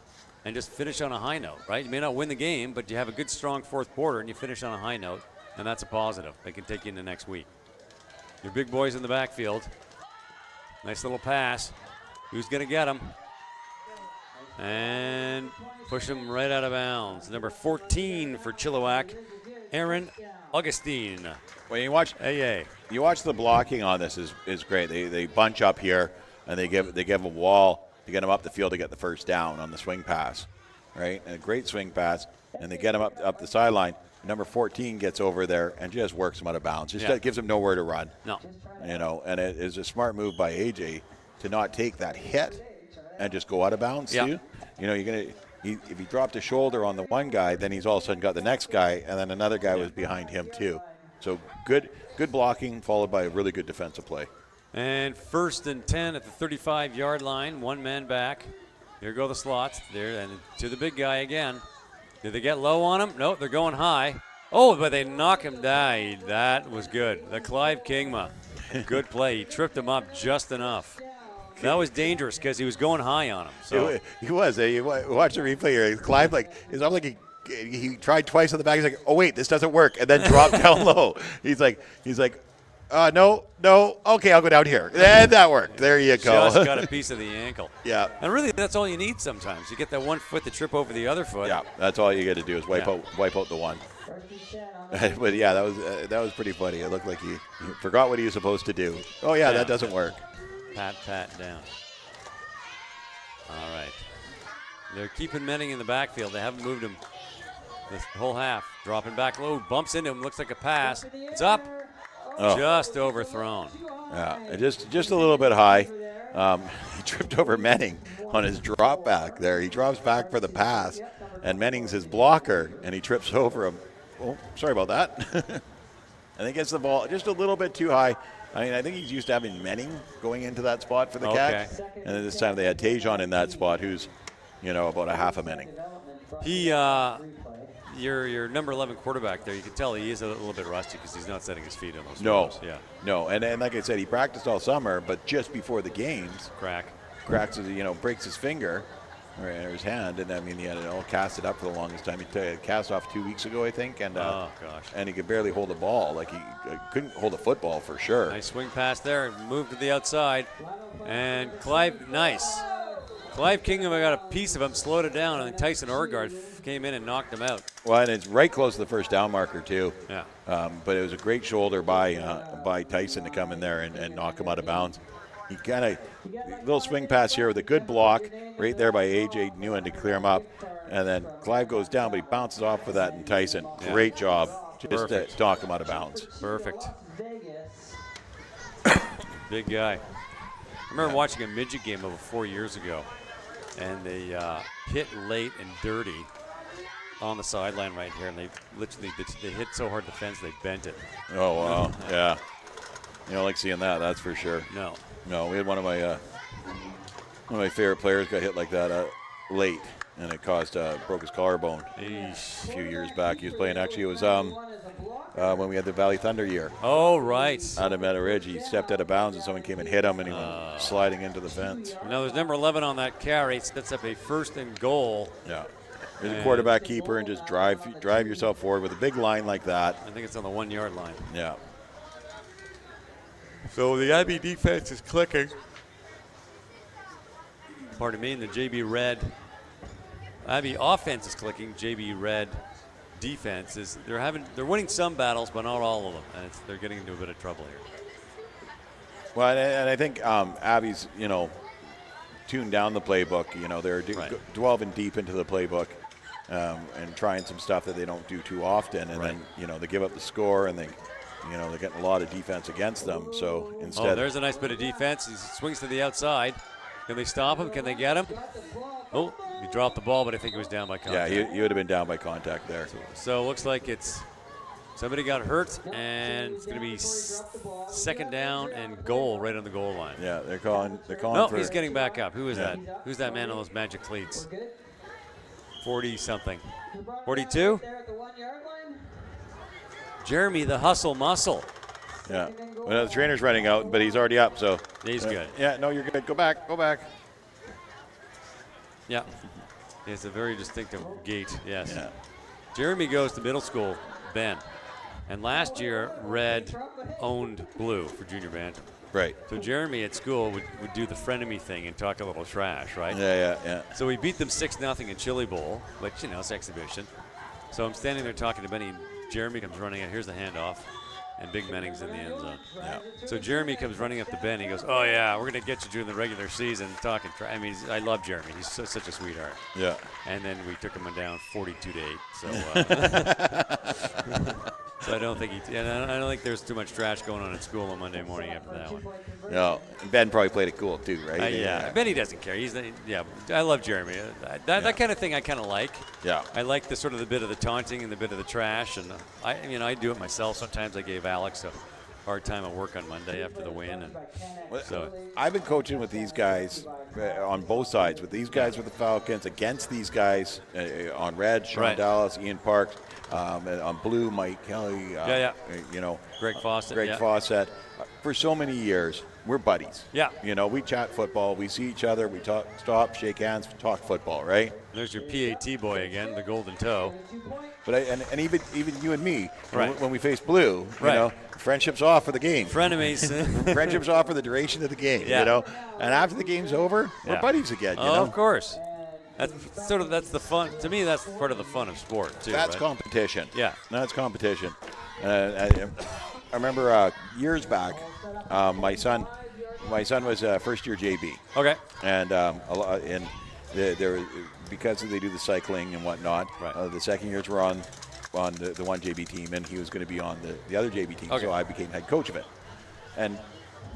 and just finish on a high note, right? You may not win the game, but you have a good, strong 4th quarter and you finish on a high note, and that's a positive. They can take you into next week. Your big boys in the backfield. Nice little pass. Who's going to get him? And push him right out of bounds. Number 14 for Chilliwack, Aaron Augustine. When you watch the blocking on this is great. They bunch up here and they give a wall to get him up the field to get the first down on the swing pass, right? And a great swing pass, and they get him up the sideline. Number 14 gets over there and just works him out of bounds. Just gives him nowhere to run. No. And it is a smart move by AJ to not take that hit and just go out of bounds too. If he dropped a shoulder on the one guy, then he's all of a sudden got the next guy, and then another guy was behind him too. So good blocking followed by a really good defensive play. And 1st and 10 at the 35-yard line, 1 man back. Here go the slots. There and to the big guy again. Did they get low on him? Nope, they're going high. Oh, but they knock him down. That was good. The Clive Kingma. Good play. He tripped him up just enough. That was dangerous because he was going high on him. So he was. You watch the replay here. Clive, it's almost like he tried twice on the back. He's like, oh wait, this doesn't work, and then dropped down low. He's like, no, okay, I'll go down here. And that worked. There you go. Just got a piece of the ankle. Yeah. And really, that's all you need sometimes. You get that one foot to trip over the other foot. Yeah, that's all you got to do is wipe out the one. But yeah, that was pretty funny. It looked like he forgot what he was supposed to do. Oh yeah, that doesn't work. Pat down. All right. They're keeping Menning in the backfield. They haven't moved him this whole half. Dropping back low, bumps into him. Looks like a pass. It's up. Oh. Just overthrown. Yeah, just a little bit high. He tripped over Menning on his drop back there. He drops back for the pass, and Menning's his blocker, and he trips over him. Oh, sorry about that. I think it's the ball just a little bit too high. I mean, I think he's used to having Menning going into that spot for the catch. And then this time they had Tejon in that spot, who's, about a half a Menning. He, your number 11 quarterback there, you can tell he is a little bit rusty because he's not setting his feet on those throws. No. And like I said, he practiced all summer, but just before the games, cracks his, breaks his finger or his hand, and I mean he had it all casted up for the longest time. He cast off 2 weeks ago, I think, and and he could barely hold a ball. Like he couldn't hold a football for sure. Nice swing pass there, moved to the outside, and Clive, nice. Clive Kingham got a piece of him, slowed it down, and then Tyson Orgard came in and knocked him out. Well, and it's right close to the first down marker too. Yeah. But it was a great shoulder by Tyson to come in there and knock him out of bounds. He kind of little swing pass here with a good block right there by AJ Newen to clear him up, and then Clive goes down, but he bounces off for that. And Tyson, great job, just to knock him out of bounds. Perfect. Big guy. I remember watching a midget game over 4 years ago, and they hit late and dirty on the sideline right here, and they literally they hit so hard the fence they bent it. Oh wow, yeah. You don't like seeing that, that's for sure. No, we had one of my favorite players got hit like that late, and it broke his collarbone a few years back. He was playing, actually, it was when we had the Valley Thunder year. Oh, right. Out of Meadow Ridge, he stepped out of bounds, and someone came and hit him, and he went sliding into the fence. Now there's number 11 on that carry. Sets up a 1st and goal. Yeah. There's a quarterback keeper, and just drive yourself forward with a big line like that. I think it's on the 1 yard line. Yeah. So the IB defense is clicking. Pardon me, and the JB Red IB offense is clicking. JB Red defense is they're winning some battles, but not all of them, and they're getting into a bit of trouble here. Well, and I think Abby's tuned down the playbook. They're delving deep into the playbook and trying some stuff that they don't do too often, and then they give up the score, and they're getting a lot of defense against them. So instead, there's a nice bit of defense. He swings to the outside. Can they stop him? Can they get him? Oh, he dropped the ball, but I think he was down by contact. Yeah, he would have been down by contact there. So it looks like somebody got hurt, and it's going to be 2nd down and goal right on the goal line. Yeah, they're calling. No, he's getting back up. Who is that? Who's that man on those magic cleats? 40-something. 42? Jeremy, the hustle muscle. Yeah. Well, the trainer's running out, but he's already up, so. He's good. Yeah, no, you're good. Go back. Yeah. It's a very distinctive gait, yes. Yeah. Jeremy goes to middle school, Ben. And last year, Red owned blue for junior bantam. Right. So Jeremy at school would do the frenemy thing and talk a little trash, right? Yeah. So we beat them 6-0 in Chili Bowl, which, it's exhibition. So I'm standing there talking to Benny, and Jeremy comes running in. Here's the handoff, and Big Menning's in the end zone. Yeah. So Jeremy comes running up to Ben. He goes, "Oh yeah, we're gonna get you during the regular season." Talking, I mean, I love Jeremy. He's such a sweetheart. Yeah. And then we took him down 42-8. So, so I don't think there's too much trash going on in school on Monday morning after that one. No, Ben probably played it cool too, right? Yeah. Benny doesn't care. I love Jeremy. That kind of thing I kind of like. Yeah. I like the sort of the bit of the taunting and the bit of the trash, and I do it myself. Sometimes I gave Alex a hard time at work on Monday after the win, and so I've been coaching with these guys on both sides. With these guys with the Falcons, against these guys on red, Sean Dallas, Ian Parks, on blue, Mike Kelly. Greg Fawcett. Greg Fawcett. For so many years, we're buddies. Yeah. We chat football. We see each other. We stop, shake hands, talk football. Right. There's your PAT boy again, the golden toe. But and even you and me, when we face blue, right. Friendship's off for the game. Frenemies. Friendship's off for the duration of the game. Yeah. And after the game's over, we're buddies again. Of course. That's the fun. To me, that's part of the fun of sport too. That's right? competition. Yeah. That's competition. I remember years back, my son was first-year JB. Okay. And there because they do the cycling and whatnot. Right. The second years were on the one JB team, and he was going to be on the other JB team. Okay. So I became head coach of it. And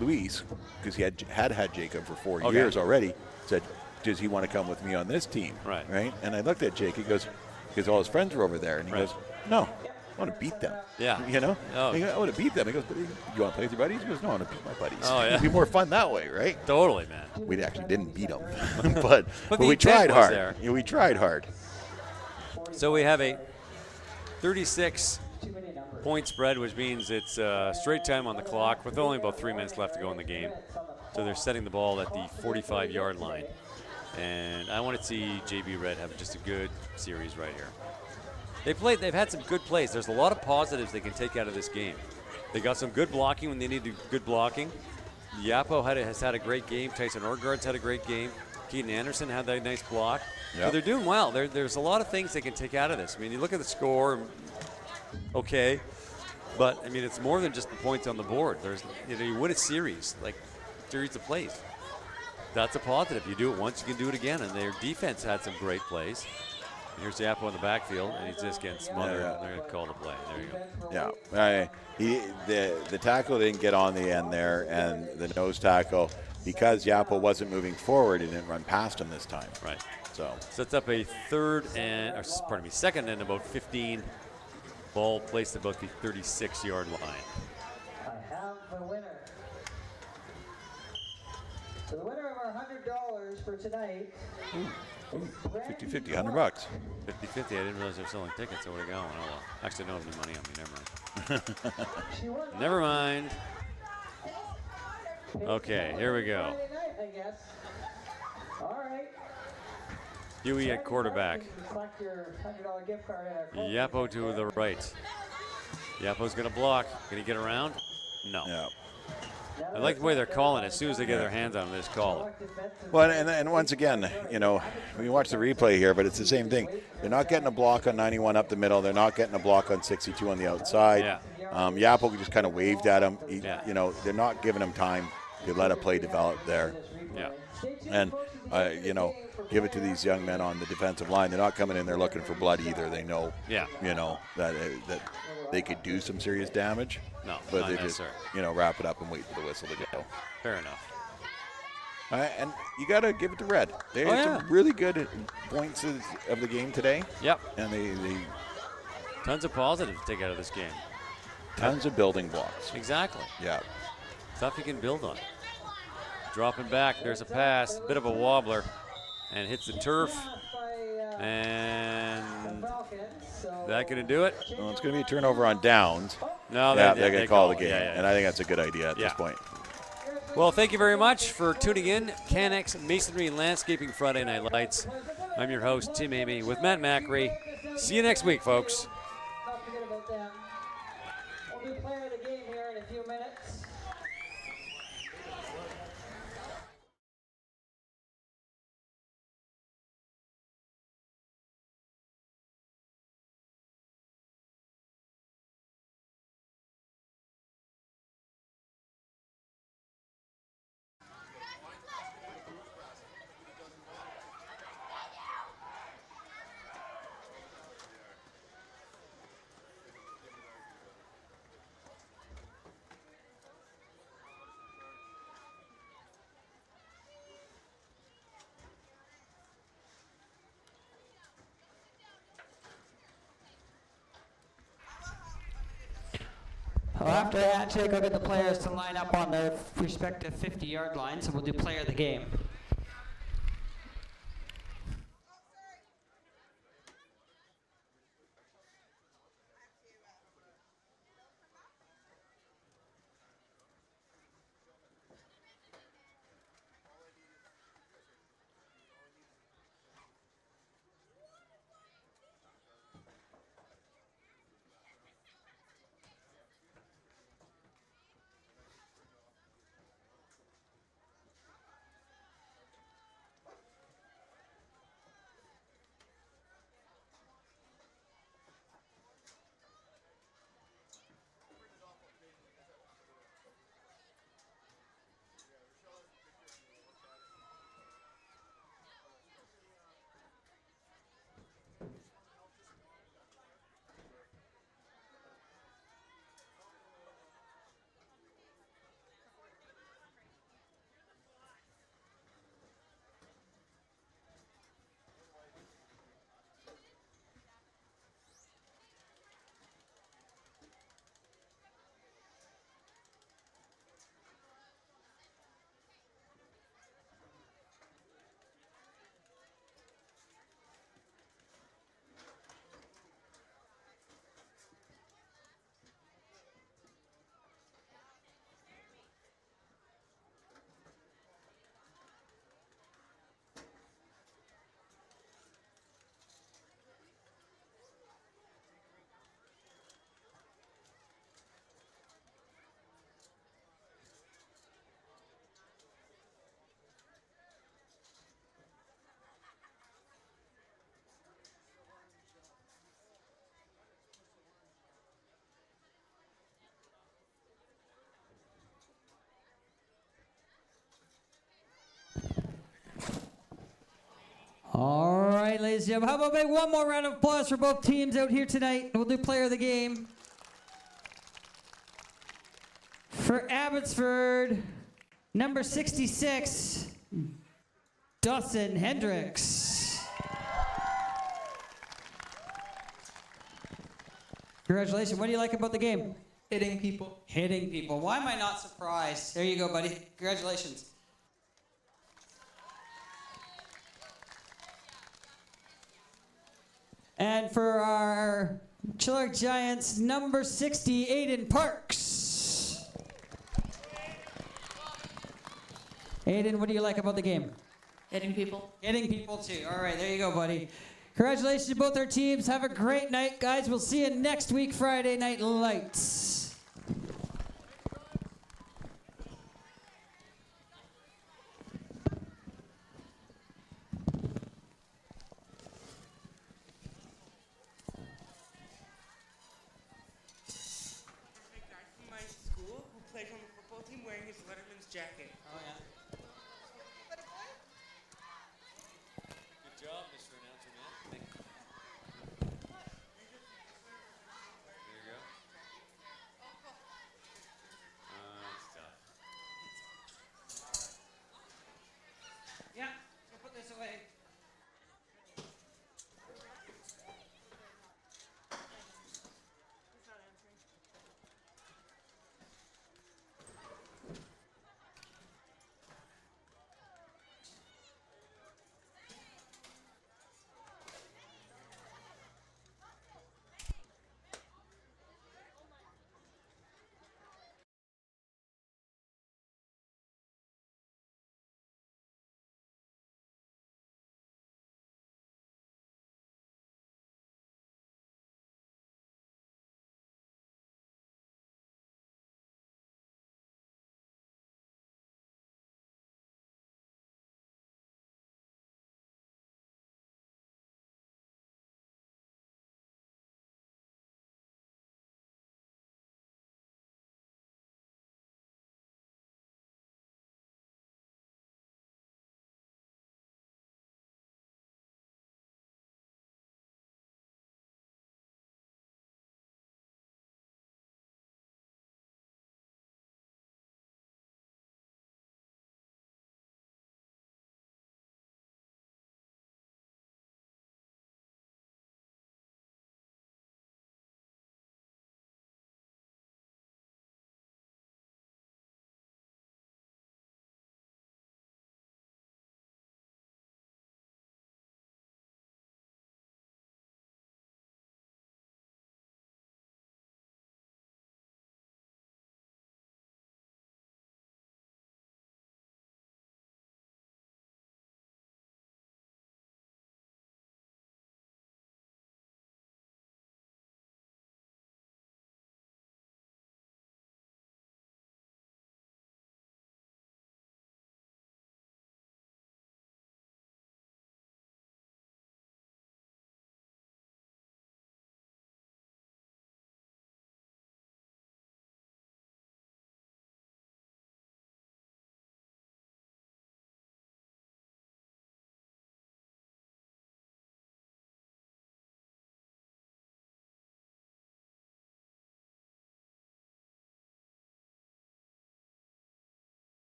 Luis, because he had Jacob for 4 Okay. years already, said, "Does he want to come with me on this team?" Right. Right. And I looked at Jake. He goes, because all his friends were over there, and he Right. goes, "No. I want to beat them." Yeah. You know? Oh. He goes, "I want to beat them." He goes, "But you want to play with your buddies?" He goes, "No, I want to beat my buddies." Oh, yeah. It'd be more fun that way, right? Totally, man. We actually didn't beat them, but the we intent tried was hard. there. Yeah, we tried hard. So we have a 36 point spread, which means it's straight time on the clock with only about 3 minutes left to go in the game. So they're setting the ball at the 45-yard line. And I want to see JB Red have just a good series right here. They've had some good plays. There's a lot of positives they can take out of this game. They got some good blocking when they needed good blocking. Yapo has had a great game. Tyson Orgard's had a great game. Keaton Anderson had that nice block. Yep. So they're doing well. There's a lot of things they can take out of this. I mean, you look at the score, okay, but I mean, it's more than just the points on the board. You win a series, like series of plays. That's a positive. You do it once, you can do it again. And their defense had some great plays. And here's Yapo in the backfield, and he's just getting smothered. Yeah. And they're going to call the play. There you go. Yeah. The tackle didn't get on the end there, and the nose tackle, because Yapo wasn't moving forward, he didn't run past him this time. Right. So Sets up a second and about 15. Ball placed about the 36-yard line. I have the winner. So the winner of our $100 for tonight. 50-50, $100. 50-50. I didn't realize they were selling tickets. So where to go? Oh, well. Actually, I don't have any money on me. Never mind. Never mind. Okay, here we go. Friday night, I guess. All right. Huey at quarterback. Select your $100 gift card at our Yapo to the right. Yapo's going to block. Can he get around? No. Yeah. I like the way they're calling it. As soon as they get their hands on him, they just call it. Well, and once again, you know, we watch the replay here, but it's the same thing. They're not getting a block on 91 up the middle. They're not getting a block on 62 on the outside. Yeah. Yapo just kind of waved at him. Yeah. You know, they're not giving him time to let a play develop there. Yeah. And, you know, give it to these young men on the defensive line. They're not coming in there looking for blood either. They know, Yeah. you know, that they could do some serious damage. No, but not they just, necessary. you know, wrap it up and wait for the whistle to go. Fair enough. And you got to give it to Red. They had yeah. some really good points of the game today. Yep. And they Tons of positives to take out of this game. tons of building blocks. Exactly. Yeah. Stuff you can build on. Dropping back. There's a pass. Bit of a wobbler. And hits the turf. And that going to do it? Well, it's going to be a turnover on downs. No, They're going to call the game. Yeah, yeah. And I think that's a good idea at Yeah. this point. Well, thank you very much for tuning in. Canex Masonry and Landscaping Friday Night Lights. I'm your host, Tim Amy, with Matt Macri. See you next week, folks. Don't forget about them. We'll do player of the game here in a few minutes. Well, after the handshake, I'll get the players to line up on their respective 50-yard lines, and we'll do player of the game. All right, ladies and gentlemen. How about make one more round of applause for both teams out here tonight? We'll do player of the game. For Abbotsford, number 66, Dawson Hendricks. Congratulations. What do you like about the game? Hitting people. Hitting people. Why am I not surprised? There you go, buddy. Congratulations. And for our Chilliwack Giants, number 60, Aiden Parks. Aiden, what do you like about the game? Hitting people. Hitting people, too. All right, there you go, buddy. Congratulations to both our teams. Have a great night, guys. We'll see you next week, Friday Night Lights.